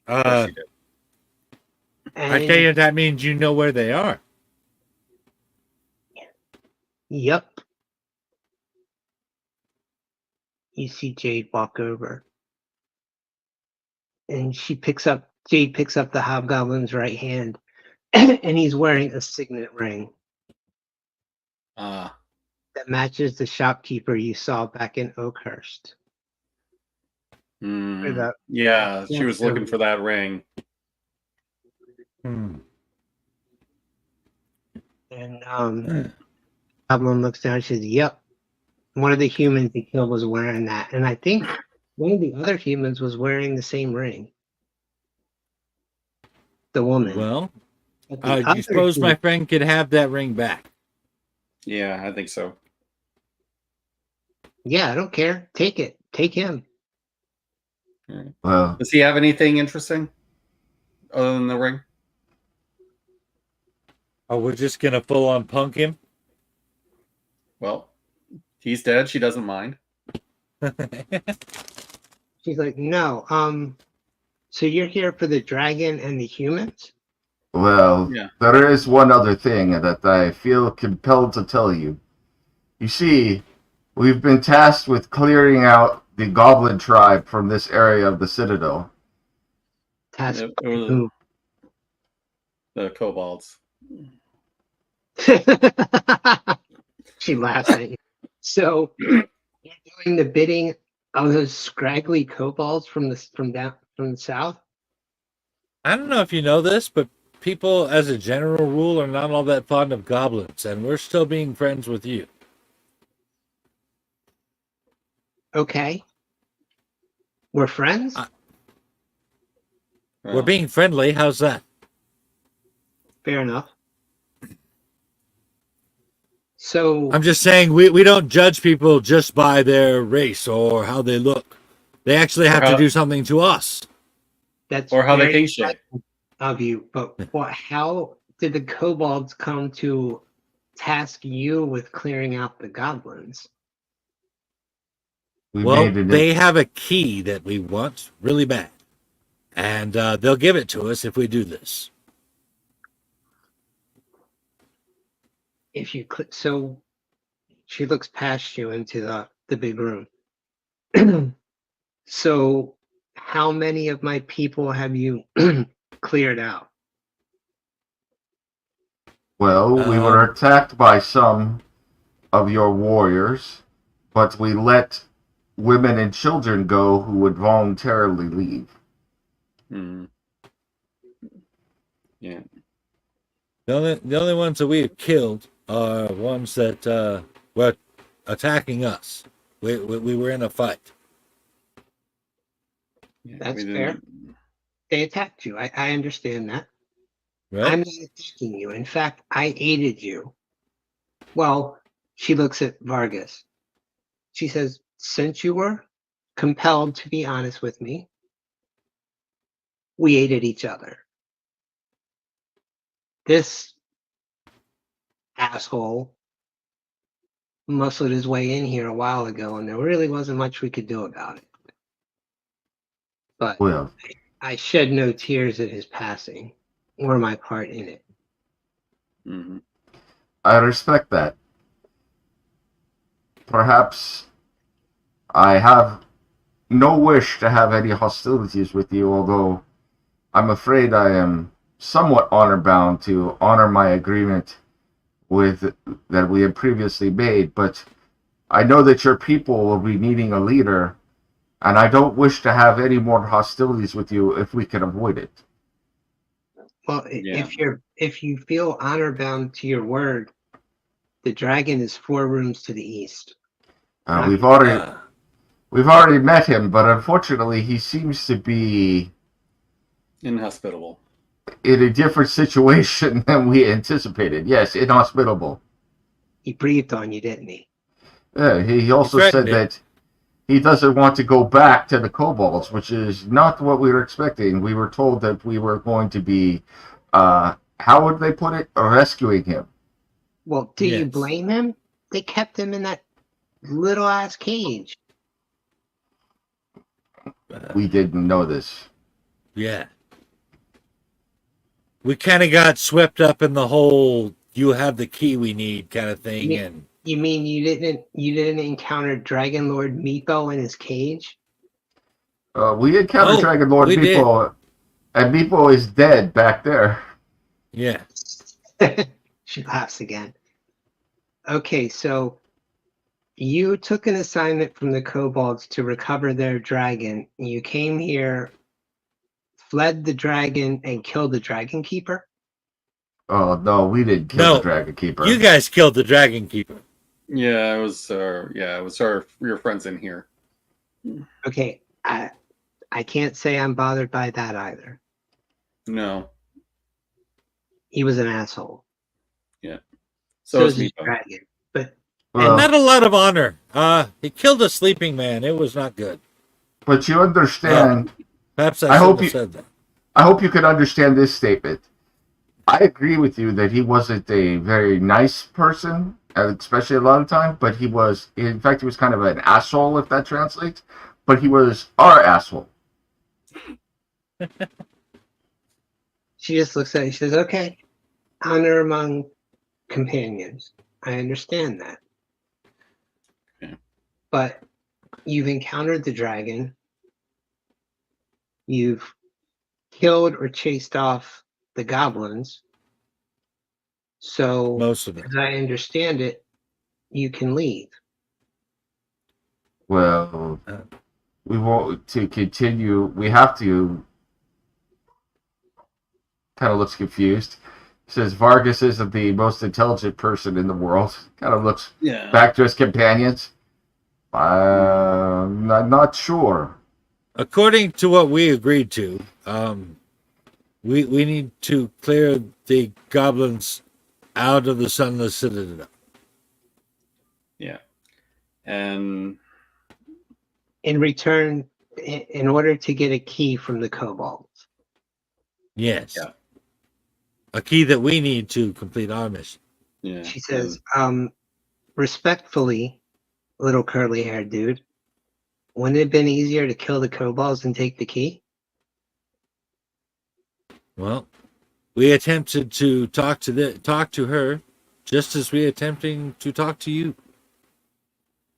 Speaker 4: Of course you did.
Speaker 2: And,
Speaker 1: I tell you, that means you know where they are.
Speaker 2: Yep. You see Jade walk over. And Jade picks up the hobgoblin's right hand. And he's wearing a signet ring that matches the shopkeeper you saw back in Oakhurst.
Speaker 4: Yeah, she was looking for that ring.
Speaker 1: Hmm.
Speaker 2: And Goblin looks down and says, yep. One of the humans he killed was wearing that. And I think one of the other humans was wearing the same ring. The woman.
Speaker 1: Well,
Speaker 2: But
Speaker 1: do
Speaker 2: the
Speaker 1: you suppose
Speaker 2: other
Speaker 1: my friend could have that ring back?
Speaker 4: Yeah, I think so.
Speaker 2: Yeah, I don't care. Take it. Take him.
Speaker 3: Well,
Speaker 4: Does he have anything interesting other than the ring?
Speaker 1: Oh, we're just gonna full on punk him?
Speaker 4: Well, he's dead. She doesn't mind.
Speaker 2: She's like, no. So you're here for the dragon and the humans?
Speaker 4: Yeah.
Speaker 3: there is one other thing that I feel compelled to tell you. You see, we've been tasked with clearing out the goblin tribe from this area of the Citadel.
Speaker 2: Task
Speaker 4: It was
Speaker 2: who?
Speaker 4: the kobolds.
Speaker 2: She laughs at you. So you're doing the bidding of those scraggly kobolds from the south?
Speaker 1: I don't know if you know this, but people, as a general rule, are not all that fond of goblins, and we're still being friends with you.
Speaker 2: Okay. We're friends?
Speaker 1: We're being friendly. How's that?
Speaker 2: Fair enough. So
Speaker 1: I'm just saying we don't judge people just by their race or how they look. They actually have to do something to us.
Speaker 2: that's
Speaker 4: Or how they
Speaker 2: very
Speaker 4: think shit.
Speaker 2: of you. But how did the kobolds come to task you with clearing out the goblins?
Speaker 3: We
Speaker 1: Well,
Speaker 3: made it.
Speaker 1: they have a key that we want really bad. And they'll give it to us if we do this.
Speaker 2: If you click, so she looks past you into the big room. So how many of my people have you cleared out?
Speaker 3: Well, we were attacked by some of your warriors, but we let women and children go who would voluntarily leave.
Speaker 4: Hmm. Yeah.
Speaker 1: The only ones that we have killed are ones that were attacking us. We were in a fight.
Speaker 4: Yeah,
Speaker 2: That's
Speaker 4: we
Speaker 2: fair.
Speaker 4: didn't-
Speaker 2: They attacked you. I understand that.
Speaker 1: Right?
Speaker 2: I'm not attacking you. In fact, I aided you. Well, she looks at Vargas. She says, since you were compelled to be honest with me, we aided each other. This asshole muscled his way in here a while ago, and there really wasn't much we could do about it. But
Speaker 3: Well,
Speaker 2: I shed no tears at his passing or my part in it.
Speaker 4: Mhm.
Speaker 3: I respect that. Perhaps I have no wish to have any hostilities with you, although I'm afraid I am somewhat honor bound to honor my agreement with that we had previously made, but I know that your people will be needing a leader, and I don't wish to have any more hostilities with you if we can avoid it.
Speaker 2: Well,
Speaker 4: Yeah.
Speaker 2: if you feel honor bound to your word, the dragon is 4 rooms to the east.
Speaker 3: We've already met him, but unfortunately, he seems to be
Speaker 4: Inhospitable.
Speaker 3: in a different situation than we anticipated. Yes, inhospitable.
Speaker 2: He breathed on you, didn't he?
Speaker 3: Yeah, he also
Speaker 1: threatened
Speaker 3: said
Speaker 1: it.
Speaker 3: that he doesn't want to go back to the kobolds, which is not what we were expecting. We were told that we were going to be, how would they put it, rescuing him.
Speaker 2: Well, do you
Speaker 1: Yes.
Speaker 2: blame him? They kept him in that little ass cage.
Speaker 3: We didn't know this.
Speaker 1: Yeah. We kind of got swept up in the whole "you have the key we need" kind of thing,
Speaker 2: Yeah.
Speaker 1: and
Speaker 2: You mean you didn't encounter Dragon Lord Meepo in his cage?
Speaker 3: We encountered
Speaker 1: Oh,
Speaker 3: Dragon Lord
Speaker 1: we did.
Speaker 3: Meepo, and Meepo is dead back there.
Speaker 1: yeah.
Speaker 2: She laughs again. Okay, so you took an assignment from the kobolds to recover their dragon. You came here, fled the dragon, and killed the dragon keeper?
Speaker 3: Oh no, we didn't kill
Speaker 1: No,
Speaker 3: the Dragon Keeper.
Speaker 1: You guys killed the Dragon Keeper.
Speaker 4: Yeah, it was your friends in here.
Speaker 2: Okay, I can't say I'm bothered by that either.
Speaker 4: No.
Speaker 2: He was an asshole.
Speaker 4: So
Speaker 2: is
Speaker 4: is
Speaker 2: his
Speaker 4: Meepo.
Speaker 2: dragon. But
Speaker 3: Well,
Speaker 1: Not a lot of honor. He killed a sleeping man. It was not good.
Speaker 3: but you understand.
Speaker 1: Perhaps
Speaker 3: I
Speaker 1: I
Speaker 3: hope
Speaker 1: shouldn't
Speaker 3: you-
Speaker 1: have said that.
Speaker 3: I hope you can understand this statement. I agree with you that he wasn't a very nice person, especially a lot of time, but he was, in fact, he was kind of an asshole, if that translates, but he was our asshole.
Speaker 2: she just looks at you. She says, okay, honor among companions. I understand that.
Speaker 4: Okay.
Speaker 2: But you've encountered the dragon. You've killed or chased off the goblins. So,
Speaker 1: Most of it.
Speaker 2: as I understand it, you can leave.
Speaker 3: Well, we want to continue. We have to. Kind of looks confused. Says Vargas isn't the most intelligent person in the world. Kind of looks
Speaker 4: Yeah.
Speaker 3: back to his companions. I'm not sure.
Speaker 1: According to what we agreed to, we need to clear the goblins out of the Sunless Citadel.
Speaker 4: Yeah. And
Speaker 2: In return, in order to get a key from the kobolds.
Speaker 1: Yes.
Speaker 4: Yeah.
Speaker 1: A key that we need to complete our mission.
Speaker 4: yeah.
Speaker 2: She says, respectfully, little curly haired dude, wouldn't it have been easier to kill the kobolds and take the key?
Speaker 1: Well, we attempted to talk to her, just as we attempting to talk to you.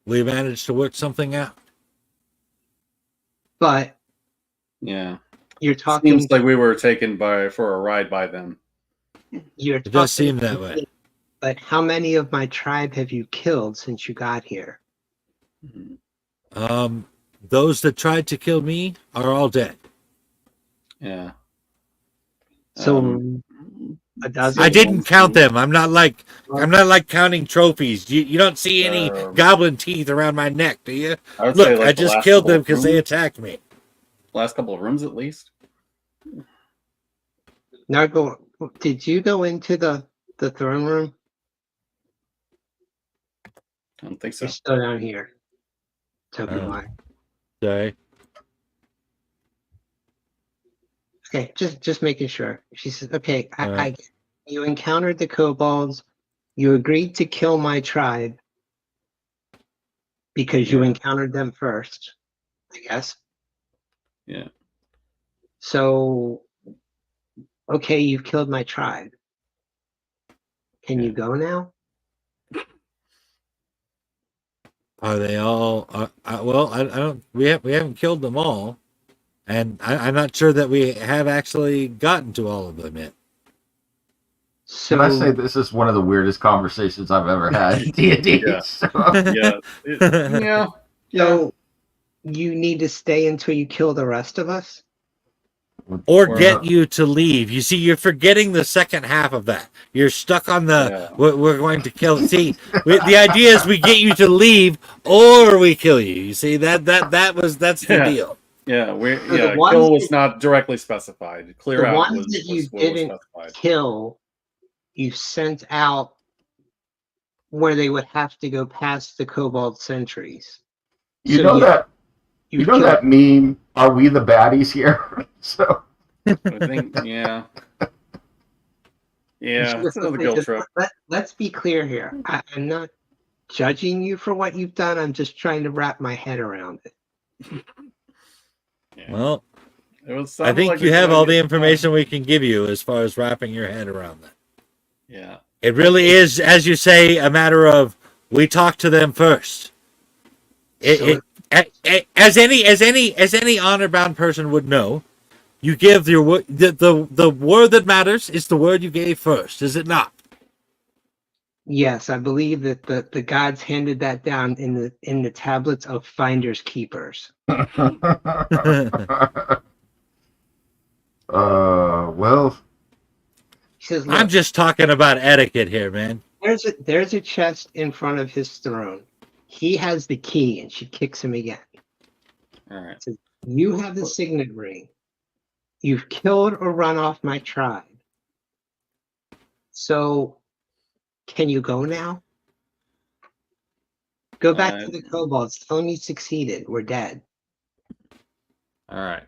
Speaker 1: We managed to work something out.
Speaker 2: But
Speaker 4: yeah.
Speaker 2: you're talking.
Speaker 4: Seems like we were taken for a ride by them.
Speaker 2: You're
Speaker 1: It does
Speaker 2: talking
Speaker 1: seem that way.
Speaker 2: But how many of my tribe have you killed since you got here?
Speaker 1: Those that tried to kill me are all dead.
Speaker 4: Yeah.
Speaker 2: So a dozen.
Speaker 1: I didn't count them. I'm not like counting trophies. You don't see any goblin teeth around my neck, do you?
Speaker 4: I would
Speaker 1: Look,
Speaker 4: say, like,
Speaker 1: I
Speaker 4: the
Speaker 1: just
Speaker 4: last
Speaker 1: killed
Speaker 4: couple
Speaker 1: them
Speaker 4: of
Speaker 1: because they
Speaker 4: rooms-
Speaker 1: attacked me.
Speaker 4: Last couple of rooms, at least.
Speaker 2: Nargo, did you go into the throne room?
Speaker 4: I don't think so.
Speaker 2: You're still down here. Token
Speaker 1: Oh.
Speaker 2: line.
Speaker 1: Sorry.
Speaker 2: Okay, just making sure. She says, okay,
Speaker 1: All right.
Speaker 2: you encountered the kobolds. You agreed to kill my tribe because you
Speaker 4: Yeah.
Speaker 2: encountered them first, I guess.
Speaker 4: Yeah.
Speaker 2: So, okay, you've killed my tribe. Can you go now?
Speaker 1: Are they all? Well, I don't. We haven't killed them all, and I'm not sure that we have actually gotten to all of them yet.
Speaker 2: So,
Speaker 3: Can I say this is one of the weirdest conversations I've ever had in D&D?
Speaker 4: Yeah.
Speaker 3: So-
Speaker 4: Yeah. Yeah.
Speaker 2: so you need to stay until you kill the rest of us?
Speaker 1: Or
Speaker 4: Or-
Speaker 1: get you to leave. You see, you're forgetting the second half of that. You're stuck on the we're going to kill. See, the idea is we get you to leave, or we kill you. You see that's the
Speaker 4: Yeah.
Speaker 1: deal.
Speaker 4: Yeah,
Speaker 2: the ones
Speaker 4: kill was
Speaker 2: that-
Speaker 4: not directly specified. Clear
Speaker 2: The
Speaker 4: out
Speaker 2: ones
Speaker 4: was
Speaker 2: that you
Speaker 4: what was
Speaker 2: didn't
Speaker 4: specified.
Speaker 2: kill, you sent out where they would have to go past the kobold sentries.
Speaker 3: You
Speaker 2: So
Speaker 3: know that
Speaker 2: you've
Speaker 3: you know
Speaker 2: killed-
Speaker 3: that meme? Are we the baddies here? So
Speaker 4: I think, yeah. Yeah, it's another guilt trip.
Speaker 2: Let's be clear here. I'm not judging you for what you've done. I'm just trying to wrap my head around it.
Speaker 4: Yeah.
Speaker 1: Well,
Speaker 4: It was.
Speaker 1: I
Speaker 4: sounded
Speaker 1: think
Speaker 4: like
Speaker 1: you
Speaker 4: a
Speaker 1: have
Speaker 4: good
Speaker 1: all the
Speaker 4: idea.
Speaker 1: information we can give you as far as wrapping your head around that.
Speaker 4: Yeah.
Speaker 1: It really is, as you say, a matter of we talk to them first. As any honor-bound person would know, you give your word. The word that matters is the word you gave first, is it not?
Speaker 2: Yes, I believe that the gods handed that down in the tablets of finders keepers.
Speaker 3: well,
Speaker 2: He says,
Speaker 1: I'm
Speaker 2: "Look,
Speaker 1: just talking about etiquette here, man.
Speaker 2: there's a chest in front of his throne. He has the key," and she kicks him again.
Speaker 4: All right.
Speaker 2: "You have the signet ring. You've killed or run off my tribe. So, can you go now? Go back to the kobolds. Tell them you succeeded. We're dead."
Speaker 4: All right.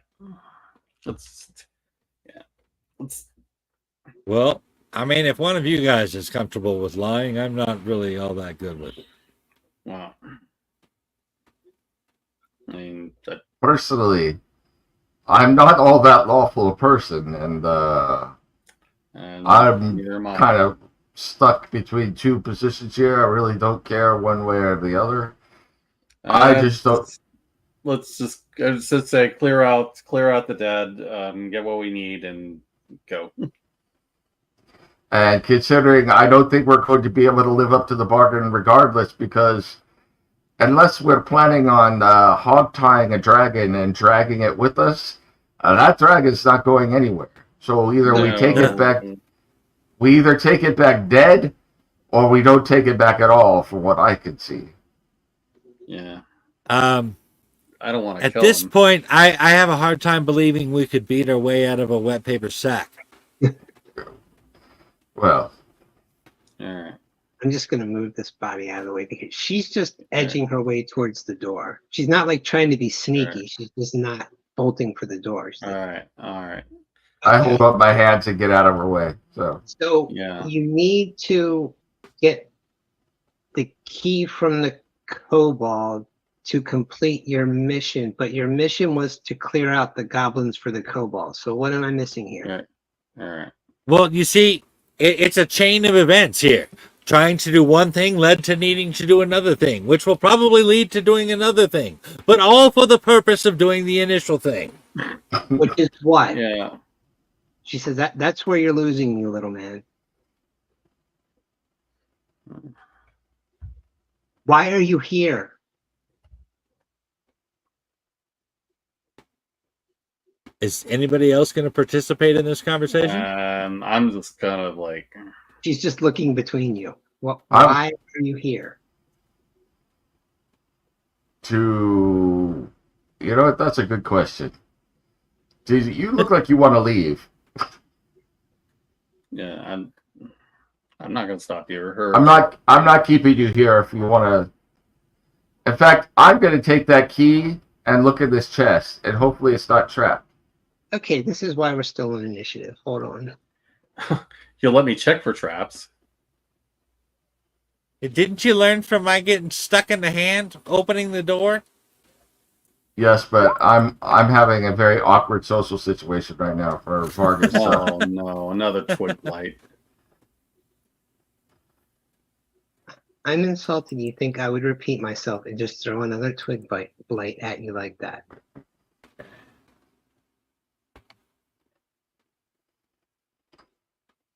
Speaker 4: Let's.
Speaker 1: Well, I mean, if one of you guys is comfortable with lying, I'm not really all that good with it.
Speaker 4: Wow. I mean,
Speaker 3: personally, I'm not all that lawful a person, and I'm
Speaker 4: neither am I.
Speaker 3: kind of stuck between two positions here. I really don't care one way or the other. I just don't.
Speaker 4: Let's just say clear out the dead, get what we need, and go.
Speaker 3: And considering I don't think we're going to be able to live up to the bargain regardless, because unless we're planning on hog tying a dragon and dragging it with us, that dragon's not going anywhere. So either we take it back, we either take it back dead, or we don't take it back at all, from what I can see.
Speaker 4: Yeah.
Speaker 1: I
Speaker 4: don't want to
Speaker 1: at
Speaker 4: kill
Speaker 1: this
Speaker 4: him.
Speaker 1: point. I have a hard time believing we could beat our way out of a wet paper sack.
Speaker 3: Well,
Speaker 4: All right.
Speaker 2: I'm just going to move this body out of the way because she's just edging her way towards the door. She's not like trying to be sneaky. She's just not bolting for the door. She's
Speaker 4: All
Speaker 2: like,
Speaker 4: right.
Speaker 3: I hold up my hands and get out of her way. So
Speaker 4: Yeah.
Speaker 2: you need to get the key from the kobold to complete your mission, but your mission was to clear out the goblins for the kobold. So what am I missing here?
Speaker 4: All right.
Speaker 1: Well, you see, it's a chain of events here. Trying to do one thing led to needing to do another thing, which will probably lead to doing another thing, but all for the purpose of doing the initial thing.
Speaker 2: Which is what?
Speaker 4: Yeah.
Speaker 2: She says that's where you're losing, you little man. Why are you here?
Speaker 1: Is anybody else going to participate in this conversation?
Speaker 4: I'm just kind of like.
Speaker 2: She's just looking between you. Why are you here?
Speaker 3: You know what? That's a good question. You look like you want to leave.
Speaker 4: Yeah, I'm not gonna stop you or her.
Speaker 3: I'm not keeping you here if you want to. In fact, I'm going to take that key and look at this chest, and hopefully it's not trapped.
Speaker 2: Okay, this is why we're still on initiative. Hold on.
Speaker 4: You'll let me check for traps.
Speaker 1: Didn't you learn from my getting stuck in the hand opening the door?
Speaker 3: Yes, but I'm having a very awkward social situation right now for Vargas.
Speaker 4: Oh no, another twig blight.
Speaker 2: I'm insulted you think I would repeat myself and just throw another twig blight at you like that.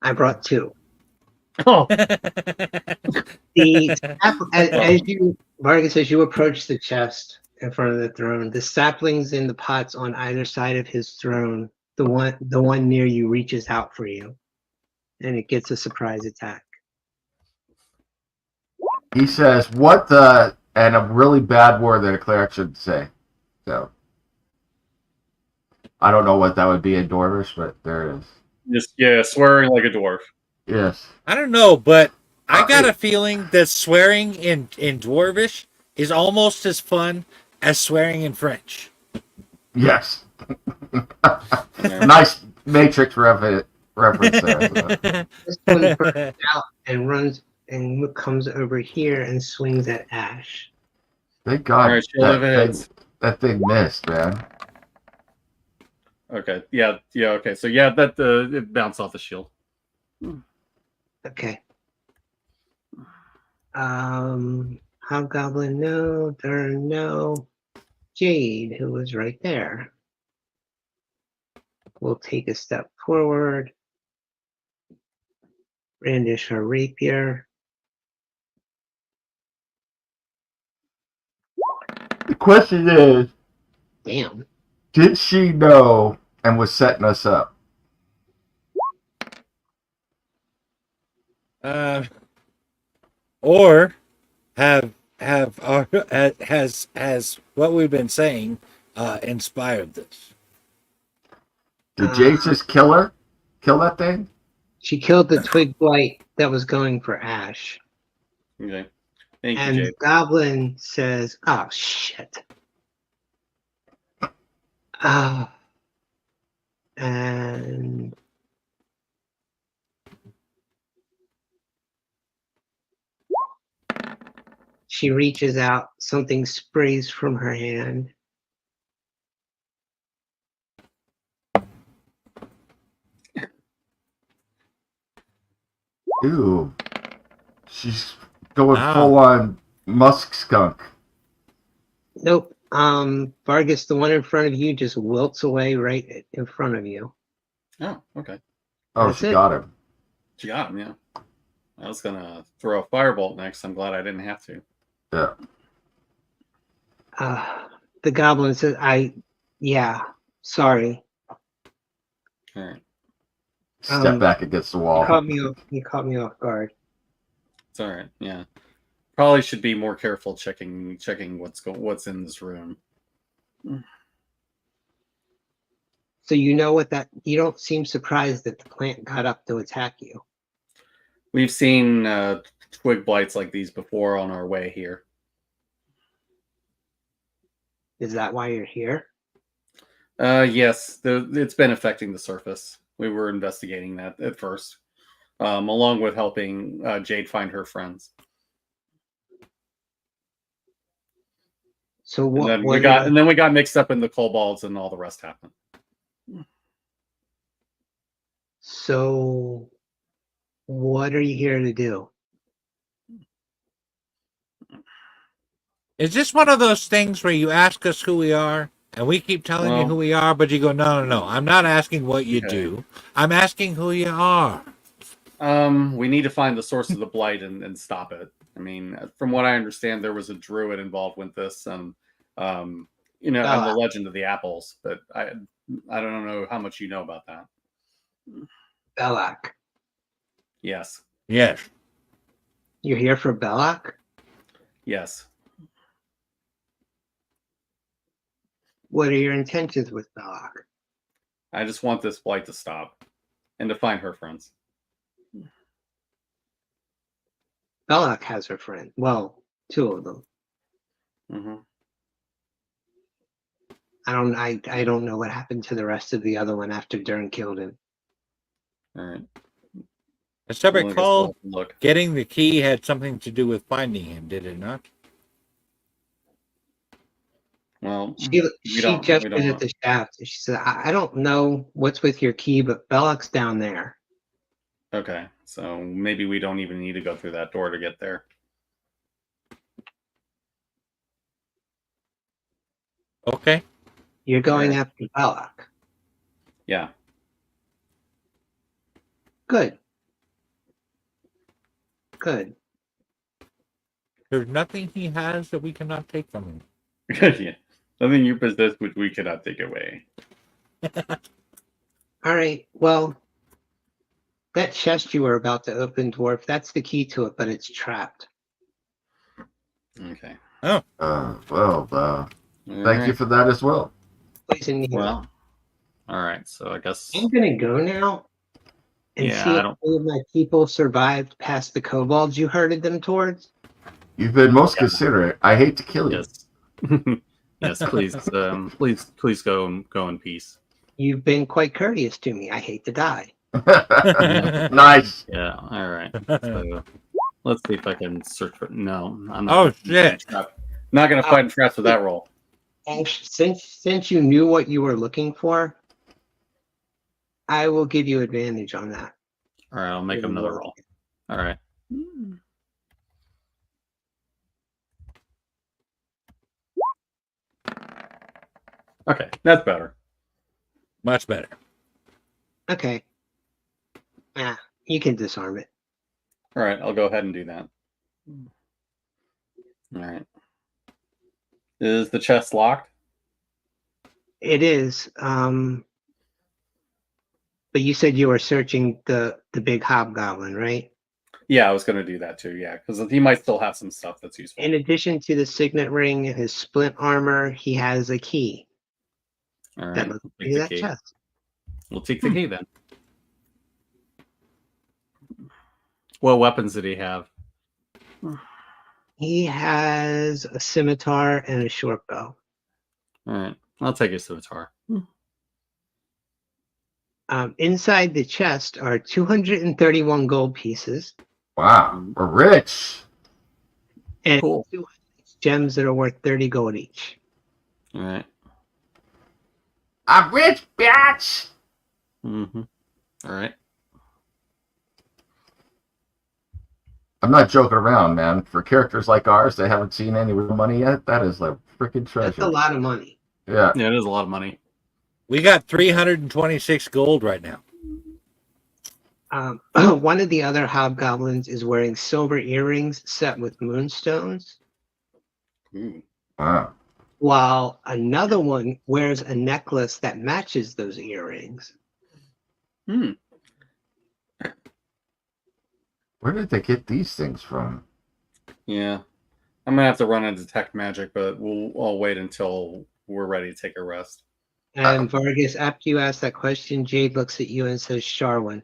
Speaker 2: I brought two.
Speaker 4: Oh,
Speaker 2: Vargas, as you approach the chest in front of the throne, the saplings in the pots on either side of his throne, the one near you reaches out for you, and it gets a surprise attack.
Speaker 3: He says, "What the?" and a really bad word that a cleric shouldn't say. So I don't know what that would be in Dwarvish, but there it is.
Speaker 4: just swearing like a dwarf.
Speaker 3: Yes.
Speaker 1: I don't know, but I got a feeling that swearing in Dwarvish is almost as fun as swearing in French.
Speaker 3: Yes. Nice Matrix reference there.
Speaker 2: This one bursts out and runs and comes over here and swings at Ash.
Speaker 3: Thank God
Speaker 4: All right, shield of heads.
Speaker 3: that thing missed, man.
Speaker 4: Okay, yeah, okay. So yeah, that it bounced off the shield.
Speaker 2: Okay. Hobgoblin, no. Durn, no. Jade, who was right there, will take a step forward, brandish her rapier.
Speaker 3: The question is,
Speaker 2: Damn.
Speaker 3: did she know and was setting us up?
Speaker 1: Or has what we've been saying inspired this?
Speaker 3: Did Jade just kill her? Kill that thing?
Speaker 2: She killed the twig blight that was going for Ash.
Speaker 4: Okay, thank
Speaker 2: And
Speaker 4: you,
Speaker 2: the
Speaker 4: Jade.
Speaker 2: goblin says, oh, shit. And she reaches out, something sprays from her hand.
Speaker 3: Ew. She's going
Speaker 1: Wow.
Speaker 3: full on musk skunk.
Speaker 2: Nope. Vargas, the one in front of you just wilts away right in front of you.
Speaker 4: Oh, okay.
Speaker 3: Oh,
Speaker 2: That's
Speaker 3: she
Speaker 2: it.
Speaker 3: got him.
Speaker 4: She got him. Yeah. I was gonna throw a firebolt next. I'm glad I didn't have to.
Speaker 3: Yeah.
Speaker 2: The goblin says, sorry.
Speaker 4: All right.
Speaker 3: Step back against the wall.
Speaker 2: You caught me off guard.
Speaker 4: It's all right. Yeah. Probably should be more careful checking what's in this room.
Speaker 2: So you know what you don't seem surprised that the plant got up to attack you.
Speaker 4: We've seen twig blights like these before on our way here.
Speaker 2: Is that why you're here?
Speaker 4: Yes, it's been affecting the surface. We were investigating that at first, along with helping Jade find her friends.
Speaker 2: So
Speaker 4: And
Speaker 2: what?
Speaker 4: then we got mixed up in the kobolds, and all the rest happened.
Speaker 2: So what are you here to do?
Speaker 1: Is this one of those things where you ask us who we are and we keep telling you who we are, but you go, no. I'm not asking what you do. I'm asking who you are.
Speaker 4: We need to find the source of the blight and stop it. I mean, from what I understand, there was a druid involved with this, and and the legend of the apples. But I don't know how much you know about that.
Speaker 2: Belloc.
Speaker 4: Yes.
Speaker 1: Yes.
Speaker 2: You're here for Belloc?
Speaker 4: Yes.
Speaker 2: What are your intentions with Belloc?
Speaker 4: I just want this blight to stop and to find her friends.
Speaker 2: Belloc has her friend. Well, two of them.
Speaker 4: Mm-hmm.
Speaker 2: I don't know what happened to the rest of the other one after Dern killed him.
Speaker 4: All right.
Speaker 1: As I
Speaker 4: Well, I guess
Speaker 1: recall,
Speaker 4: we'll have to look.
Speaker 1: getting the key had something to do with finding him, did it not?
Speaker 4: Well,
Speaker 2: She
Speaker 4: we don't
Speaker 2: gestured
Speaker 4: know.
Speaker 2: at the shaft. She said, I don't know what's with your key, but Belloc's down there.
Speaker 4: Okay, so maybe we don't even need to go through that door to get there.
Speaker 1: Okay.
Speaker 2: You're going
Speaker 4: Sure.
Speaker 2: after Belloc.
Speaker 4: Yeah.
Speaker 2: Good. Good.
Speaker 1: There's nothing he has that we cannot take from him.
Speaker 4: Yeah. Something you possess which we cannot take away.
Speaker 2: All right. Well, that chest you were about to open, Dwarf, that's the key to it, but it's trapped.
Speaker 4: Okay.
Speaker 3: Thank you for that as well.
Speaker 2: Poison you.
Speaker 4: Well, all right. So I guess
Speaker 2: I'm gonna go now and
Speaker 4: Yeah,
Speaker 2: see
Speaker 4: I
Speaker 2: if
Speaker 4: don't-
Speaker 2: any of my people survived past the kobolds you herded them towards.
Speaker 3: You've been most considerate. I hate to kill you.
Speaker 4: yes, yes. Please, please go in peace.
Speaker 2: You've been quite courteous to me. I hate to die.
Speaker 3: Nice.
Speaker 4: Yeah. All right. So let's see if I can search for. No, I'm not.
Speaker 1: Oh, shit.
Speaker 4: Not gonna fight in traps with that roll.
Speaker 2: Since you knew what you were looking for, I will give you advantage on that.
Speaker 4: All right. I'll make another roll. All right. Okay, that's better.
Speaker 1: Much better.
Speaker 2: Okay. You can disarm it.
Speaker 4: All right, I'll go ahead and do that. All right. Is the chest locked?
Speaker 2: It is. But you said you were searching the big hobgoblin, right?
Speaker 4: Yeah, I was going to do that too. Yeah, because he might still have some stuff that's useful.
Speaker 2: In addition to the signet ring and his splint armor, he has a key.
Speaker 4: All right,
Speaker 2: That must
Speaker 4: we'll
Speaker 2: be
Speaker 4: take the
Speaker 2: that
Speaker 4: key.
Speaker 2: chest.
Speaker 4: We'll take the key then. What weapons did he have?
Speaker 2: He has a scimitar and a short bow.
Speaker 4: All right, I'll take his scimitar.
Speaker 2: Inside the chest are 231 gold pieces
Speaker 3: Wow, we're rich.
Speaker 2: and
Speaker 4: Cool.
Speaker 2: 2 gems that are worth 30 gold each.
Speaker 4: All right.
Speaker 3: I'm rich, bitch.
Speaker 4: Mm-hmm. All right.
Speaker 3: I'm not joking around, man. For characters like ours that haven't seen any real money yet, that is like freaking treasure.
Speaker 2: That's a lot of money.
Speaker 3: Yeah.
Speaker 4: Yeah, it is a lot of money.
Speaker 1: We got 326 gold right now.
Speaker 2: One of the other hobgoblins is wearing silver earrings set with moonstones,
Speaker 4: Ooh.
Speaker 3: Wow.
Speaker 2: while another one wears a necklace that matches those earrings.
Speaker 4: Hmm.
Speaker 3: Where did they get these things from?
Speaker 4: Yeah. I'm gonna have to run and detect magic, but I'll wait until we're ready to take a rest.
Speaker 2: And Vargas, after you ask that question, Jade looks at you and says, Sharwin.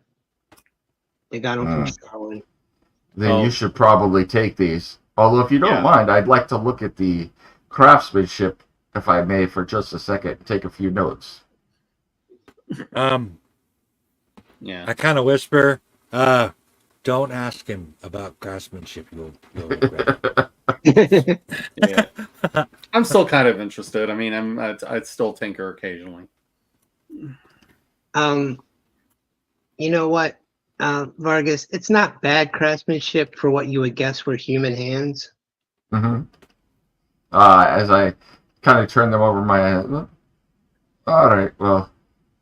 Speaker 2: They got him from Sharwin.
Speaker 3: then
Speaker 1: Oh.
Speaker 3: you should probably take these. Although, if you don't
Speaker 4: Yeah.
Speaker 3: mind, I'd like to look at the craftsmanship, if I may, for just a second, and take a few notes.
Speaker 4: Yeah.
Speaker 1: I kind of whisper, don't ask him about craftsmanship. You'll regret it.
Speaker 4: Yeah. I'm still kind of interested. I mean, I'd still tinker occasionally.
Speaker 2: You know what, Vargas? It's not bad craftsmanship for what you would guess were human hands.
Speaker 3: Mm-hmm. As I kind of turn them over my head. All right, well,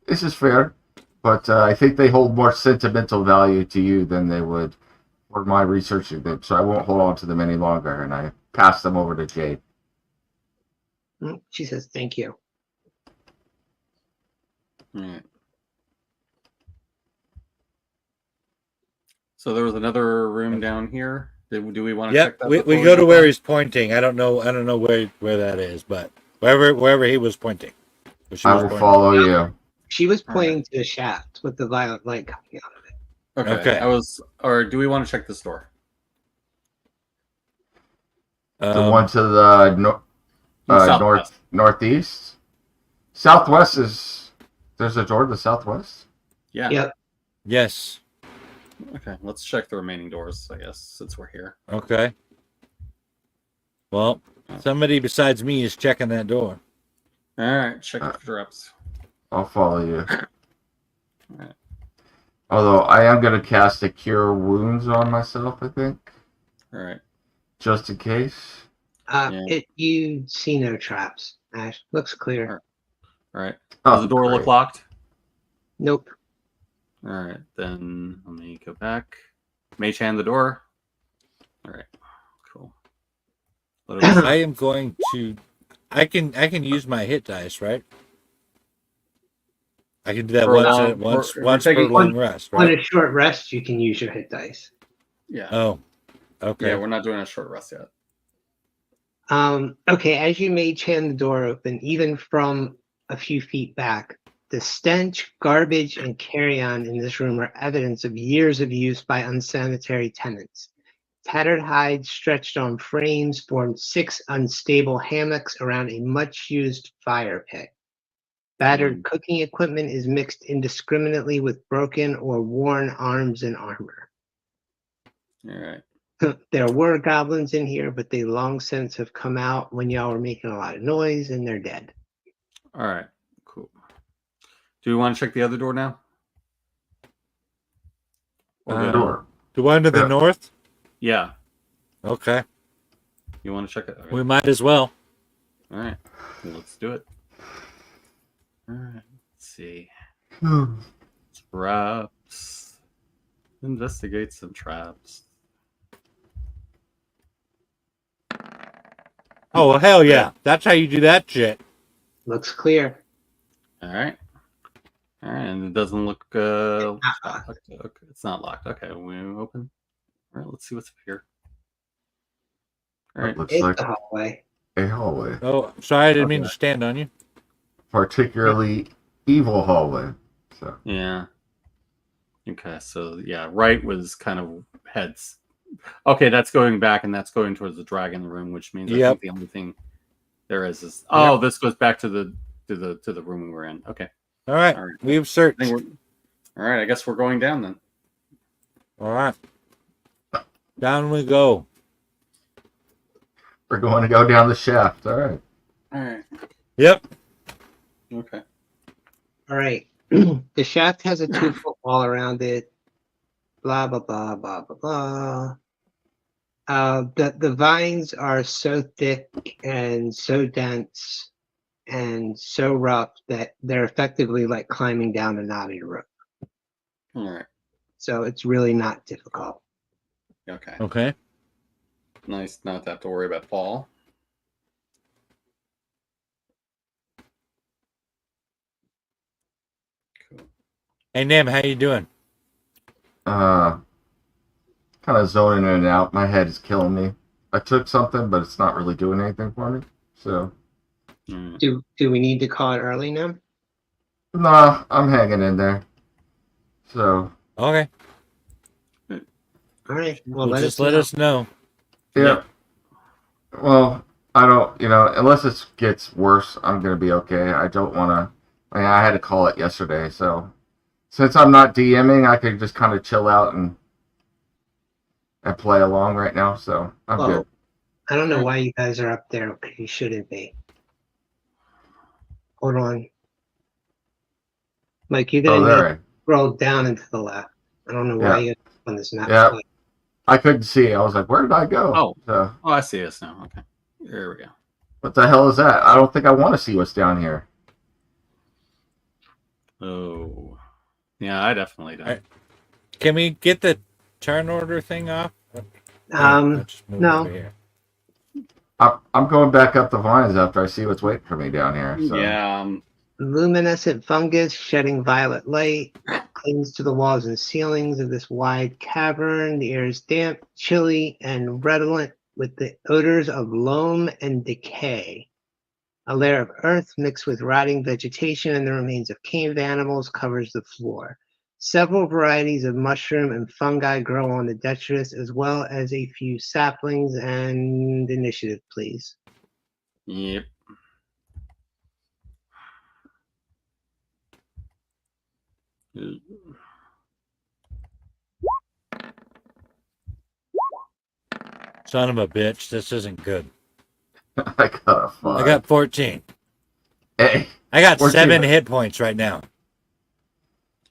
Speaker 3: this is fair, but I think they hold more sentimental value to you than they would for my researching them, so I won't hold on to them any longer, and I pass them over to Jade.
Speaker 2: She says, "Thank you."
Speaker 4: All right. So there was another room down here. Do we want to check
Speaker 1: Yep,
Speaker 4: that?
Speaker 1: we
Speaker 4: before
Speaker 1: go to
Speaker 4: move
Speaker 1: where
Speaker 4: on?
Speaker 1: he's pointing. I don't know where that is, but wherever he was pointing. Or she
Speaker 3: I
Speaker 1: was
Speaker 3: will
Speaker 1: pointing.
Speaker 3: follow you.
Speaker 2: She was
Speaker 4: All right.
Speaker 2: pointing to the shaft with the violet light coming out of it.
Speaker 4: Okay. Or do we want to check this door?
Speaker 3: The one to the
Speaker 4: Southwest.
Speaker 3: northeast. Southwest is. There's a door to the southwest.
Speaker 4: Yeah.
Speaker 2: Yep.
Speaker 1: Yes.
Speaker 4: Okay. Let's check the remaining doors, I guess, since we're here.
Speaker 1: Okay. Well, somebody besides me is checking that door.
Speaker 4: All right. Check it for traps.
Speaker 3: I'll follow you.
Speaker 4: Alright.
Speaker 3: Although I am going to cast a Cure Wounds on myself, I think,
Speaker 4: All right.
Speaker 3: just in case.
Speaker 4: Yeah.
Speaker 2: You see no traps. Ash, looks clear.
Speaker 4: All right.
Speaker 3: Oh,
Speaker 4: Does the door look
Speaker 3: great.
Speaker 4: locked?
Speaker 2: Nope.
Speaker 4: All right. Then let me go back. Mage hand the door. All right. Cool. What do we
Speaker 1: I am going to. I can use my hit dice, right? I can do that
Speaker 4: For long-
Speaker 1: once
Speaker 4: we're
Speaker 1: per
Speaker 4: taking
Speaker 1: long rest,
Speaker 2: On
Speaker 1: right?
Speaker 2: a short rest, you can use your hit dice.
Speaker 4: Yeah.
Speaker 1: Oh, okay.
Speaker 4: Yeah. We're not doing a short rest yet.
Speaker 2: Okay, as you mage hand the door open, even from a few feet back, the stench, garbage, and carrion in this room are evidence of years of use by unsanitary tenants. Tattered hides stretched on frames formed 6 unstable hammocks around a much-used fire pit. Battered cooking equipment is mixed indiscriminately with broken or worn arms and armor.
Speaker 4: All right.
Speaker 2: There were goblins in here, but they long since have come out when y'all were making a lot of noise, and they're dead.
Speaker 4: All right. Cool. Do we want to check the other door now? Or the-
Speaker 3: Door.
Speaker 1: The one to the
Speaker 3: Yeah.
Speaker 1: north?
Speaker 4: Yeah.
Speaker 1: Okay.
Speaker 4: You want to check it? Okay.
Speaker 1: We might as well.
Speaker 4: All right. Let's do it. All right. Let's see.
Speaker 3: Hmm.
Speaker 4: Traps. Investigate some traps.
Speaker 1: Oh, well, hell yeah. That's how you do that shit.
Speaker 2: Looks clear.
Speaker 4: All right. All right. And it doesn't look.
Speaker 2: Not
Speaker 4: locked. Okay. It's not locked. Okay. We open. All right. Let's see what's up here. All right.
Speaker 3: That looks
Speaker 2: It's
Speaker 3: like
Speaker 2: the hallway.
Speaker 3: a hallway.
Speaker 1: Oh, sorry, I didn't mean
Speaker 4: Okay.
Speaker 1: to stand on you.
Speaker 3: Particularly evil hallway. So
Speaker 4: Yeah. Okay. So yeah, right was kind of heads. Okay, that's going back, and that's going towards the dragon room, which means I
Speaker 1: Yep.
Speaker 4: think the only thing there is oh, this goes back to the room we were in. Okay.
Speaker 1: All right.
Speaker 4: All right.
Speaker 1: We've searched.
Speaker 4: I think all right. I guess we're going down then.
Speaker 1: All right. Down we go.
Speaker 3: we're going to go down the shaft. All right.
Speaker 4: All right.
Speaker 1: Yep.
Speaker 4: Okay.
Speaker 2: All right. The shaft has a 2-foot wall around it. Blah blah blah blah blah blah. The vines are so thick and so dense and so rough that they're effectively like climbing down a knotted rope.
Speaker 4: All right.
Speaker 2: So it's really not difficult.
Speaker 4: Okay.
Speaker 1: Okay.
Speaker 4: Nice. Not to have to worry about fall. Cool.
Speaker 1: Hey, Nim, how you doing?
Speaker 3: Kind of zoning in and out. My head is killing me. I took something, but it's not really doing anything for me. So,
Speaker 4: Mm.
Speaker 2: Do we need to call it early now?
Speaker 3: nah, I'm hanging in there. So,
Speaker 1: Okay.
Speaker 2: All right. Well,
Speaker 1: Just let us know.
Speaker 3: Yeah. Well, I don't, unless it gets worse, I'm going to be okay. I don't want to. I had to call it yesterday, so since I'm not DMing, I could just kind of chill out and play along right now. So I'm good.
Speaker 2: I don't know why you guys are up there. You shouldn't be. Hold on. Mike, you're going to scroll down and to the left. I don't know why you're on this map.
Speaker 3: Yeah. I couldn't see. I was like, where did I go?
Speaker 4: Oh, I see us now. Okay. There we go.
Speaker 3: What the hell is that? I don't think I want to see what's down here.
Speaker 4: Oh. Yeah, I definitely don't.
Speaker 1: Can we get the turn order thing off?
Speaker 2: No.
Speaker 3: I'm going back up the vines after I see what's waiting for me down here. So.
Speaker 4: Yeah.
Speaker 2: Luminescent fungus shedding violet light clings to the walls and ceilings of this wide cavern. The air is damp, chilly, and redolent with the odors of loam and decay. A layer of earth mixed with rotting vegetation and the remains of cave animals covers the floor. Several varieties of mushroom and fungi grow on the detritus, as well as a few saplings. And initiative, please.
Speaker 4: Yep.
Speaker 1: Son of a bitch, this isn't good.
Speaker 3: I got a 5.
Speaker 1: I got 14.
Speaker 3: Hey,
Speaker 1: I got
Speaker 3: 14.
Speaker 1: 7 hit points right now.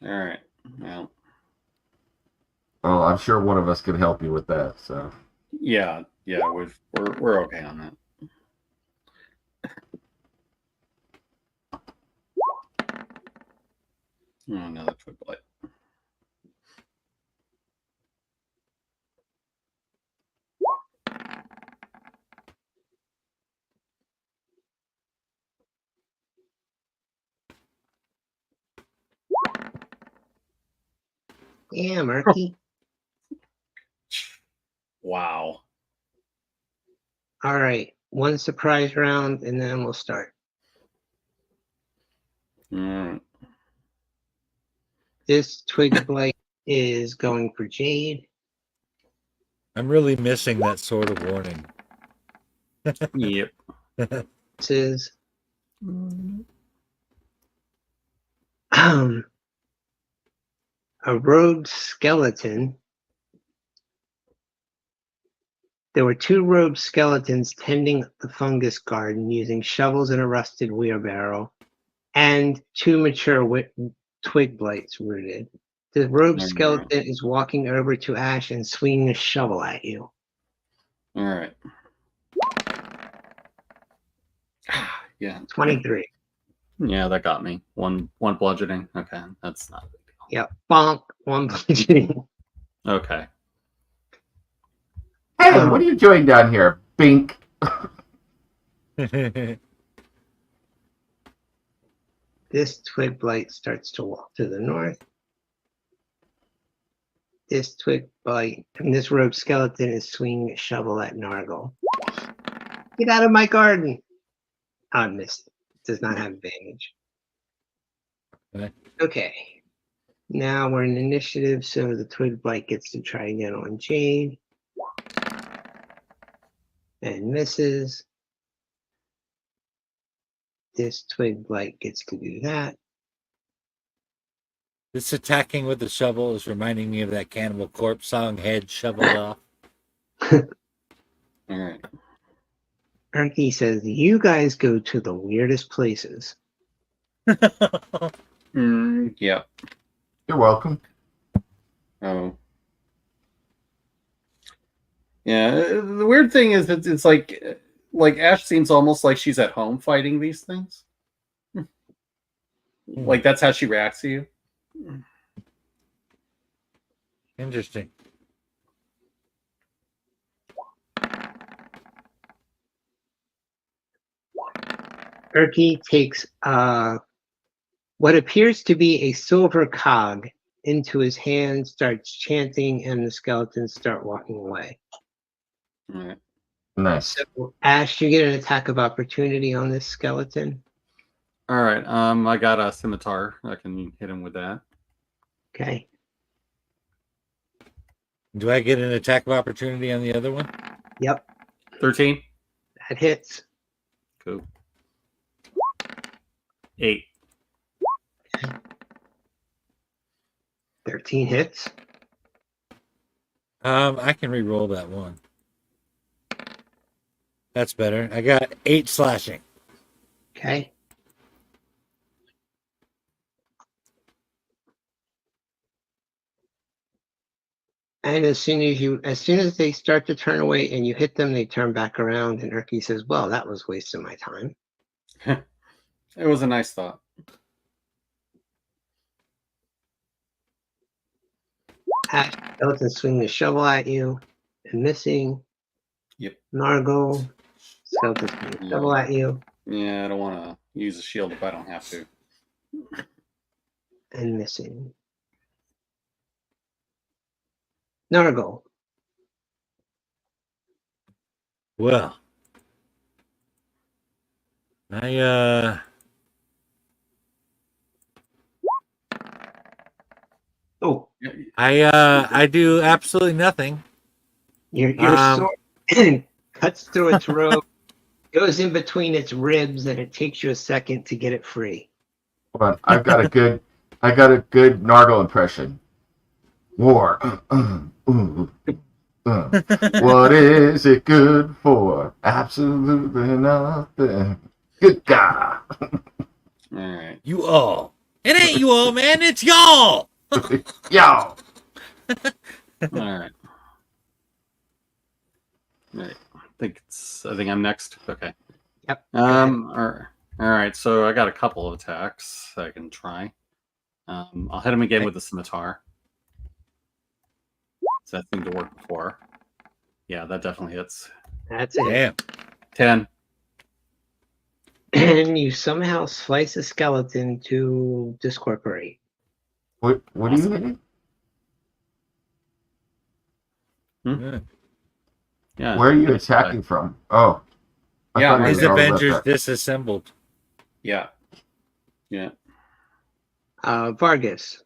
Speaker 4: All right. Well,
Speaker 3: I'm sure one of us can help you with that. So.
Speaker 4: yeah, we're okay on that. Oh, another twig blight.
Speaker 2: Yeah, Murky.
Speaker 4: Wow.
Speaker 2: All right. One surprise round, and then we'll start. This twig blight is going for Jade.
Speaker 1: I'm really missing that sort of warning.
Speaker 4: Yep.
Speaker 2: This is a rogue skeleton. There were 2 rogue skeletons tending the fungus garden using shovels and a rusted wheelbarrow, and 2 mature twig blights rooted. The rogue skeleton is walking over to Ash and swinging a shovel at you.
Speaker 4: All right. Yeah.
Speaker 2: 23.
Speaker 4: Yeah, that got me. One bludgeoning. Okay, that's not a big deal.
Speaker 2: Yep. Bonk. 1 bludgeoning.
Speaker 4: Okay.
Speaker 3: Hey, what are you doing down here? Bink.
Speaker 2: This twig blight starts to walk to the north. This twig blight and this rogue skeleton is swinging a shovel at Nargle. Get out of my garden! I missed it. Does not have advantage. Okay. Now we're in initiative, so the twig blight gets to try again on Jade. And misses. This twig blight gets to do that.
Speaker 1: This attacking with the shovel is reminding me of that Cannibal Corpse song, Head Shoveled Off.
Speaker 4: All right.
Speaker 2: Erky says, you guys go to the weirdest places.
Speaker 4: Yep.
Speaker 3: You're welcome.
Speaker 4: Oh. Yeah, the weird thing is that it's like Ash seems almost like she's at home fighting these things. Like that's how she reacts to you.
Speaker 1: Interesting.
Speaker 2: Erky takes what appears to be a silver cog into his hand, starts chanting, and the skeletons start walking away.
Speaker 4: All right.
Speaker 3: Nice.
Speaker 2: So, Ash, you get an attack of opportunity on this skeleton.
Speaker 4: All right. I got a scimitar. I can hit him with that.
Speaker 2: Okay.
Speaker 1: Do I get an attack of opportunity on the other one?
Speaker 2: Yep,
Speaker 4: 13.
Speaker 2: that hits.
Speaker 4: Cool. 8.
Speaker 2: 13 hits.
Speaker 1: I can re-roll that one. That's better. I got 8 slashing.
Speaker 2: Okay. And as soon as they start to turn away and you hit them, they turn back around and Erky says, well, that was wasting my time.
Speaker 4: It was a nice thought.
Speaker 2: Ash skeleton swing the shovel at you and missing.
Speaker 4: Yep.
Speaker 2: Nargle, skeleton swing the shovel at you
Speaker 4: Yeah, I don't want to use a shield if I don't have to.
Speaker 2: and missing. Nargle.
Speaker 1: Well,
Speaker 2: Oh,
Speaker 1: I do absolutely nothing.
Speaker 2: your sword cuts through its robe, goes in between its ribs, and it takes you a second to get it free.
Speaker 3: Hold on, I got a good Nargle impression. War. What is it good for? Absolutely nothing. Good God.
Speaker 4: All right.
Speaker 1: You all. It ain't you all, man. It's y'all.
Speaker 3: Yo.
Speaker 4: All right. I think I'm next. Okay.
Speaker 2: Yep.
Speaker 4: All right. So I got a couple of attacks I can try. I'll hit him again with the scimitar. So that seemed to work before. Yeah, that definitely hits.
Speaker 2: That's it.
Speaker 1: Damn.
Speaker 4: 10.
Speaker 2: And you somehow slice a skeleton to discorporate.
Speaker 3: What are you hitting?
Speaker 4: Yeah.
Speaker 3: Where are you attacking from? Oh. I
Speaker 4: Yeah,
Speaker 3: thought it
Speaker 1: His
Speaker 3: was all
Speaker 1: Avengers
Speaker 3: about
Speaker 1: disassembled.
Speaker 4: Yeah. Yeah.
Speaker 2: Vargas.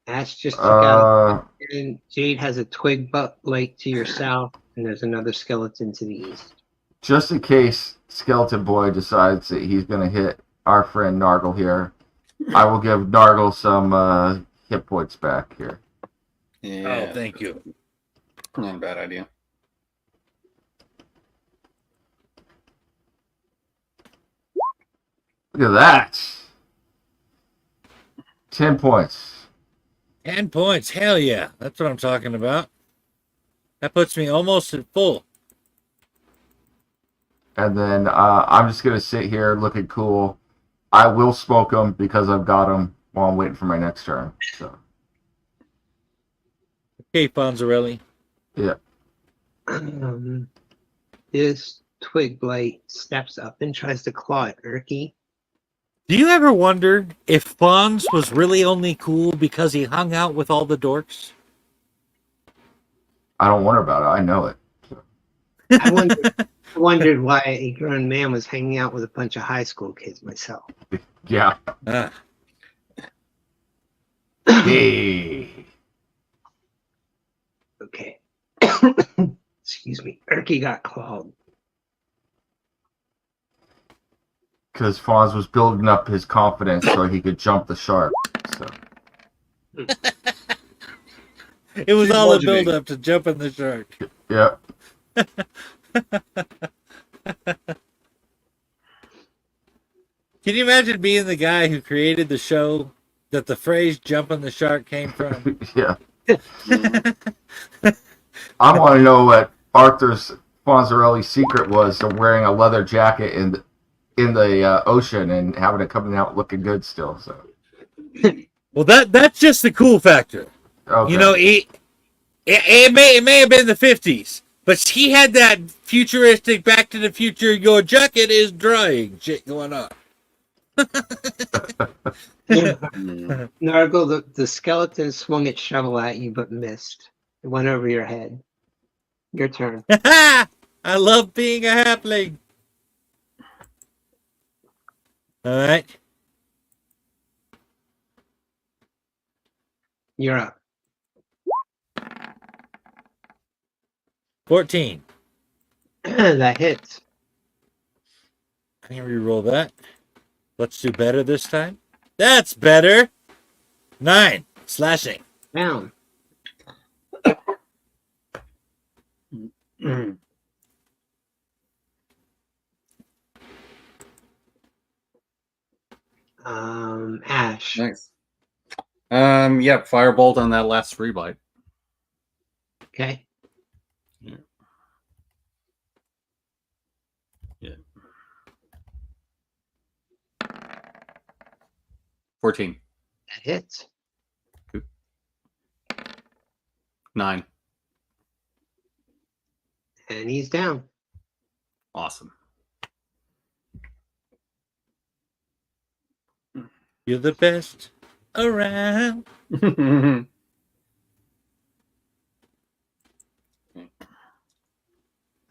Speaker 2: Ash just
Speaker 3: that.
Speaker 2: took out, and Jade has a twig butt lake to your south, and there's another skeleton to the east.
Speaker 3: Just in case Skeleton Boy decides that he's going to hit our friend Nargle here, I will give Nargle some hit points back here.
Speaker 4: Yeah.
Speaker 1: Oh, thank you.
Speaker 4: Not a bad idea.
Speaker 3: Look at that. 10 points.
Speaker 1: 10 points. Hell yeah. That's what I'm talking about. That puts me almost at full.
Speaker 3: And then I'm just going to sit here looking cool. I will smoke them because I've got them while I'm waiting for my next turn. So,
Speaker 1: Okay, Fonzarelli.
Speaker 3: yeah.
Speaker 2: This twig blight steps up and tries to claw at Erky.
Speaker 1: Do you ever wonder if Fonz was really only cool because he hung out with all the dorks?
Speaker 3: I don't wonder about it. I know it.
Speaker 2: I wondered why a grown man was hanging out with a bunch of high school kids myself.
Speaker 3: Yeah.
Speaker 1: Ah.
Speaker 3: Hey.
Speaker 2: Okay. Excuse me. Erky got clawed.
Speaker 3: Because Fonz was building up his confidence so he could jump the shark. So.
Speaker 1: It was all a
Speaker 4: Bludgeoning.
Speaker 1: build up to jumping the shark.
Speaker 3: Yeah.
Speaker 1: Can you imagine being the guy who created the show that the phrase jumping the shark came from?
Speaker 3: Yeah. I want to know what Arthur's Fonzarelli's secret was to wearing a leather jacket in the ocean and having it coming out looking good still. So.
Speaker 1: Well, that's just the cool factor.
Speaker 3: Okay.
Speaker 1: You know, it may have been the 50s, but he had that futuristic Back to the Future, your jacket is drying shit going on.
Speaker 2: Nargle, the skeleton swung its shovel at you but missed. It went over your head. Your turn.
Speaker 1: I love being a halfling. All right.
Speaker 2: You're up.
Speaker 1: 14.
Speaker 2: That hits.
Speaker 1: I can re-roll that. Let's do better this time. That's better. 9. Slashing.
Speaker 2: Down. Ash.
Speaker 4: Nice. Yeah, firebolt on that last free bite.
Speaker 2: Okay.
Speaker 4: Yeah. Yeah. 14.
Speaker 2: That hits.
Speaker 4: 9.
Speaker 2: And he's down.
Speaker 4: Awesome.
Speaker 1: You're the best around.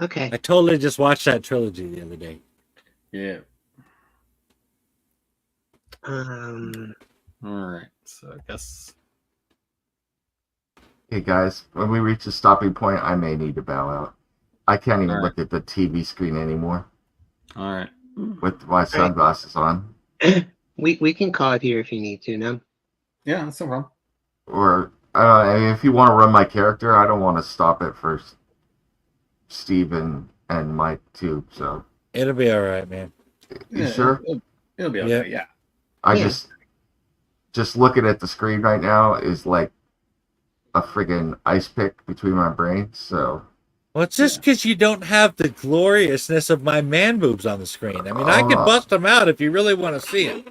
Speaker 2: Okay.
Speaker 1: I totally just watched that trilogy the other day.
Speaker 4: Yeah.
Speaker 2: Um,
Speaker 4: All right. So I guess.
Speaker 3: Hey guys, when we reach a stopping point, I may need to bow out. I can't even
Speaker 4: All right.
Speaker 3: look at the TV screen anymore
Speaker 4: All right.
Speaker 3: with my sunglasses on.
Speaker 2: we can call it here if you need to. No.
Speaker 4: Yeah, that's no problem.
Speaker 3: Or I mean, if you want to run my character, I don't want to stop it for Steve and Mike too. So
Speaker 1: It'll be all right, man.
Speaker 3: you sure?
Speaker 4: It'll be okay. Yeah.
Speaker 3: I
Speaker 2: Yeah.
Speaker 3: just looking at the screen right now is like a friggin' ice pick between my brains. So
Speaker 1: Well, it's just because you don't have the gloriousness of my man boobs on the screen. I mean, I can bust them out if you really want to see it.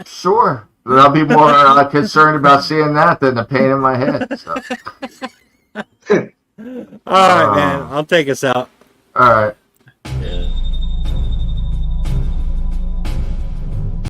Speaker 3: sure, but I'll be more concerned about seeing that than the pain in my head. So.
Speaker 1: All right, man. I'll take us out.
Speaker 3: All right.